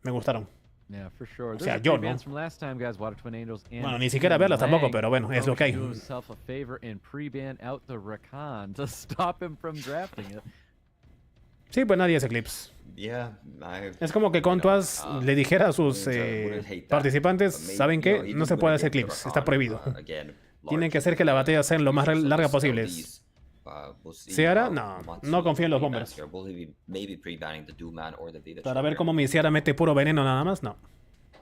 gustaron. O sea, yo no. Bueno, ni siquiera verlas tampoco, pero bueno, es lo que hay. Sí, pues nadie hace clips. Es como que Contuas le dijera a sus participantes, ¿saben qué? No se puede hacer clips, está prohibido. Tienen que hacer que la batalla sea lo más larga posible. Ciara, no confío en los bombers. Para ver cómo mi Ciara mete puro veneno nada más, no.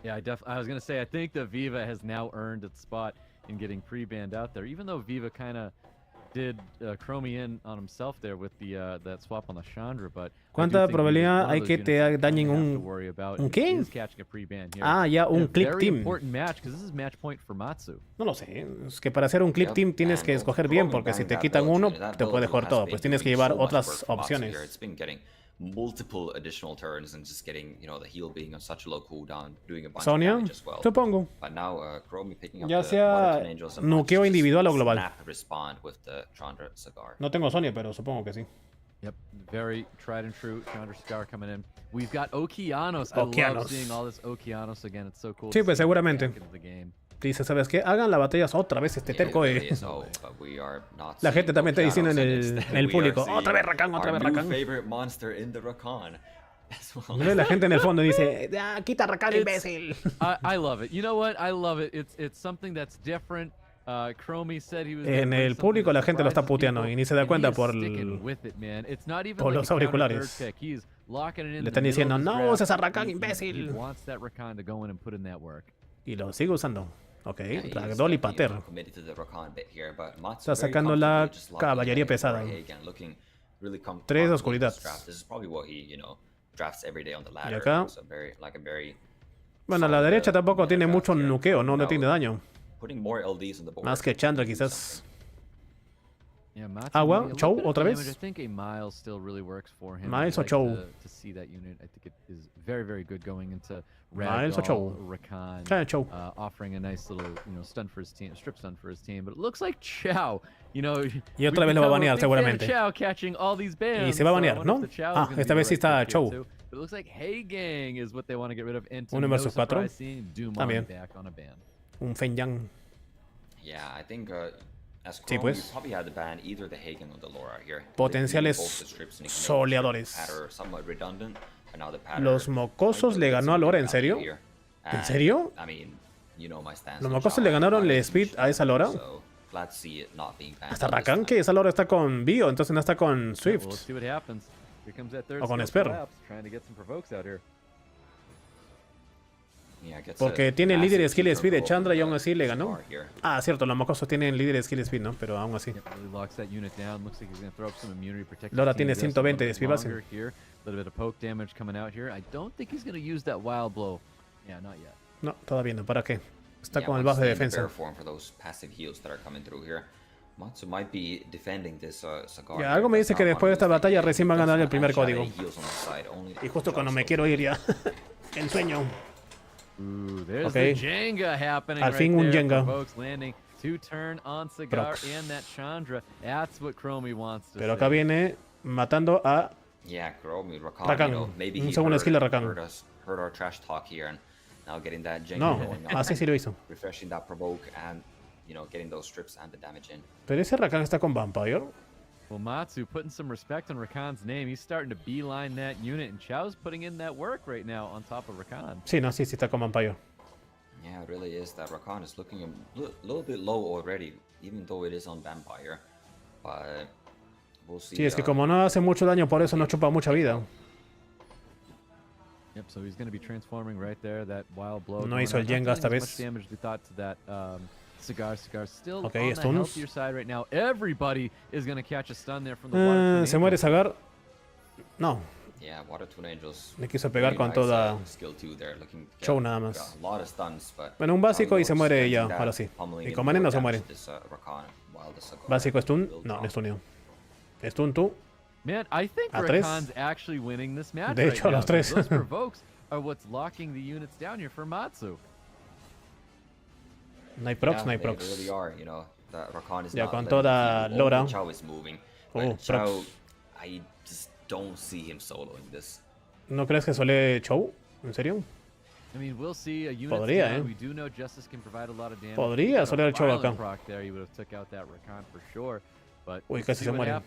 Yeah, I was going to say, I think the Viva has now earned its spot in getting pre-banned out there. Even though Viva kind of did Chromie in on himself there with the that swap on the Chandra, but ¿Cuánta probabilidad hay que te dañen un qué? Ah, ya, un clip team. No lo sé, es que para hacer un clip team tienes que escoger bien, porque si te quitan uno, te puede joder todo, pues tienes que llevar otras opciones. Multiple additional turns and just getting, you know, the heal being on such a low cooldown, doing a bunch Sonia, of damage as well. supongo. But now Chromie picking up Ya sea nuqueo individual o global. No tengo Sonia, pero supongo que sí. Yep, very tried and true Chandra Cigar coming in. We've got Okeanos. I love seeing all this Okeanos again. It's so cool. Sí, pues seguramente. Dice, ¿sabes qué? Hagan las batallas otra vez terco. La gente también está diciendo en el público, otra vez Rakan, otra vez Rakan. Mira la gente en el fondo dice, quita Rakan, imbécil. I love it. You know what? I love it. It's something that's different. Chromie said he was en el público la gente lo está puteando y ni se da cuenta por los auriculares. Le están diciendo, no uses a Rakan, imbécil. Y lo sigue usando. Ok, Ragdoll y Pater. Está sacando la caballería pesada. 3 de oscuridad. Y acá. Bueno, a la derecha tampoco tiene mucho nuqueo, no tiene daño. Más que Chandra quizás. Agua, Chow, otra vez. Miles o Chow. Miles o Chow. Chow. Offering a nice little, stun for his team, strip stun for his team, but it looks like Chow, y otra vez lo va a banear seguramente. Y se va a banear, ¿no? Ah, esta vez sí está Chow. 1 versus 4. También. Un Fengyang. Sí, pues. Potenciales soleadores. Los mocosos le ganó a Lora, ¿en serio? ¿En serio? Los mocosos le ganaron el speed a esa Lora. Hasta Rakan, que esa Lora está con Bio, entonces no está con Swift. O con Esper. Porque tiene el líder de skill speed de Chandra y aún así le ganó. Ah, cierto, los mocosos tienen líder de skill speed, ¿no? Pero aún así. Lora tiene 120 de speed base. No, todavía no. ¿Para qué? Está con el buff de defensa. Ya, algo me dice que después de esta batalla recién van a ganar el primer código. Y justo cuando me quiero ir ya. El sueño. Okay. Al fin un Jenga. Pero acá viene matando a Rakan. Un segundo skill de Rakan. No, así sí lo hizo. Pero ese Rakan está con Vampire. Well, Matsu putting some respect on Rakan's name. He's starting to beeline that unit, and Chao's putting in that work right now on top of Rakan. Sí, no, sí está con Vampire. Yeah, it really is. That Rakan is looking a little bit low already, even though it is on Vampire. But we'll see. Sí, es que como no hace mucho daño, por eso no chupa mucha vida. Yep, so he's going to be transforming right there. That wild blow. No hizo el Jenga esta vez. Cigar still okay, on the healthier side right now. Everybody is going to catch a stun there from the Water se muere Sagar. No. Yeah, Water Twin Angels. Le quiso pegar con toda Show nada más. Bueno, un básico y se muere ya, ahora sí. Y con Mane no se muere. Básico stun. No, no stuneó. Stun tú. Man, I think Rakan's actually winning this match. De hecho, los tres. Those provokes are what's locking the units down here for Matsu. No hay procs, no hay procs. Ya con toda Lora. Procs. ¿No crees que suele Chow? ¿En serio? Podría, Podría solear el Chow acá. Uy, casi se muere.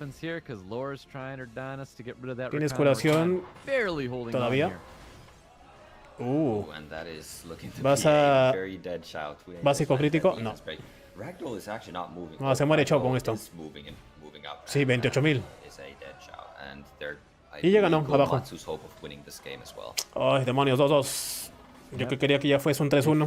¿Tienes curación? Todavía. ¿Vas a básico crítico? No. No, se muere Chow con esto. Sí, 28.000. Y llega, no, abajo. Ay, demonios, 2-2. Yo que quería que ya fuese un 3-1.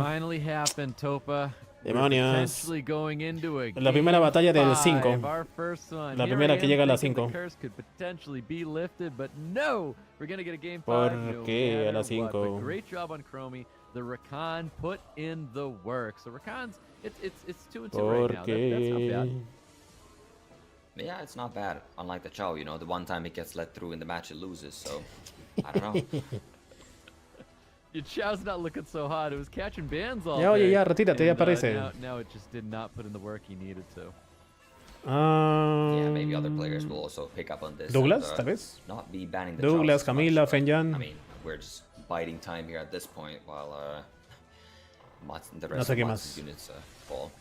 Demonios. Potentially going into a La primera game batalla del 5, 5. our first one. La Here primera I que am llega a la thinking 5. the curse could potentially be lifted, but no, we're gonna get a game 5. ¿Por No qué a la matter what. 5? But great job on Chromie. The Rakan put in the work. So Rakan's it's 2-2 right ¿Por now. That's not bad. qué? Yeah, it's not bad. Unlike the Chow, you know, the one time it gets let through in the match, it loses. So, I don't know. Your Chow's not looking so hot. It was catching bans all Ya, oye, day. ya, retírate, ya And, aparece. now it just did not put in the work he needed to. Yeah, maybe other players will also pick up on this. Douglas, and, tal vez. Not be banning the Douglas, Chows as much, Camila, but, Fenyan. I mean, we're just biding time here at this point while the No rest sé of qué Mats' más. units fall.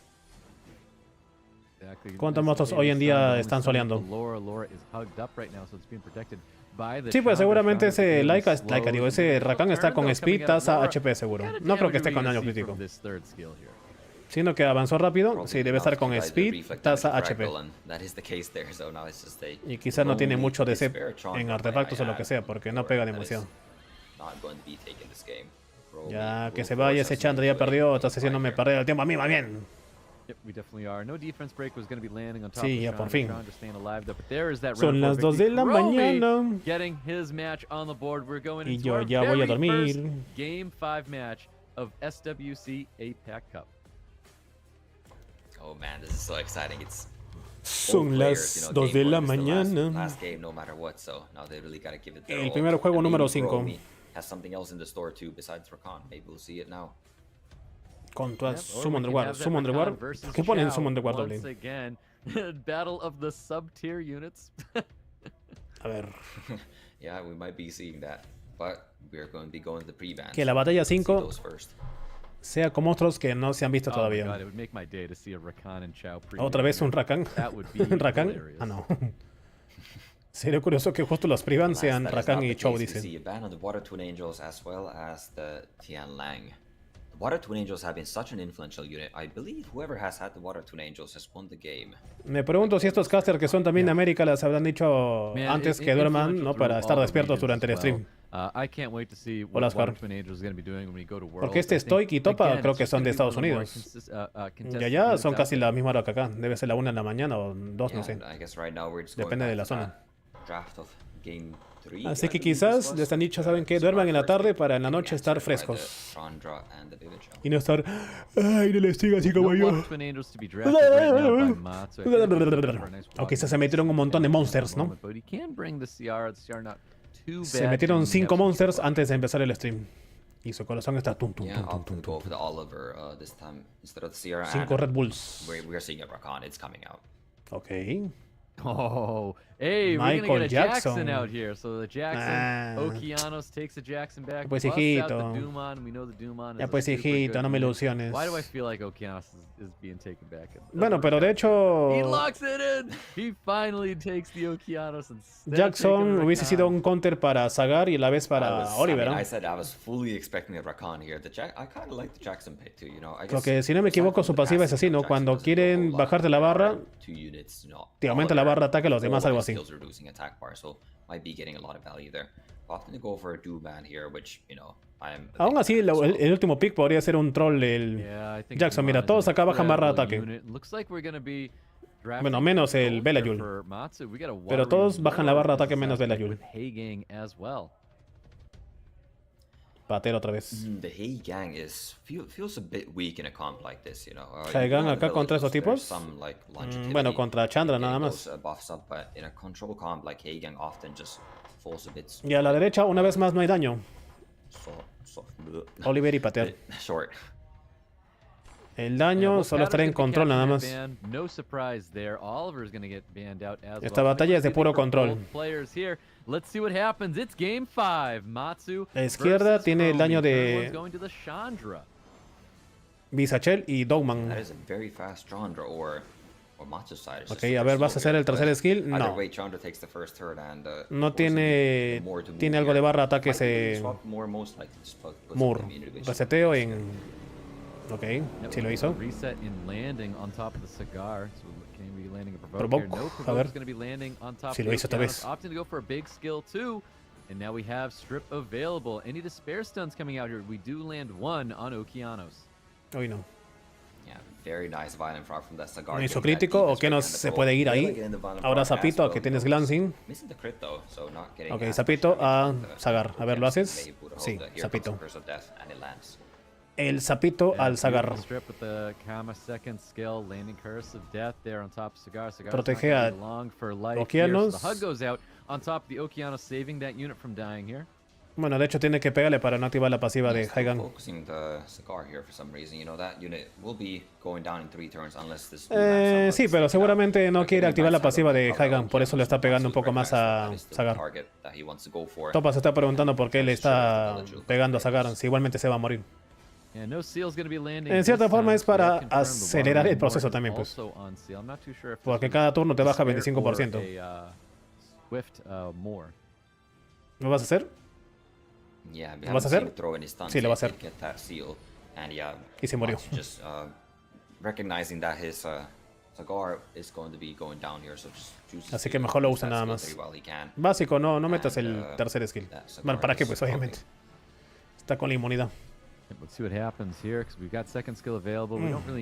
Exactly. ¿Cuántos As monstruos the hoy en sun día only están sun, soleando? Laura is hugged up right now, so it's being protected by the Sí, pues Chandra. seguramente Chandra's ese really Laika, slow. digo, ese Rakan está con Turn, though, speed, coming out of tasa, Laura. HP seguro. What kind of No creo que damage esté are we con gonna daño see crítico. from this third skill here? Sino que avanzó rápido, Probably sí, debe enough estar to con provide the speed, reflect tasa, damage HP. fragile, and that is the case there, so now it's just a Y quizás no tiene lonely mucho de ese despair Chandra, en but artefactos o I lo que add sea, porque no Laura, pega that is demasiado. not going to be taking this game. Probably Ya, will que se force vaya us ese to Chandra, ya play perdió, esta game sesión no five me here. perdió el tiempo a mí, más bien. Yep, we definitely are. No defense break was going to be landing on top Sí, of ya Chandra. por fin. Chandra staying alive, though, but there is that Son round las 2 de la mañana. getting his match on the board. We're going Y into yo our ya voy a very first dormir. Game 5 match of SWC APAC Cup. Oh man, this is so exciting. It's Son las 2 de la mañana. last game no matter what, so now they really gotta give it their El all. primer juego And número maybe 5. Chromie has something else in the store too besides Rakan. Maybe we'll see it now. Contra Yep, or Summon we the can War. have that Summon the Rakan War. versus ¿Qué ponen en Chao Summon the War once doble? again. Battle of the sub-tier units. A ver. Yeah, we might be seeing that, but we're going to be going to the pre-ban. Que la batalla See 5 those first. sea con monstruos que no se han visto Oh my God, todavía. it would make my day to see a Rakan and Chao pre. Otra vez un Rakan. That would be Rakan. hilarious. Ah, no. Sería curioso que justo los privan sean That is Rakan not y the Chou, case. We dicen. see a ban on the Water Twin Angels as well as the Tian Lang. The Water Twin Angels have been such an influential unit. I believe whoever has had the Water Twin Angels has won the game. Me pregunto si estos casters que son también de América les habrán dicho Man, antes it- que duerman, influential ¿no? through Para all estar the despiertos regions durante el as stream. well. I can't wait to see Hola, what Water Oscar. Twin Angels is going to be doing when we go to Worlds. Porque este I think, Stoic y Topa again, creo it's que just son de gonna be Estados one of the more Unidos. contested Y allá units son out casi there. la misma hora que acá. Debe ser la 1 de la mañana o 2, no sé. I guess right now we're just Depende going de la back to zona. that draft of game 3. Así I que believe quizás this was. les han dicho, ¿saben qué? So Duerman our en la first tarde game para en la being noche estar answered by the frescos. Chandra and the Vivichel. Y no estar, ay, no les estoy así como No yo. Water Twin Angels to be drafted right now by Mats, so I feel like we're looking for a nice O quizás se walk metieron un montón de at the monsters, ¿no? moment, but he can bring the CR not too Se bad metieron to 5 have. monsters antes de empezar el stream. Y su corazón está tum tum Yeah, tum tum opting tum to go tum. for the Oliver this time instead of the Sierra. 5 Red Bulls. We're seeing a Rakan. It's coming out. Ok. Oh, hey, we're Michael gonna get a Jackson Jackson. out here. So the Jackson, Ah. Okeanos takes a Jackson back. Pues, busts out hijito. the Dumon. We know the Dumon is Ya a pues super hijito, good no me unit. ilusiones. Why do I feel like Okeanos is being taken back? It doesn't Bueno, pero work de out. hecho, He locks it in. He finally takes the Okeanos instead of Jackson taking hubiese sido Rakan. un counter para Sagar y a la vez para Oliver, I ¿no? said I was fully expecting a Rakan here. I kind of like the Jackson pick too, you know. I Lo guess que, si no me aside equivoco, from su the pasiva es passing, así, ¿no? Jackson Cuando doesn't do a quieren whole lot. bajarte la There are barra, 2 units, you know, te aumenta all la of their- barra de ataque, los demás all of algo their así. skills reducing attack bar, so might be getting a lot of value there. Opting to go for a Duban here, which, you know, I am. a Aún big así, fan as well. el último pick podría ser un troll el Yeah, I think Jackson. Mira, Dumon is todos an acá bajan barra de incredible ataque. unit. Looks like we're gonna be drafting Bueno, menos el gold Bella here Yul. for Matsu. We got a Pero Watery todos bajan la War barra de ataque versus menos Bella Aspect Yul. with Heigang as well. Patero otra vez. The Hey Gang feels a bit weak in a comp like this, you know. Hey Gang you have acá contra esos abilities, tipos. there's some, like, longevity Bueno, contra Chandra in nada getting más. those, buffs up, but in a control comp like Hey Gang often just falls a bit Y a la derecha, una vez más, no hay daño. Oliver y patear. short. El Yeah, daño well, solo estará en Patter's gonna be control nada catching más. that ban. No surprise there. Oliver's gonna get banned out as Esta well. batalla es de puro control. Both players here. Let's see what happens. It's game 5. Matsu La izquierda versus tiene el Chromie. daño de- Third one's going to the Chandra. Bisachel y That Dogman. is a very fast Chandra or Matsu's side. It's Ok, just a super ver, ¿vas a slow hacer here, el tercer but skill? Either No. way, Chandra takes the first turn and, No forcing tiene... Moore to move Tiene algo de here. barra de ataque Might be able to ese swap Moore, most likely just put Moore. him individually. Reseteo en... Ok, Yep, sí lo hizo. Reset in landing on top of the cigar. So can we be landing a provoke, Provoke, here? No a provoke ver. is going to be landing on top Sí of lo the hizo esta Okeanos. vez. Opting to go for a big skill too. And now we have strip available. Any despair stuns coming out here? We do land one on Okeanos. Hoy no. ¿No hizo crítico o qué no se puede ir ahí? Ahora Zapito, que tienes glancing. Ok, Zapito a Zagar. A ver, ¿lo haces? Sí, Zapito. El Zapito al Zagar. Protege a Okeanos. Bueno, de hecho tiene que pegarle para no activar la pasiva de Haigan. Sí, pero seguramente no quiere activar la pasiva de Haigan, por eso le está pegando un poco más a Zagar. Topa se está preguntando por qué le está pegando a Zagar, si igualmente se va a morir. En cierta forma es para acelerar el proceso también, pues. Porque cada turno te baja 25%. ¿Lo vas a hacer? ¿Lo vas a hacer? Sí, lo va a hacer. Y se murió. Así que mejor lo usa nada más. Básico, no metas el tercer skill. Bueno, ¿para qué? Pues obviamente. Está con la inmunidad.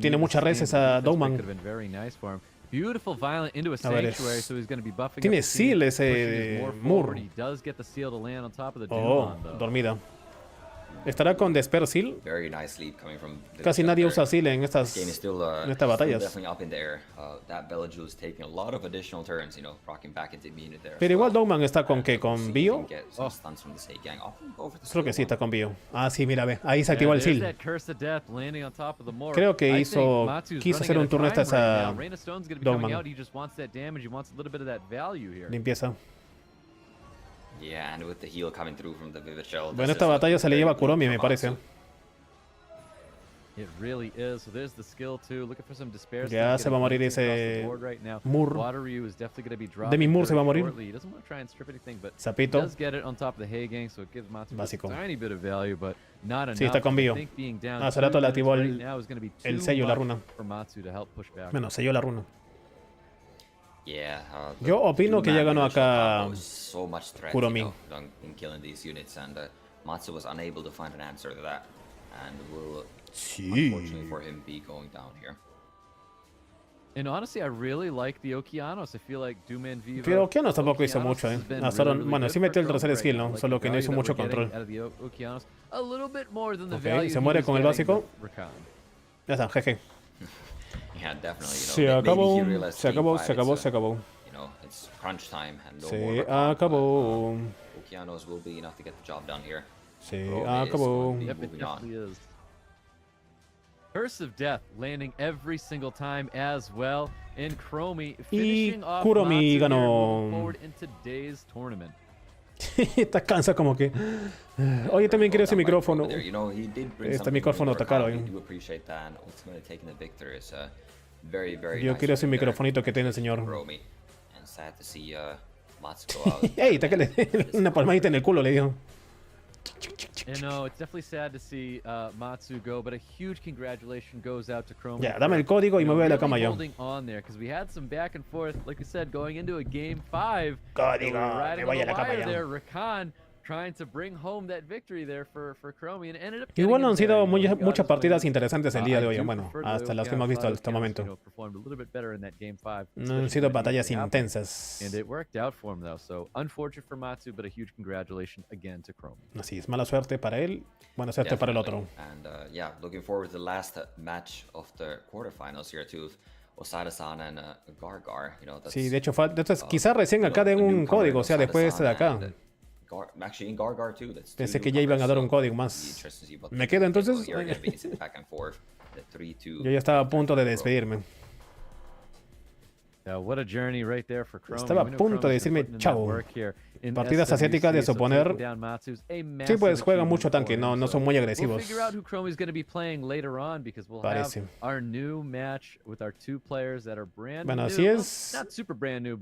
Tiene muchas reses a Dowman. A ver, tiene seal ese Mur. Oh, dormida. ¿Estará con Despair Seal? Casi nadie usa Seal en estas batallas. Pero igual Dowman está con ¿qué? ¿Con Bio? Creo que sí, está con Bio. Ah, sí, mira, ve. Ahí se activó el Seal. Creo que quiso hacer un turno esta a Dowman. Limpieza. Bueno, esta batalla se le lleva a Kuromi, me parece. Ya se va a morir ese Mur. Demi Mur se va a morir. Zapito. Básico. Sí, está con Bio. Ah, Cerato le activó el sello, la runa. Bueno, selló la runa. Yo opino que ya ganó acá Kuromi. Sí. Pero Okeanos tampoco hizo mucho, bueno, sí metió el tercer skill, ¿no? Solo que no hizo mucho control. Ok, se muere con el básico. Ya está, jeje. Se acabó. Se acabó. Se acabó. Se acabó. Y Kuromi ganó. Está cansa como que. Oye, también quiero ese micrófono. Este micrófono está caro. Yo quiero ese microfonito que tiene el señor. ¡Ey! Una palmadita en el culo le dio. Ya, dame el código y me voy a la cama yo. Código, me voy a la cama ya. Igual no han sido muchas partidas interesantes el día de hoy, bueno, hasta las que hemos visto hasta el momento. No han sido batallas intensas. Así es, mala suerte para él, buena suerte para el otro. Sí, de hecho, quizás recién acá den un código, o sea, después de este de acá. Pensé que ya iban a dar un código más. ¿Me quedo entonces? Yo ya estaba a punto de despedirme. Estaba a punto de decirme chao. Partidas asiáticas de suponer. Sí, pues juegan mucho tanque, no son muy agresivos. Parece. Bueno, así es.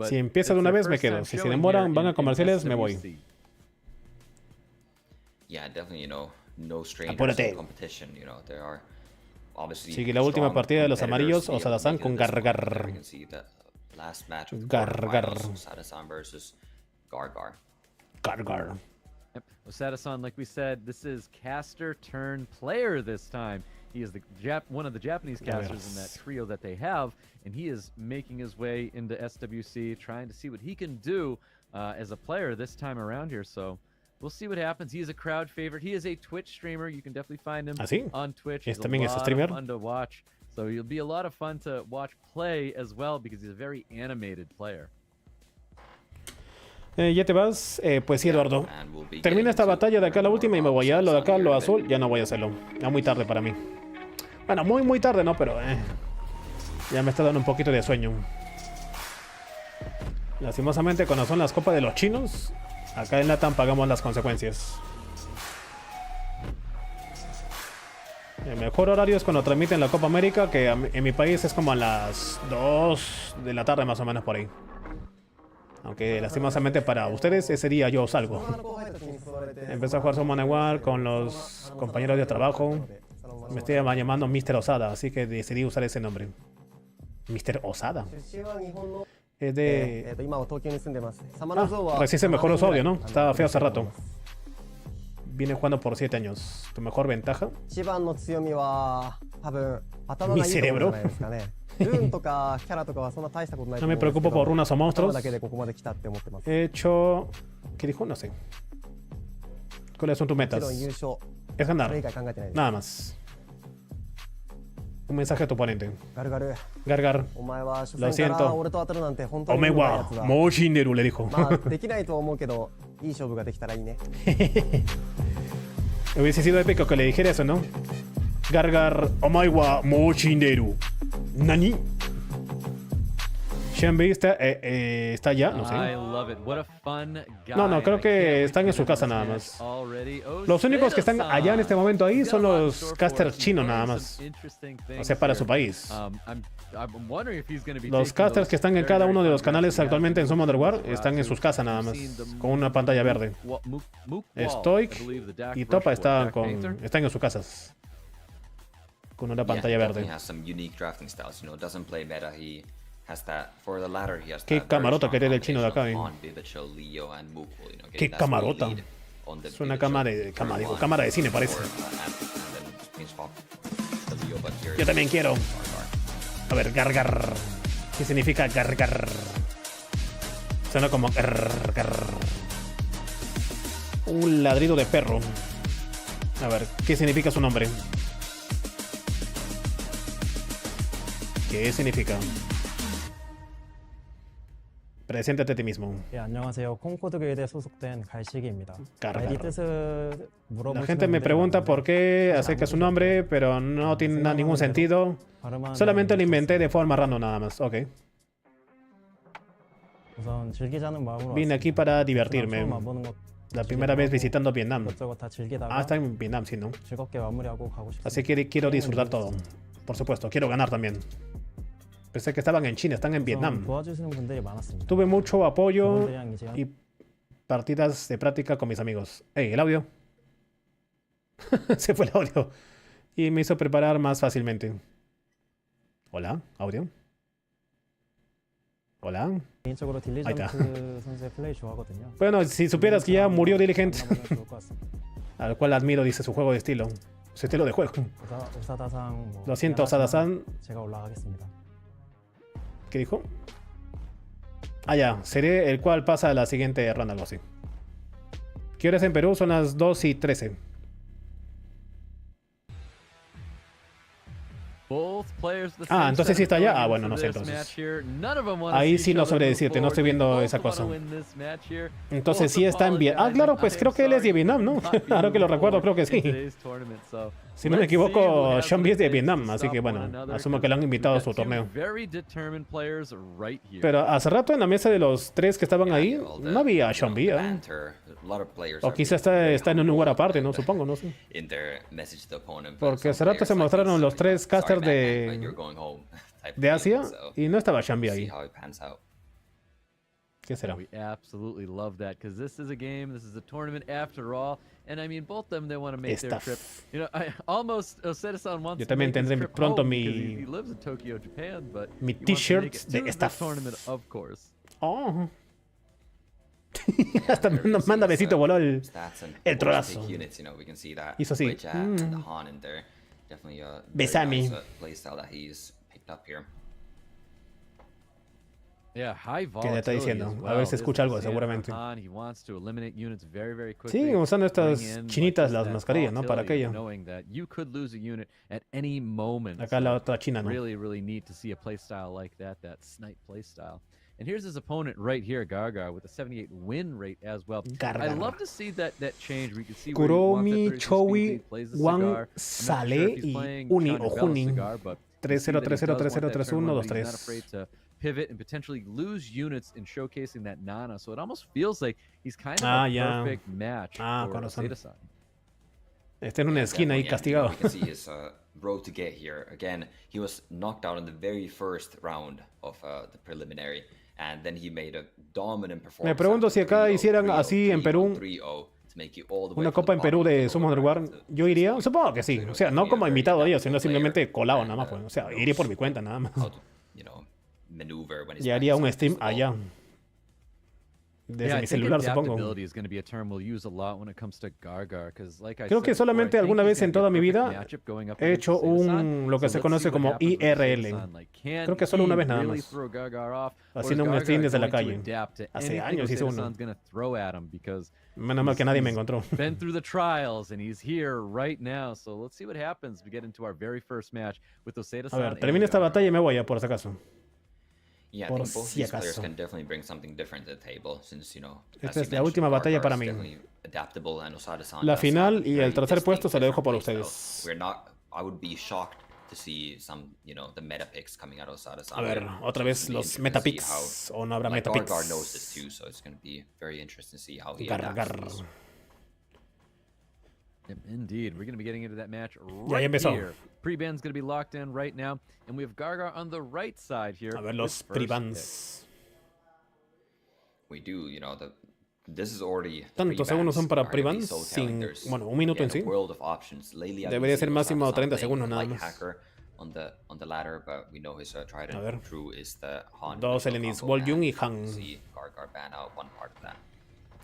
Si empieza de una vez me quedo. Si se demoran, van a comerciales, me voy. Apúrate. Sigue la última partida de los amarillos, Osada-san con Gargar. Gargar. Yep. Osada-san, like we said, this is caster turn player this time. He is one of the Japanese casters in that trio that they have, and he is making his way into SWC, trying to see what he can do as a player this time around here. So we'll see what happens. He is a crowd favorite. He is a Twitch streamer. You can definitely find him on Twitch. He's a lot of fun to watch. So he'll be a lot of fun to watch play as well because he's a very animated player. ¿Ya te vas? Pues sí, Eduardo. Termina esta batalla de acá la última y me voy a lo de acá, lo azul, ya no voy a hacerlo. Ya muy tarde para mí. Bueno, muy tarde, ¿no? Pero ya me está dando un poquito de sueño. Lastimosamente, cuando son las copas de los chinos, acá en LATAM pagamos las consecuencias. El mejor horario es cuando transmiten la Copa América, que en mi país es como a las 2 de la tarde más o menos por ahí. Aunque lastimosamente para ustedes ese día yo salgo. Empecé a jugar Summon War con los compañeros de trabajo. Me estoy llamando Mr. Osada, así que decidí usar ese nombre. Mr. Osada. Es de... Resiste mejor los audios, ¿no? Estaba feo hace rato. Viene jugando por 7 años. ¿Tu mejor ventaja? Mi cerebro. No me preocupo por runas o monstruos. He hecho... ¿Qué dijo? No sé. ¿Cuáles son tus metas? Es ganar. Nada más. Un mensaje a tu oponente. Gargar. Lo siento. Omewa, Moshinderu le dijo. Hubiese sido épico que le dijera eso, ¿no? Gargar, Omewa, Moshinderu. ¿Nani? Shanbi está allá, no sé. No, creo que están en su casa nada más. Los únicos que están allá en este momento ahí son los casters chinos nada más. O sea, para su país. Los casters que están en cada uno de los canales actualmente en Summon War están en sus casas nada más, con una pantalla verde. Stoic y Topa están en sus casas, con una pantalla verde. Qué camarota que tiene el chino de acá, Qué camarota. Es una cámara de cine parece. Yo también quiero. A ver, gargar. ¿Qué significa gargar? Suena como gargar. Un ladrido de perro. A ver, ¿qué significa su nombre? ¿Qué significa? Preséntate a ti mismo. La gente me pregunta por qué acerca su nombre, pero no tiene ningún sentido. Solamente lo inventé de forma random nada más. Ok. Vine aquí para divertirme. La primera vez visitando Vietnam. Está en Vietnam, sí, ¿no? Así que quiero disfrutar todo. Por supuesto, quiero ganar también. Pensé que estaban en China, están en Vietnam. Tuve mucho apoyo y partidas de práctica con mis amigos. ¡Ey, el audio! Se fue el audio. Y me hizo preparar más fácilmente. ¿Hola? ¿Audio? ¿Hola? Ahí está. Bueno, si supieras que ya murió Diligent, al cual admiro, dice, su juego de estilo. Su estilo de juego. Lo siento, Osada-san. ¿Qué dijo? Ah, ya. Seré el cual pasa a la siguiente ronda, algo así. ¿Qué horas en Perú? Son las 2:13. Ah, entonces sí está allá. Ah, bueno, no sé entonces. Ahí sí no sabré decirte, no estoy viendo esa cosa. Entonces sí está en Vietnam. Ah, claro, pues creo que él es de Vietnam, ¿no? Ahora que lo recuerdo, creo que sí. Si no me equivoco, Sean es de Vietnam, así que bueno, asumo que lo han invitado a su torneo. Pero hace rato en la mesa de los tres que estaban ahí, no había Sean B. O quizás está en un lugar aparte, no supongo, no sé. Porque hace rato se mostraron los tres casters de Asia y no estaba Sean B ahí. ¿Qué será? We absolutely love that because this is a game, this is a tournament after all, and I mean both of them they want to make their trip. You know, I almost Osada-san wants Yo también tendré pronto mi he lives in Tokyo, Japan, but mi t-shirt de staff. Tournament, of course. Oh. Hasta nos manda besito, voló el trolazo. Hizo así. Besame. ¿Qué le está diciendo? A ver si escucha algo, seguramente. Sí, usando estas chinitas las mascarillas, ¿no? Para aquello. Acá la otra china, ¿no? And here's his opponent right here, Gargar, with a 78 win rate as well. I'd love to see that change. We can see where Kuromi, Chowi, Wang, Sale y Uni o Juni. 3-0, 3-0, 3-0, 3-1, 2-3. Pivot and potentially lose units in showcasing that Nana. So it almost feels like he's kind of a perfect match for Seda-san. Está en una esquina ahí castigado. You can see his road to get here. Again, he was knocked out in the very first round of the preliminary. And then he made a dominant performance. Me pregunto si acá hicieran así en Perú una copa en Perú de Summon Reward, ¿yo iría? Supongo que sí. O sea, no como invitado a ellos, sino simplemente colado nada más. Pues. O sea, iría por mi cuenta nada más. Y haría un stream allá. Desde mi celular, supongo. Creo que solamente alguna vez en toda mi vida he hecho lo que se conoce como IRL. Creo que solo una vez nada más. Haciendo un stream desde la calle. Hace años hice uno. Menos mal que nadie me encontró. A ver, termina esta batalla y me voy a por si acaso. Yeah, I think both these players can definitely bring something different to the table, since, you know, esta es la última batalla para mí. La final y el tercer puesto se lo dejo por ustedes. I would be shocked to see some, you know, the meta picks coming out of Sada-san. A ver, otra vez los meta picks, o no habrá meta picks. Gargar knows this too, so it's going to be very interesting to see how he adapts. Indeed, we're going to be getting into that match right here. Pre-ban's going to be locked in right now, and we have Gargar on the right side here. A ver los pre-bans. We do, you know, this is already. ¿Tantos segundos son para pre-bans? Sin, bueno, un minuto en sí. Debería ser máximo 30 segundos nada más. A ver. Dos Elenis, Woljung y Han.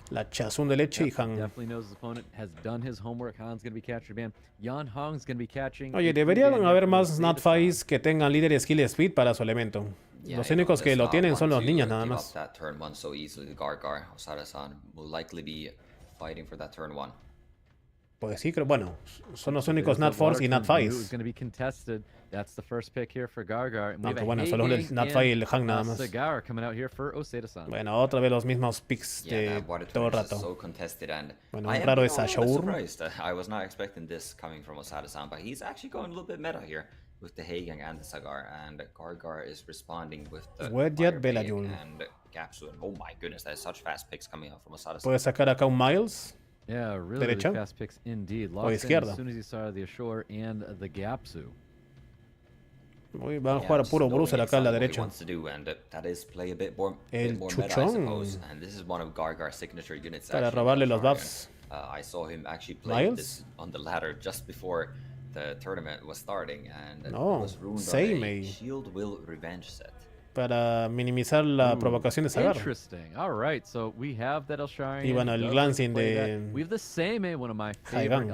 La Chazun de leche y Han. Oye, deberían haber más Nat5s que tengan líder skill speed para su elemento. Los únicos que lo tienen son los niños nada más. Pues sí, creo. Bueno, son los únicos Nat4s y Nat5s. That's the first pick here for Gargar. Aunque bueno, solo el Nat5 y el Han nada más. Bueno, otra vez los mismos picks de todo el rato. Bueno, un raro es Ashur. I was not expecting this coming from Osada-san, but he's actually going a little bit meta here with the Hagang and the Sagar, and Gargar is responding with the Belayul and Gapsu. Oh my goodness, that is such fast picks coming out from Osada-san. Puede sacar acá un Miles. Yeah, really fast picks indeed. O izquierda. As soon as he saw the Ashur and the Gapsu. Hoy van a jugar puro Bruiser acá a la derecha. El Chuchón. Para robarle los buffs. Miles. No, Seimei. Para minimizar la provocación de Sagar. Y bueno, el glancing de Haigan.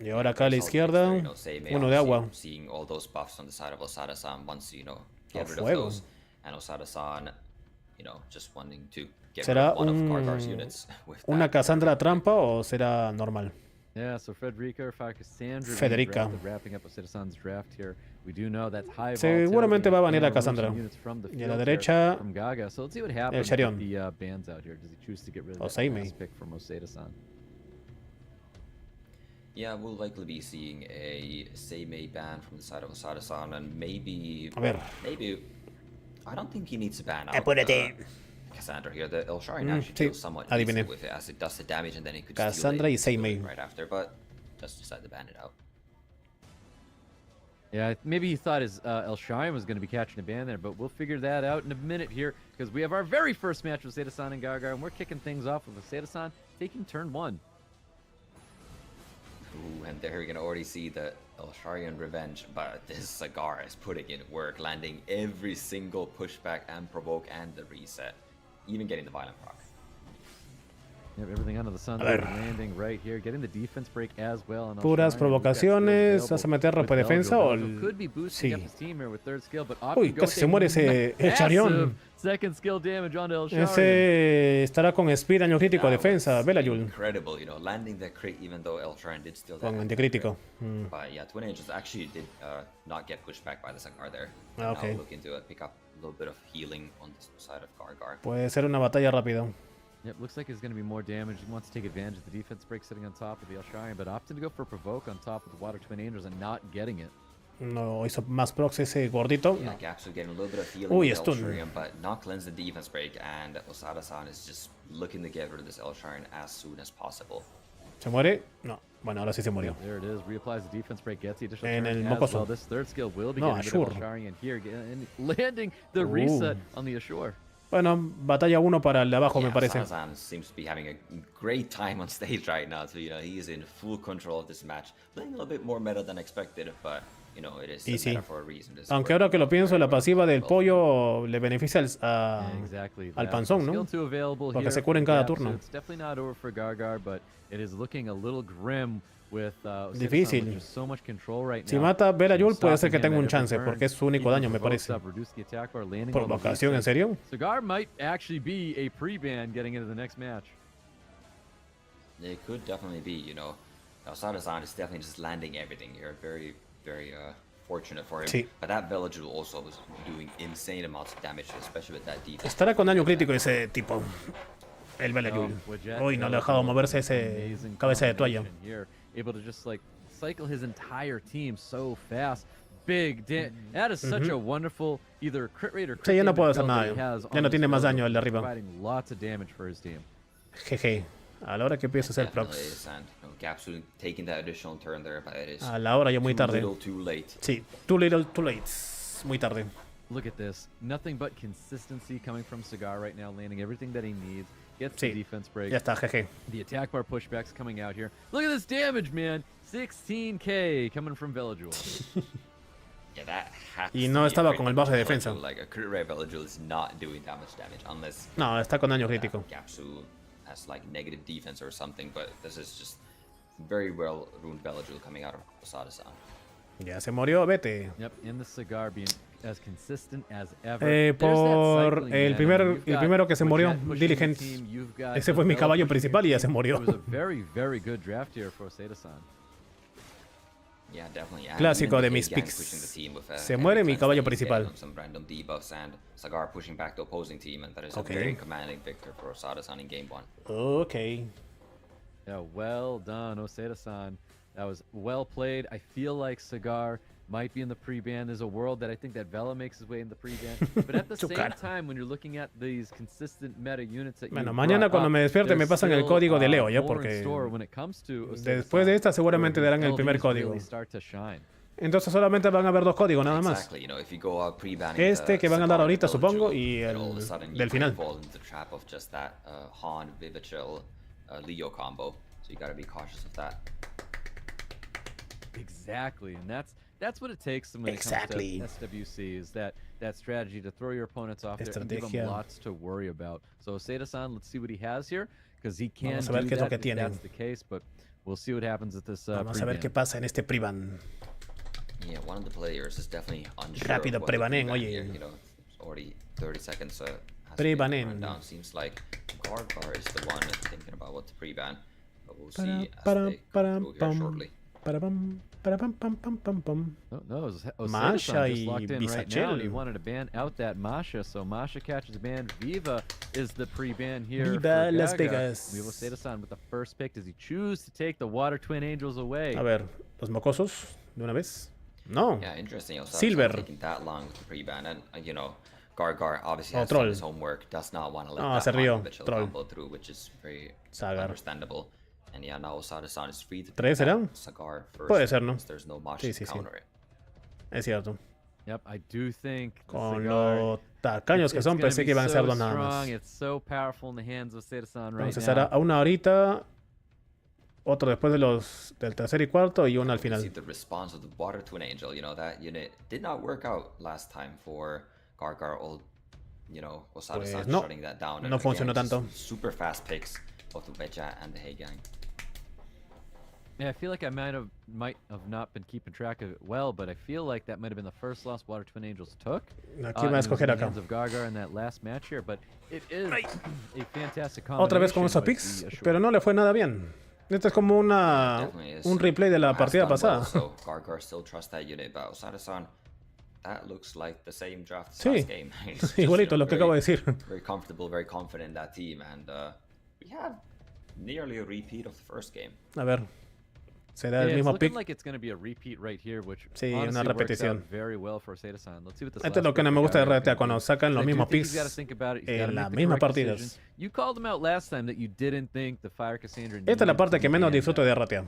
Y ahora acá a la izquierda, uno de agua. O fuego. ¿Será una Cassandra trampa o será normal? Federica. Seguramente va a venir a Cassandra. Y a la derecha, el Sharion. O Seimei. Yeah, we'll likely be seeing a Seimei ban from the side of Osada-san, and maybe I don't think he needs to ban out Cassandra here. The Elsharin actually feels somewhat easy with it, as it does the damage, and then he could Cassandra y Seimei right after, but just decided to ban it out. Yeah, maybe he thought his Elsharin was going to be catching a ban there, but we'll figure that out in a minute here, because we have our very first match with Seda-san and Gargar, and we're kicking things off with Seda-san taking turn 1. Ooh, and there you can already see the Elsharian revenge, but this Cigar is putting in work, landing every single pushback and provoke and the reset, even getting the violent proc. Yep, everything under the sun, landing right here, getting the defense break as well. And Puras provocaciones, ¿vas a meter ropa de defensa o sí? Uy, casi se muere ese Charión. Second skill damage on El Ese estará con speed, daño crítico, defensa, Belayul. Incredible, you know, landing the crit even though El Sharian did still con anticrítico. But yeah, Twin Angels actually did not get pushed back by the Cigar there. Okay. Now looking to pick up a little bit of healing on the side of Gargar. Puede ser una batalla rápida. Yep, looks like it's going to be more damage. He wants to take advantage of the defense break sitting on top of the Elsharian, but opting to go for Provoke on top of the Water Twin Angels and not getting it. No hizo más procs ese gordito. Yeah, no. Gapsu getting a little bit of healing Uy, with stun. Elsharian, but not cleanse the defense break, and Osada-san is just looking to get rid of this Elsharian as soon as possible. ¿Se muere? No. Bueno, ahora sí se murió. There it is. Reapplies the defense break, gets the additional En el turn as mocoso. well. This third skill will be No, getting rid of Ashur. Elsharian here and landing the reset on the Ashur. Bueno, batalla 1 para el de abajo, me parece. Osada-san seems to be having a great time on stage right now. So, you know, he is in full control of this match. Playing a little bit more meta than expected, but, you know, it is meta for a reason. Aunque ahora que lo pienso, la pasiva del pollo le beneficia al panzón, ¿no? Porque se cura en cada turno. It's definitely not over for Gargar, but it is looking a little grim. Difícil. So much control right now. Si mata a Belayul puede ser que tenga un chance, porque es su único daño, me parece. ¿Provocación, en serio? Cigar might actually be a pre-ban getting into the next match. It could definitely be, you know. Osada-san is definitely just landing everything here. Very, very fortunate for him. Sí. But that Belayul also was doing insane amounts of damage, especially with that defense. Estará con daño crítico ese tipo. El Belayul. Uy, no le ha dejado moverse ese cabeza de toalla. Able to just like cycle his entire team so fast. Big that is such a wonderful either crit rate or crit Sí, ya no puedo hacer build that nada. he has Ya on no this tiene más build, daño el de arriba. providing lots of damage for his team. Jeje. A la hora que empieza a hacer Definitely procs. is, and, you know, Gapsu taking that additional turn there, but it is A la hora ya muy tarde. too little, too late. Sí, too little, too late. Muy tarde. Look at this. Nothing but consistency coming from Cigar right now, landing everything that he needs. Gets the defense break. Ya está, jeje. The attack bar pushbacks coming out here. Look at this damage, man. 16k coming from Belayul. Yeah, that has Y to no be estaba a con el crit buff de rate defensa. Belayul. Like a crit rate Belayul is not doing that much damage unless No, está con daño crítico. Gapsu has like negative defense or something, but this is just very well ruined Belayul coming out of Osada-san. Ya se murió, vete. Yep, and the Cigar being as consistent as ever. Por el primero que se murió, Diligent. Ese fue mi caballo principal y ya se murió. It was a very, very good draft here for Osada-san. Yeah, definitely. Clásico de mis picks. Se muere mi caballo principal. Some random debuffs and Cigar pushing back the opposing team, and that is a very commanding victor for Osada-san in game 1. Okay. Yeah, well done, Osada-san. That was well played. I feel like Cigar might be in the pre-ban. There's a world that I think that Vela makes his way in the pre-ban. But at the same time, when you're looking at these consistent meta units that bueno, mañana cuando me despierte me pasan el código de Leo, ya, porque después de esta seguramente darán el primer código. Entonces solamente van a haber 2 códigos nada más. Este que van a dar ahorita, supongo, y el del final. Leo combo, so you gotta be cautious of that. Exactly, and that's what it takes when it comes to SWC, is that strategy to throw your opponents off there and give them lots to worry about. So Osada-san, let's see what he has here, because he can do that if that's the case, but we'll see what happens at this Vamos a ver qué pasa en este pre-ban. Yeah, one of the players is definitely unsure. Rápido, pre-banen, oye. You know, it's already 30 seconds. Pre-banen. Seems like Gargar is the one thinking about what to pre-ban, but we'll see as they go here shortly. No, Masha just locked in right now, and he y wanted to ban out that Masha, so Masha catches a ban. Viva is the pre-ban here. Viva for Las Gaga. Vegas. We will Osada-san with the first pick. Does he choose to take the Water Twin Angels away? A ver, los mocosos, de una vez. No. Yeah, interesting. Silver. Taking that long with the pre-ban, and you know, Gargar obviously has troll. done his homework, does not want to let that se rió. Mitchell Troll. combo through, which is very Sagar. understandable. And yeah, now Osada-san is free to ¿3 serán? Cigar first. Puede ser, ¿no? There's no Masha to counter it. Es cierto. Yep, I do think Con los tacaños que son, pensé que iban a ser 2 nada más. It's so powerful in the hands of Osada-san right Entonces now. será a una horita. Otro después de del tercer y cuarto y uno al See final. the response of the Water Twin Angel. You know, that unit did not work out last time for Gargar old, you know, Osada-san Pues no, shutting that down. no funcionó just tanto. Super fast picks of the Beja and the Heigang. Yeah, I feel like I might have not been keeping track of it well, but I feel like that might have been the first loss Water Twin Angels took. Aquí va a escoger acá. Of Gargar in that last match here, but it is a fantastic Otra vez con esos picks, pero no le fue nada bien. Esto es como un replay de la partida pasada. So Gargar still trusts that unit, but Osada-san, that looks like the same draft as Sí, last game. It's just, igualito lo que acabo de decir. Very comfortable, very confident in that team, and we have nearly a repeat of the first game. A ver, será el mismo pick. Like it's going to be a repeat right here, which Sí, una repetición. very well for Osada-san. Let's see what this Esto es lo que no me gusta de RTA, cuando sacan los mismos picks en las mismas partidas. You called them out last time that you didn't think the Fire Cassandra. Esta es la parte que menos disfruto de RTA.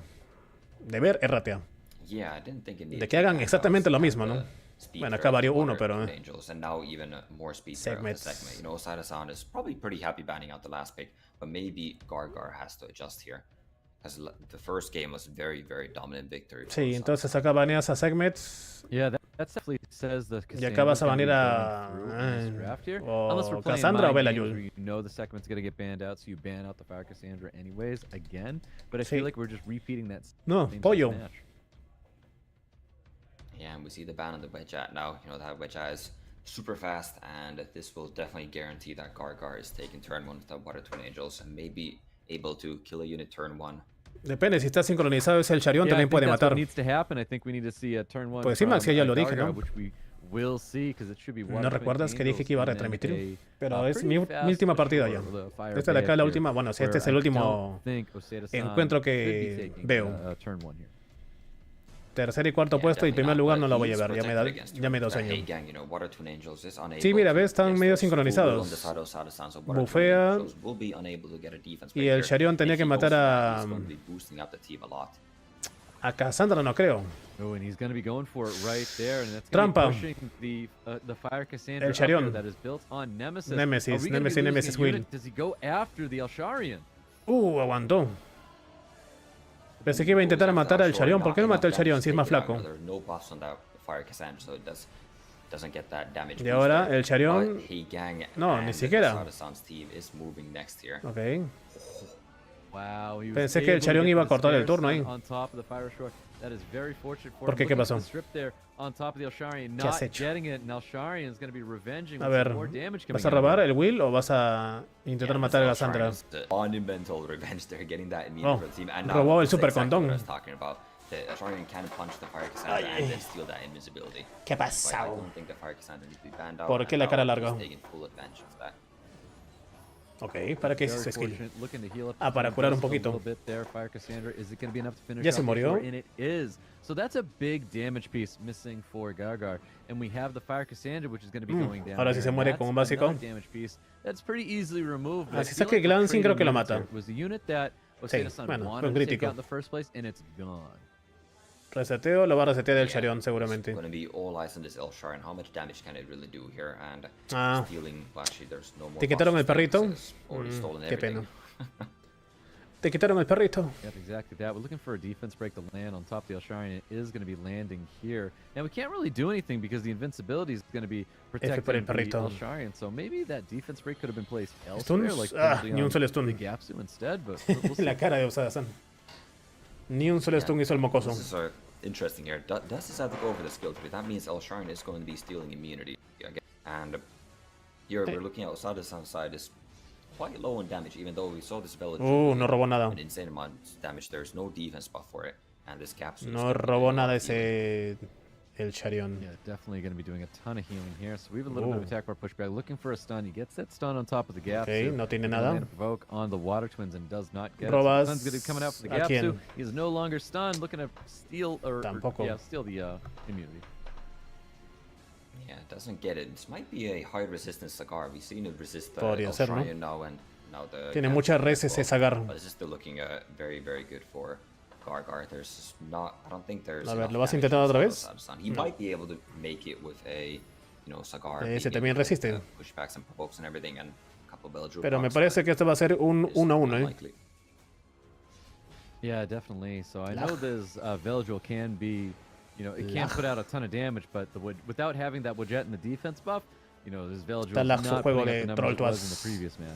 De ver RTA. Yeah, I didn't think it De que hagan exactamente lo mismo, ¿no? Bueno, acá varió uno, pero... And now even more speed segment. You know, Osada-san is probably pretty happy banning out the last pick, but maybe Gargar has to adjust here. Because the first game was very, very dominant victory. Sí, entonces acá baneas a segments. Yeah, that definitely says the Y acá vas a banear a... o Cassandra o Belayul. You know the segment's going to get banned out, so you ban out the Fire Cassandra anyways, again. But I feel like we're just repeating that no, pollo. Match. Yeah, and we see the ban on the Wedge-At now. You know, that Wedge-At is super fast, and this will definitely guarantee that Gargar is taking turn 1 with the Water Twin Angels, and maybe able to kill a unit turn 1. Depende, si está sincronizado ese el Charión también puede matar. Pues sí, Max, ya lo dije, ¿no? No recuerdas que dije que iba a retransmitir, pero es mi última partida ya. Esta de acá es la última, bueno, si este es el último encuentro que veo. Tercer y cuarto puesto y primer lugar no lo voy a ver, ya me da sueño. Sí, mira, ves, están medio sincronizados. Bufea y el Charión tenía que matar a Cassandra, no creo. Trampa. El Charión. Nemesis Will. Aguantó. Pensé que iba a intentar matar al Charión. ¿Por qué no mató al Charión si es más flaco? Y ahora el Charión... No, ni siquiera. Ok. Pensé que el Charión iba a cortar el turno ahí. ¿Por qué? ¿Qué pasó? ¿Qué has hecho? A ver, ¿vas a robar el Will o vas a intentar matar a Cassandra? Oh, robó el super condón. ¿Qué ha pasado? ¿Por qué la cara larga? Ok, ¿para qué es ese skill? Ah, para curar un poquito. Ya se murió. So that's a big damage piece missing for Gargar, and we have the Fire Cassandra, which is going to be going down. Ahora sí se muere con un básico. That's pretty easily removed. Así saque el glancing, creo que lo mata. Sí, bueno, fue un crítico. Reseteo, lo va a resetear el Charión seguramente. Ah, ¿te quitaron el perrito? Qué pena. Te quitaron el perrito. Yep, exactly that. We're looking for a defense break to land on top of the Elsharian. It is going to be landing here. And we can't really do anything because the invincibility is going to be protecting the Elsharian. So maybe that defense break could have been placed elsewhere. Like ni un solo stun. The Gapsu instead, but we'll see. La cara de Osada-san. Ni un solo stun hizo el mocoso. This is interesting here. Does decide to go for the skill tree. That means Elsharian is going to be stealing immunity again. And here we're looking at Osada-san's side is quite low on damage, even though we saw this village. No robó nada. An insane amount of damage. There's no defense buff for it, and this capsule. No robó nada ese el Charión. Yeah, definitely going to be doing a ton of healing here. So we have a little bit of attack bar pushback, looking for a stun. He gets that stun on top of the Gapsu. Okay, no tiene nada. Provoke on the Water Twins and does not get Robas. it. So stun's going to be coming out for the Gapsu. He is no longer stunned, looking to steal steal the immunity. Yeah, doesn't get it. This might be a high resistance Sagar. We've seen it resist the Podría ser, ¿no? now the Tiene muchas reses ese Sagar. But this is still looking very, very good for Gargar. There's not, I don't think there's. A ver, ¿lo vas a intentar otra vez? He might be able to make it with a, Sagar. Ese también resiste. Pushbacks and provokes and everything, and a couple of Pero me parece que esto va a ser un 1-1, Yeah, definitely. So I know this Veldril can be, you know, it can put out a ton of damage, but without having that Wojet in the defense buff, you know, this Veldril is not putting up the numbers it was in the previous match.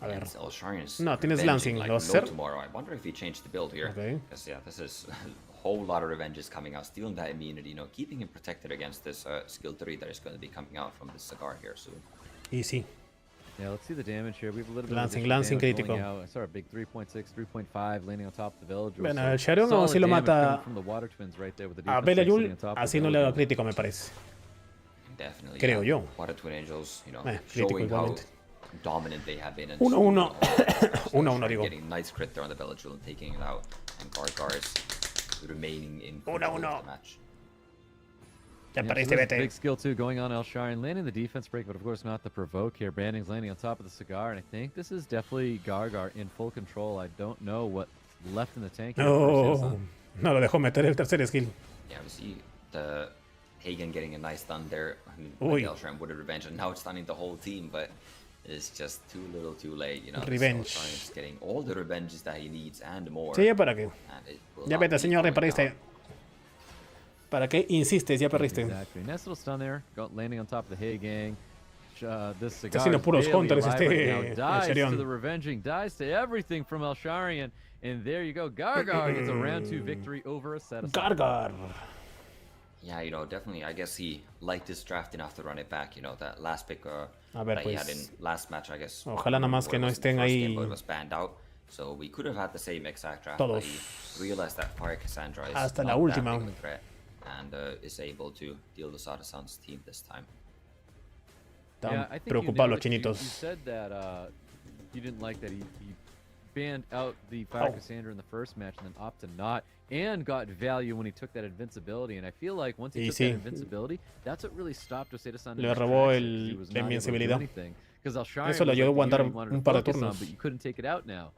A ver. Elsharian's No, tienes revenging Lancing. like ¿Lo no hacer? tomorrow. I wonder if he changed the build here. Okay. Because yeah, this is a whole lot of revenges coming out, stealing that immunity, you know, keeping him protected against this skill 3 that is going to be coming out from this cigar here soon. Easy. Yeah, let's see the damage here. We have a little bit Lancing of crítico. I saw a big 3.6, 3.5 landing on top of the Veldril. Bueno, el Sharon aún así lo mata a Belial, así no le da crítico, me parece. Definitely. Creo yo. Water Twin Angels, you know, Crítico showing how igualmente. dominant they have been. 1-1. 1-1 digo. Getting nice crit there on the Veldril and taking it out. And Gargar's remaining in 1-1. the match. Ya Yeah, perdiste, so vete. big skill too going on Elsharian, landing the defense break, but of course not the provoke here. Branding's landing on top of the cigar, and I think this is definitely Gargar in full control. I don't know what's left in the tank here. No, no lo dejó meter el tercer skill. Yeah, we see the Hagen getting a nice stun there. Uy. Elsharian would have revenge, and now it's stunning the whole team, but it's just too little too late, you know. Revenge. Elsharian's getting all the revenges that he needs and more. Sí, ya para qué. And it will Ya not vete, be señor, ya going perdiste. down. ¿Para qué insistes? Ya perdiste. Exactly. Nice little stun there, landing on top of the Hay gang. This cigar haciendo is puros barely counters alive este right now. Dies Elsharian. to the revenging, dies to everything from Elsharian, and there you go. Gargar gets a round 2 victory over a set of Gargar. Yeah, you know, definitely. I guess he liked his draft enough to run it back. You know, that last pick ver, that he had in pues. last match, I guess. Ojalá nada más que no It was the estén first ahí game, but it was banned out. So we could have had the same exact draft. Todos. But he realized that Fire Cassandra is Hasta not la that última. big of a threat, and is able to deal the Sadasan's team this time. Están I think you preocupados nailed los it. You chinitos. said that you didn't like that he banned out the Fire Oh. Cassandra in the first match and then opted not, and got value when he took that invincibility. And I feel like once he Y took sí. that invincibility, that's what really stopped Oseda-san. Le robó la invencibilidad. Eso le ayudó a aguantar un par de turnos. But you couldn't take it out now.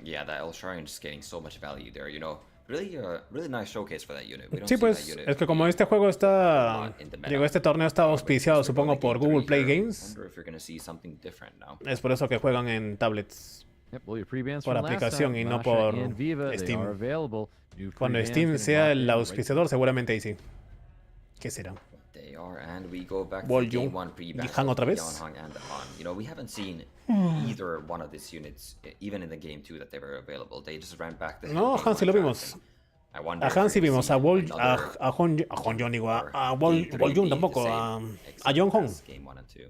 Yeah, that Elsharian is getting so much value there. You know, really nice showcase for that unit. We don't Sí, see pues, that unit es que como este juego está... Digo, este torneo está auspiciado, supongo, por Google Play Games. Wonder if you're gonna see something different now. Es por eso que juegan en tablets. Yep, well, your pre-bans Por from last aplicación time, y no Masha por and Viva, they Steam. are available. New Cuando pre-bans Steam getting sea locked el in right auspiciador, seguramente ahí sí. ¿Qué será? They are, and we go back to Volju. game 1 pre-ban. ¿Y Han otra vez? Yeonhang and the Han. You know, we haven't seen either one of these units, even in the game 2 that they were available. They just ran back the No, game Han sí one lo draft, vimos. and I wonder A if Han we're sí gonna vimos, see a another Hon digo, a or Wol game 3 Jun being the tampoco, same, a Jong Hong. as game 1 and 2.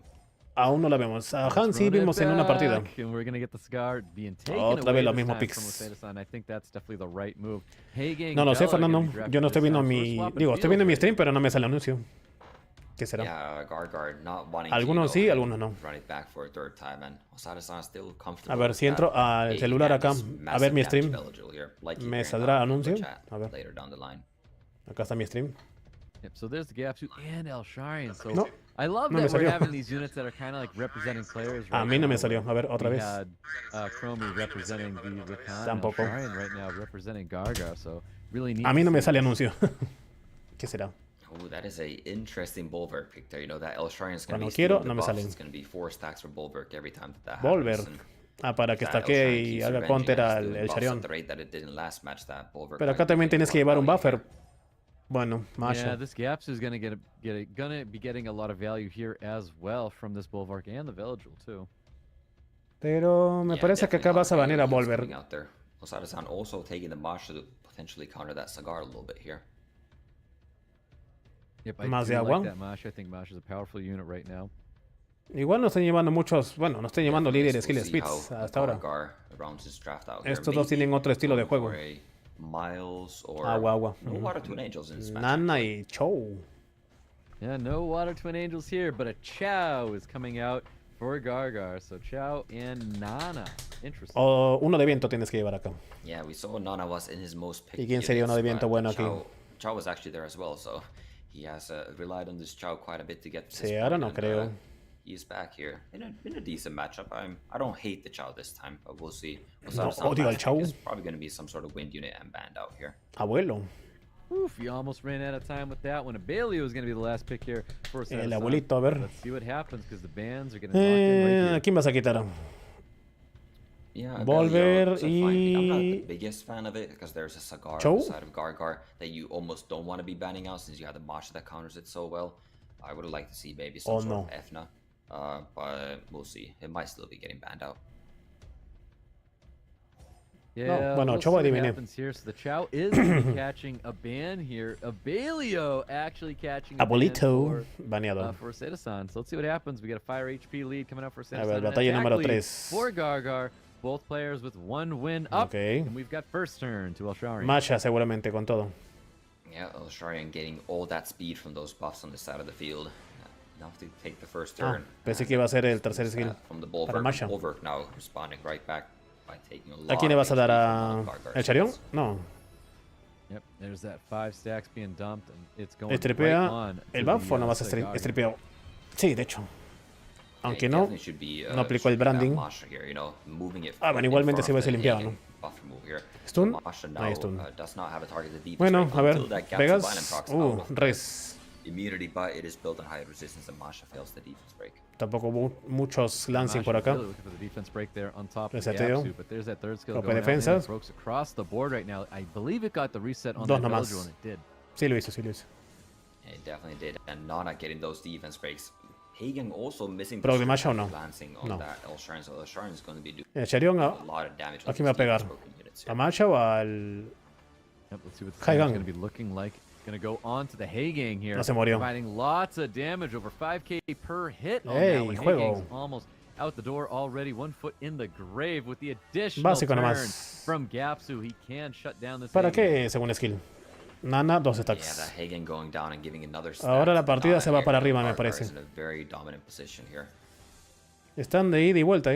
Aún no la vemos. A Han sí Run it vimos en una partida. back, and we're gonna get the cigar being taken Otra away vez los this mismos time picks. from Oseda-san. I think that's definitely the right move. Hagen, No lo sé, Bella are gonna Fernando. be drafted Yo no estoy this viendo time. mi... We're swapping Digo, estoy viendo mi fields stream, right pero no me sale anuncio. ¿Qué será? Yeah, Gargar not wanting Algunos to, sí, you know, algunos no. run it back for a third time, and Osada-san still comfortable A ver, with si entro that. al Hey, celular and acá, this a ver massive mi damage stream. Belgial here, like ¿Me you saldrá hearing anuncio? chat A ver. later down the line. Acá está mi stream. Yep, so there's the Gapsu and Elsharian. So No, I love no me that we're salió. having these units that are kind of like representing players. A right mí no now, me salió. A ver, otra we vez. had Chromie representing the Rakan, Tampoco. Elsharian right now representing Gargar. So really neat. A mí to no me see sale this. anuncio. ¿Qué será? Oh, that is a interesting Bulwark pick there. You know that Elsharian is going to Cuando be quiero, stealing the no me buffs. salen. It's going to be 4 stacks for Bulwark every time that Volver. happens. And Ah, para que that stackee Elsharian y keeps haga revenging counter and al stealing el buffs Charión. at the rate that it did in last match, that Bulwark Pero might acá be también getting tienes que a lot llevar un of value buffer. Bueno, Yeah, Masha. this Gapsu is gonna gonna be getting a lot of value here as well from this Bulwark and the Veldril too. Pero me Yeah, parece que acá definitely vas a a lot of banear a value Volver. coming out there. Osada-san also taking the Masha to potentially counter that Cigar a little bit here. Yep, I Más do de agua. like that Masha. I think Masha is a powerful unit right now. Igual no están llevando muchos, bueno, no están llevando Definitely líderes we'll skill see speeds how hasta ahora. Gargar rounds his draft out here. Estos dos Maybe tienen otro estilo de going juego. for a Miles or Agua. no Water Twin Angels in this matchup. Nana y Chow. Yeah, no Water Twin Angels here, but a Chow is coming out for Gargar. So Chow and Nana. Interesting. O uno de viento tienes que llevar acá. Yeah, we saw Nana was in his most picked ¿Y quién sería uno de units, viento but bueno aquí? Chow was actually there as well, so he has relied on this Chow quite a bit to get to this Sí, ahora point, no and, creo. he's back here in a decent matchup. I don't hate the Chow this time, but we'll see. No, odio al Chow. It's probably going to be some sort of wind unit and band out here. Abuelo. Oof, you almost ran out of time with that one. Abelio is going to be the last pick here for El Osada-san. abuelito, a ver. Let's see what happens because the bands are getting locked in right ¿A here. quién vas a quitar? Yeah, Volver Abelio, I'm not the y... biggest fan of it because there's a Cigar Chow? inside of Gargar that you almost don't want to be banning out since you have the Masha that counters it so well. I would like to see maybe some Oh, sort no. of Efna, but we'll see. It might still be getting banned out. Yeah, bueno, we'll Chow see what adiviné. happens here. So the Chow is gonna be catching a ban here. Abelio actually catching a Abuelito ban baneado. for Seda-san. So let's see what happens. We got a fire HP lead coming up for A Seda-san. ver, and batalla attack número lead 3. for Gargar. Both players with 1 win up. Okay. And we've got first turn to Elshari. Masha seguramente con todo. Yeah, Elsharian getting all that speed from those buffs on the side of the field. Enough to take the first turn. Pensé que iba a ser el tercer skill From the para Masha. Bulwark now responding right back by taking a lot ¿A quién le vas a dar? of ¿A Gargar's el Charión? skills. No. Yep, there's that 5 stacks being dumped, and it's going right ¿Estripea on. el to buff o the, no vas a Cigar. estripeo? Sí, de hecho. Aunque Yeah, no, definitely should be, no aplicó el should be that branding. Masha here, you know, moving it Ah, bueno, in igualmente front se of hubiese the limpiado, Hagen ¿no? buff remove here. ¿Stun? Masha now Ahí stun. does not have a targeted defense Bueno, break a ver. until that gap to Bynum Vegas. procs out of the Res. immunity, but it is built on high resistance and Masha fails the defense break. Tampoco muchos lancing por acá. Really looking for the defense break there on top of the Reseteo. Apsu, but there's that third skill Rope going out, defensas. and it breaks across the board right now. I believe it got the reset on Dos that nomás. Belgian, and it did. Sí lo hizo, sí lo hizo. It definitely did, and Nana getting those defense breaks. Hagen also missing Pero the de Masha o no? lancing on No. that Elsharian, so Elsharian is going to be doing El Charión a a lot of damage. quién va a pegar? ¿A Masha o al...? Yep, let's see what the Haigang. is going to be looking like. It's going to go on to the Haigang here. No se murió. Providing lots of damage, over 5k per hit on Ey, that one. juego. Haigang's almost out the door already, 1 foot in the grave with the additional Básico turn nomás. from Gapsu. He can shut down this ¿Para Haigang. qué según skill? Nana, 2 Yeah, stacks. that Hagen going down and giving another stack Ahora la to partida Nana se va here. para arriba, me Gargar parece. is in a very dominant position here. Están de ida y vuelta,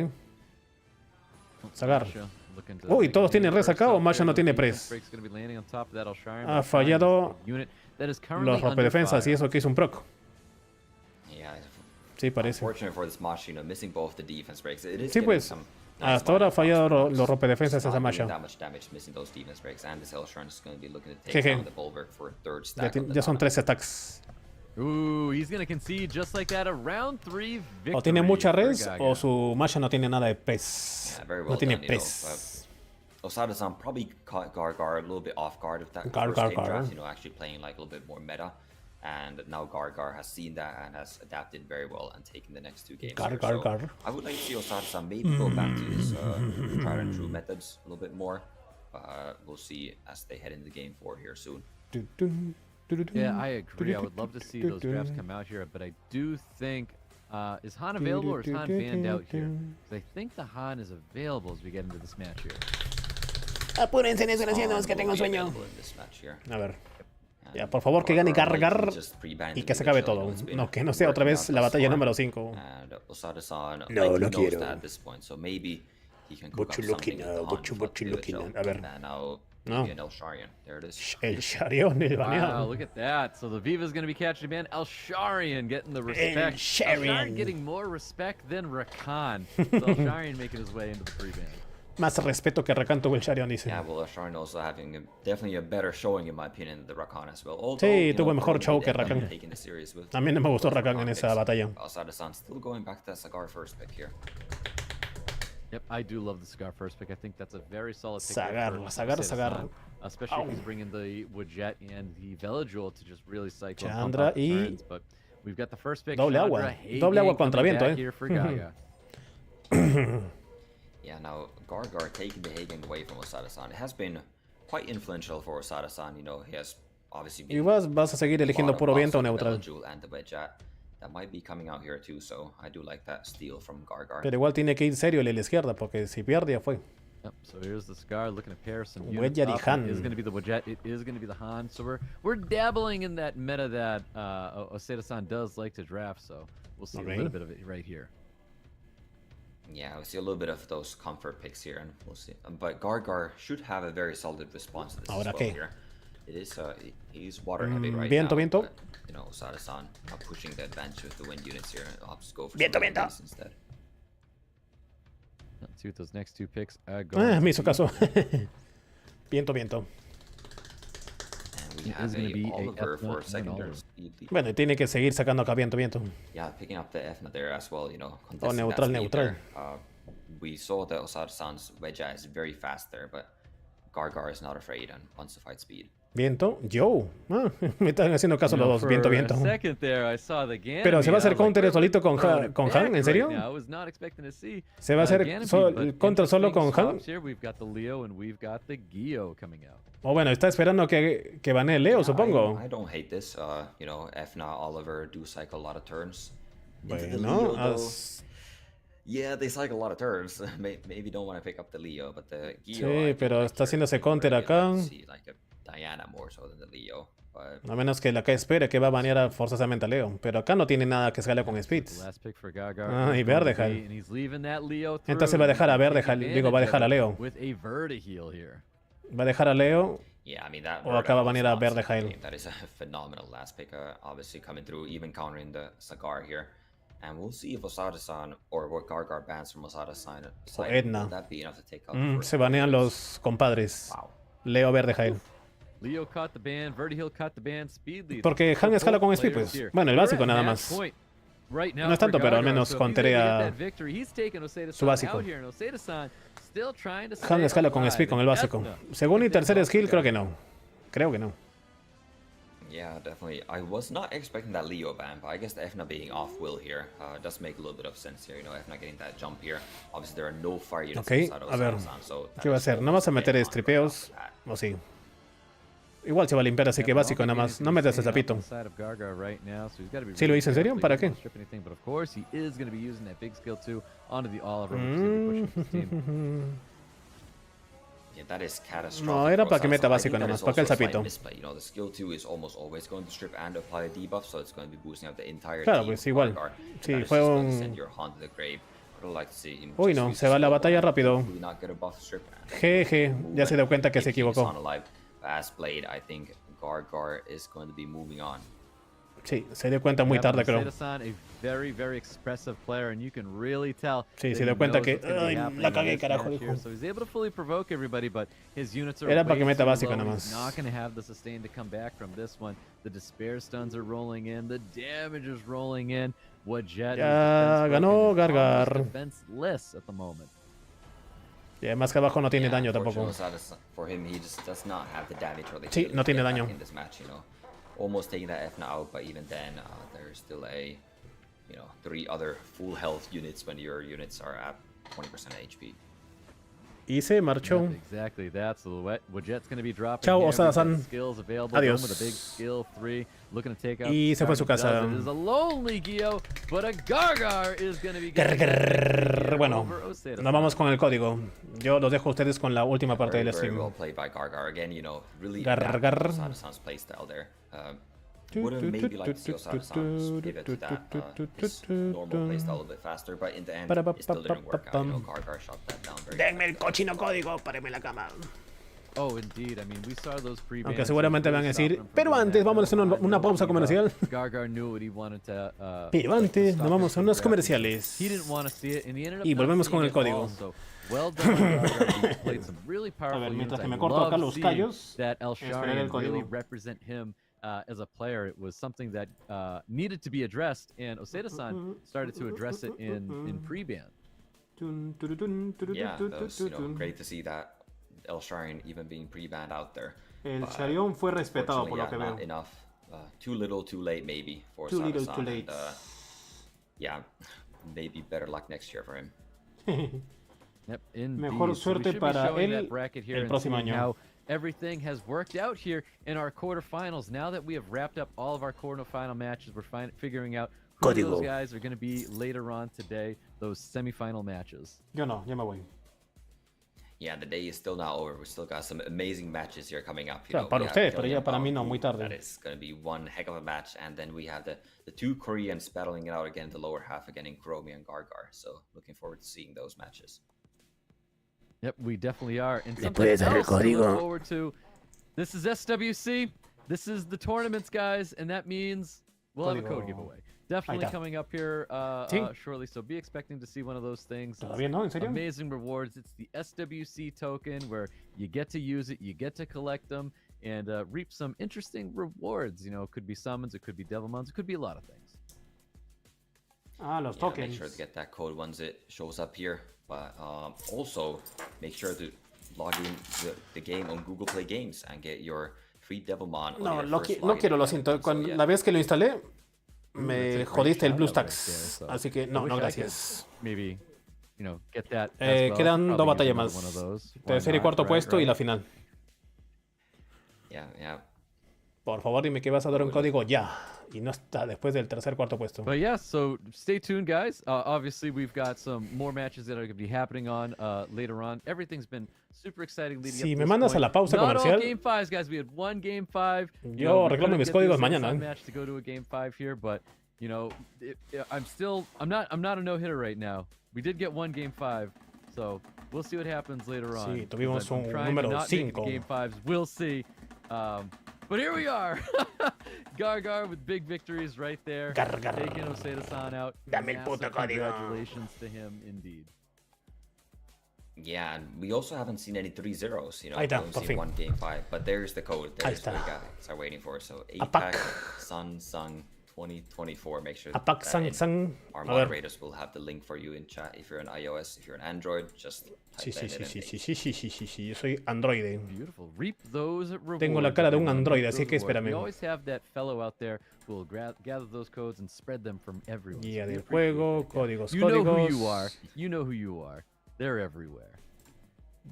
Sagar. Masha looking to Uy, make ¿todos a tienen res first acá o up Masha there. no The tiene defense press? break's gonna be landing on top of that Elsharian, Ha but Elsharian is fallado the unit that is currently los under rompedefensas y fire. eso que hizo un proc. Yeah, Sí, parece. unfortunate for this Masha, you know, missing both the defense breaks. It is Sí, getting pues. some nice Hasta ahora ha body fallado blocks, los but rompedefensas it's esa not doing Masha. that much damage missing those defense breaks, and this Elsharian is going to be looking to take Jeje. down the Bulwark for a third Ya, stack. of the ya son Nana. 3 stacks. Ooh, he's gonna concede just like that. A round 3 victory. O tiene mucha for res Gaga. o su Masha no tiene nada de pes. Yeah, very well No tiene done, you know, pes. Osada-san probably caught Gargar a little bit off guard with that Gar, first gar, game gar. draft, you know, actually playing like a little bit more meta. And now Gargar has seen that and has adapted very well and taken the next 2 games. Gar, here. gar, So gar. I would like to see Osada-san maybe go back to his tried and true methods a little bit more. We'll see as they head into game 4 here soon. Dun, dun, dun, dun, Yeah, I agree. I would love to see those drafts come out here, but I do think is Han available or is Han banned out here? 'Cause I think the Han is available as we get into this match here. Apúrense, desgraciados, que Will tengo be sueño. available in this match here. A ver. And Ya, por favor, que gane Gargar might Gargar just pre-ban y the que se Liga acabe Shell, you todo. know, it's been No, que no sea otra working vez out la thus batalla far. número 5. And Osada-san No, likely no knows quiero. that at this point, so maybe he can What cook you up looking something at? with the What Han you for the looking Liga at? Shell. A ver. And now No. maybe an Elsharian. There it is. El Charión, el Wow, baneado. look at that. So the Viva's going to be catching a ban. Elsharian getting the respect. Elsharian. Elsharian getting more respect than Rakan. So Elsharian making his way into the free ban. Más respeto que Rakan tuvo el Charión, dice. Yeah, well, Elsharian also having definitely a better showing, in my opinion, than the Rakan as well. Although, Sí, you tuvo know, mejor probably show they que end up Rakan. taking it serious with A mí no me gustó both Rakan en esa picks. batalla. Osada-san still going back to that Cigar first pick here. Yep, I do love the Cigar first pick. I think that's a very solid pick. Sagar, there for Sagar, Seda-san, Sagar. Especially if he's Ow. bringing the Woodjet and the Veladrol to just really cycle and pump Chandra up the y- turns. But we've got the first pick. Doble agua. Chandra, Hagen Doble agua contra coming viento, back here for Gaga. Yeah, now Gargar taking the Hagen away from Osada-san. It has been quite influential for Osada-san. You know, he has obviously Y been vas a seguir eligiendo puro viento o neutral. and the Wedge that might be coming out here too. So I do like that steal from Gargar. Pero igual tiene que ir serio el de la izquierda, porque si pierde ya fue. Yep, so here's the Scar looking to pair some Wedge units y up. Han. It is going to be the Woodjet. It is going to be the Han. So we're dabbling in that meta that Osada-san does like to draft. So we'll see Okay. a little bit of it right here. Yeah, we see a little bit of those comfort picks here, and we'll see. But Gargar should have a very solid response to this Ahora as well qué? here. It is he's water heavy right viento, now. viento. But, you know, Osada-san pushing the advantage with the wind units here. I'll just go for Viento, some of viento. these instead. Let's see what those next 2 picks are going Ah, to me hizo be. caso. Viento, viento. And we It have is gonna a be a Oliver F for nut and an secondary Oliver. speed lead. Bueno, y tiene que seguir sacando acá viento, viento. Yeah, picking up the F there as well, you know. contesting that neutral, speed neutral. there. we saw that Osada-san's Wedja is very fast there, but Gargar is not afraid and wants to fight speed. Viento, yo. Me están haciendo caso los dos. Viento, viento. Pero se va a hacer counter solito con Han, ¿en serio? ¿Se va a hacer counter solo con Han? O bueno, está esperando que banee Leo, supongo. I don't hate this. You know, Efna, Oliver do cycle a lot of turns. Bueno, yeah, they cycle a lot of turns. Maybe don't want to pick up the Leo, but the Gio... Sí, pero está haciéndose counter acá. Diana more so than the Leo, but... A menos que la que espere que va a banear forzosamente a Leo. Pero acá no tiene nada que escale con speeds. Y verde Hal. Entonces va a dejar a verde Hal. Digo, va a dejar a Leo. Va a dejar a Leo. Yeah, I mean, that o acaba de banear a verde Hal. That is a phenomenal last pick, obviously coming through, even countering the Sagar here. And we'll see if Osada-san or what Gargar bans from Osada-san. O Edna. That be enough to take out se banean los compadres. Wow. Leo, verde Hal. Leo caught the ban, Verde Hill caught the ban, speed lead. Porque Han escala con speed, pues. Bueno, el básico nada más. No es tanto, pero al menos conterea su básico. Han escala con speed con el básico. Segundo y tercer skill, creo que no. Creo que no. Yeah, definitely. I was not expecting that Leo ban, but I guess the Efna being off will here does make a little bit of sense here. You know, Efna getting that jump here. Obviously, there are no fire units inside of Osada-san, so... ¿Qué va a hacer? ¿No vas a meter estripeos? ¿O sí? Igual se va a limpiar, así que básico nada más. No metas el zapito. ¿Sí lo hice en serio? ¿Para qué? Yeah, that is catastrophic. No, era para que meta básico nada más. ¿Para qué el zapito? You know, the skill 2 is almost always going to strip and apply a debuff, so it's going to be boosting up the entire claro, team. Pues igual. Sí, fue un... Uy, no, se va a la batalla rápido. Jeje, ya se dio cuenta que se equivocó. As played, I think Gargar is going to be moving on. Sí, se dio cuenta muy tarde, creo. Sí, se dio cuenta que... ¡Ay, la cagué, carajo! Dijo. Era para que meta básico nada más. Ya ganó Gargar. Y además que abajo no tiene daño tampoco. Sí, no tiene daño. Almost taking that Efna out, but even then, there's still a, 3 other full health units when your units are at 20% HP. Y se marchó. Chao, Osada-san. Adiós. Y se fue a su casa. Bueno, nos vamos con el código. Yo los dejo a ustedes con la última parte del stream. Gargar. Would have maybe liked to see Osada-san pivot to that his normal playstyle a little bit faster, but in the end, it still didn't work out. You know, Gargar shot that down very Denme el cochino código, páreme la cama. Oh, indeed. I mean, we saw those pre-bans. Aunque seguramente van a decir, pero antes vamos a hacer una pausa comercial. Pero antes nos vamos a unos comerciales. Y volvemos con el código. A ver, mientras que me corto acá los callos, esperaré el código. As a player, it was something that needed to be addressed, and Osada-san started to address it in pre-ban. Yeah, that was, great to see that El Shrine even being pre-banned out there. El Charión fue respetado por lo que veo. Enough. Too little, too late, maybe for Too little, Osada-san. too late. Yeah, maybe better luck next year for him. Yep, mejor suerte para él el próximo año. Everything has worked out here in our quarterfinals. Now that we have wrapped up all of our quarterfinal matches, we're figuring out who those guys are going to be later on today, those semifinal matches. Yo no, ya me voy. Yeah, the day is still not over. We still got some amazing matches here coming up. Claro, para ustedes, pero ya para mí no, muy tarde. That is going to be one heck of a match. And then we have the 2 Koreans battling it out again in the lower half, again in Kuromi and Gargar. So looking forward to seeing those matches. Yep, we definitely are. And something else to look forward to. This is SWC. This is the tournaments, guys, and that means we'll have a code giveaway. Definitely coming up here shortly, so be expecting to see one of those things. Amazing rewards. It's the SWC token where you get to use it, you get to collect them, and reap some interesting rewards. You know, it could be summons, it could be devil mounts, it could be a lot of things. Los tokens. Make sure to get that code once it shows up here. But also make sure to log in the game on Google Play Games and get your free Devilmon. No, no quiero, lo siento. La vez que lo instalé, me jodiste el BlueStacks. Así que no, gracias. Quedan 2 batallas más. Tercer y cuarto puesto y la final. Por favor, dime que vas a dar un código ya. Y no está después del tercer, cuarto puesto. But yeah, so stay tuned, guys. Obviously, we've got some more matches that are going to be happening on later on. Everything's been super exciting leading Si me mandas a la pausa comercial, game 5s, guys. We had one game 5. Yo reclamo mis códigos mañana. Match to go to a game 5 here, but you know, I'm not a no-hitter right now. We did get one game 5, so we'll see what happens later on. Sí, tuvimos un número 5. Game 5s, we'll see. But here we are. Gargar with big victories right there. Taking Oseda-san out. Dame el puto código. Congratulations to him indeed. Yeah, and we also haven't seen any 3-0s, you know. Ahí está, We've por seen fin. one game 5, but there's the code. There's what we are waiting for. So APAC Sun 2024. Make sure APAC Sun. Our moderators will have the link for you in chat. If you're an iOS, if you're an Android, just type that in. Sí, yo soy androide. Beautiful. Reap those rewards. Tengo la cara de un androide, así que espérame. We always have that fellow out there who will gather those codes and spread them from everyone. Guía del juego, códigos. You know who you are. You know who you are. They're everywhere.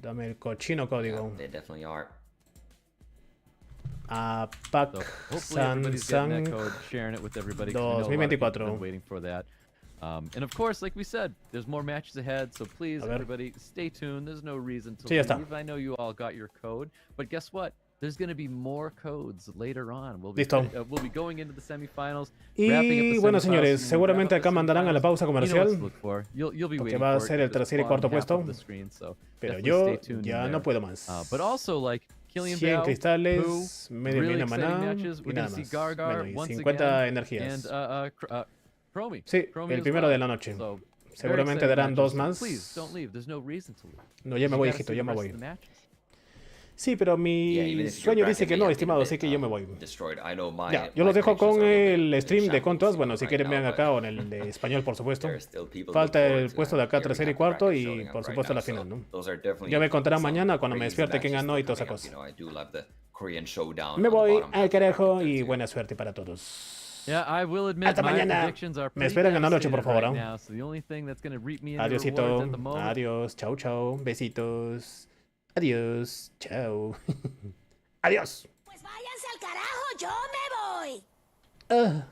Dame el cochino código. Yeah, they definitely are. APAC San 2024. Waiting for that. And of course, like we said, there's more matches ahead, so please, everybody, stay tuned. There's no reason to leave. I know you all got your code, but guess what? There's going to be more codes later on. We'll be going into the semifinals. Y bueno, señores, seguramente acá mandarán a la pausa comercial, porque va a ser el tercer y cuarto puesto, pero yo ya no puedo más. 100 cristales, medio mina maná y nada más. Bueno, y 50 energías. Sí, el primero de la noche. Seguramente darán 2 más. No, ya me voy, hijito, ya me voy. Sí, pero mi sueño dice que no, estimado, así que yo me voy. Ya, yo los dejo con el stream de CONTAS. Bueno, si quieren vean acá, o en el de español, por supuesto. Falta el puesto de acá, tercer y cuarto, y por supuesto la final, ¿no? Ya me contarán mañana cuando me despierte quién ganó y toda esa cosa. Me voy al carajo y buena suerte para todos. Hasta mañana. Me esperan en la noche, por favor. Adiósito. Adiós. Chau, chau. Besitos. Adiós. Chao. Adiós. Pues váyanse al carajo, yo me voy.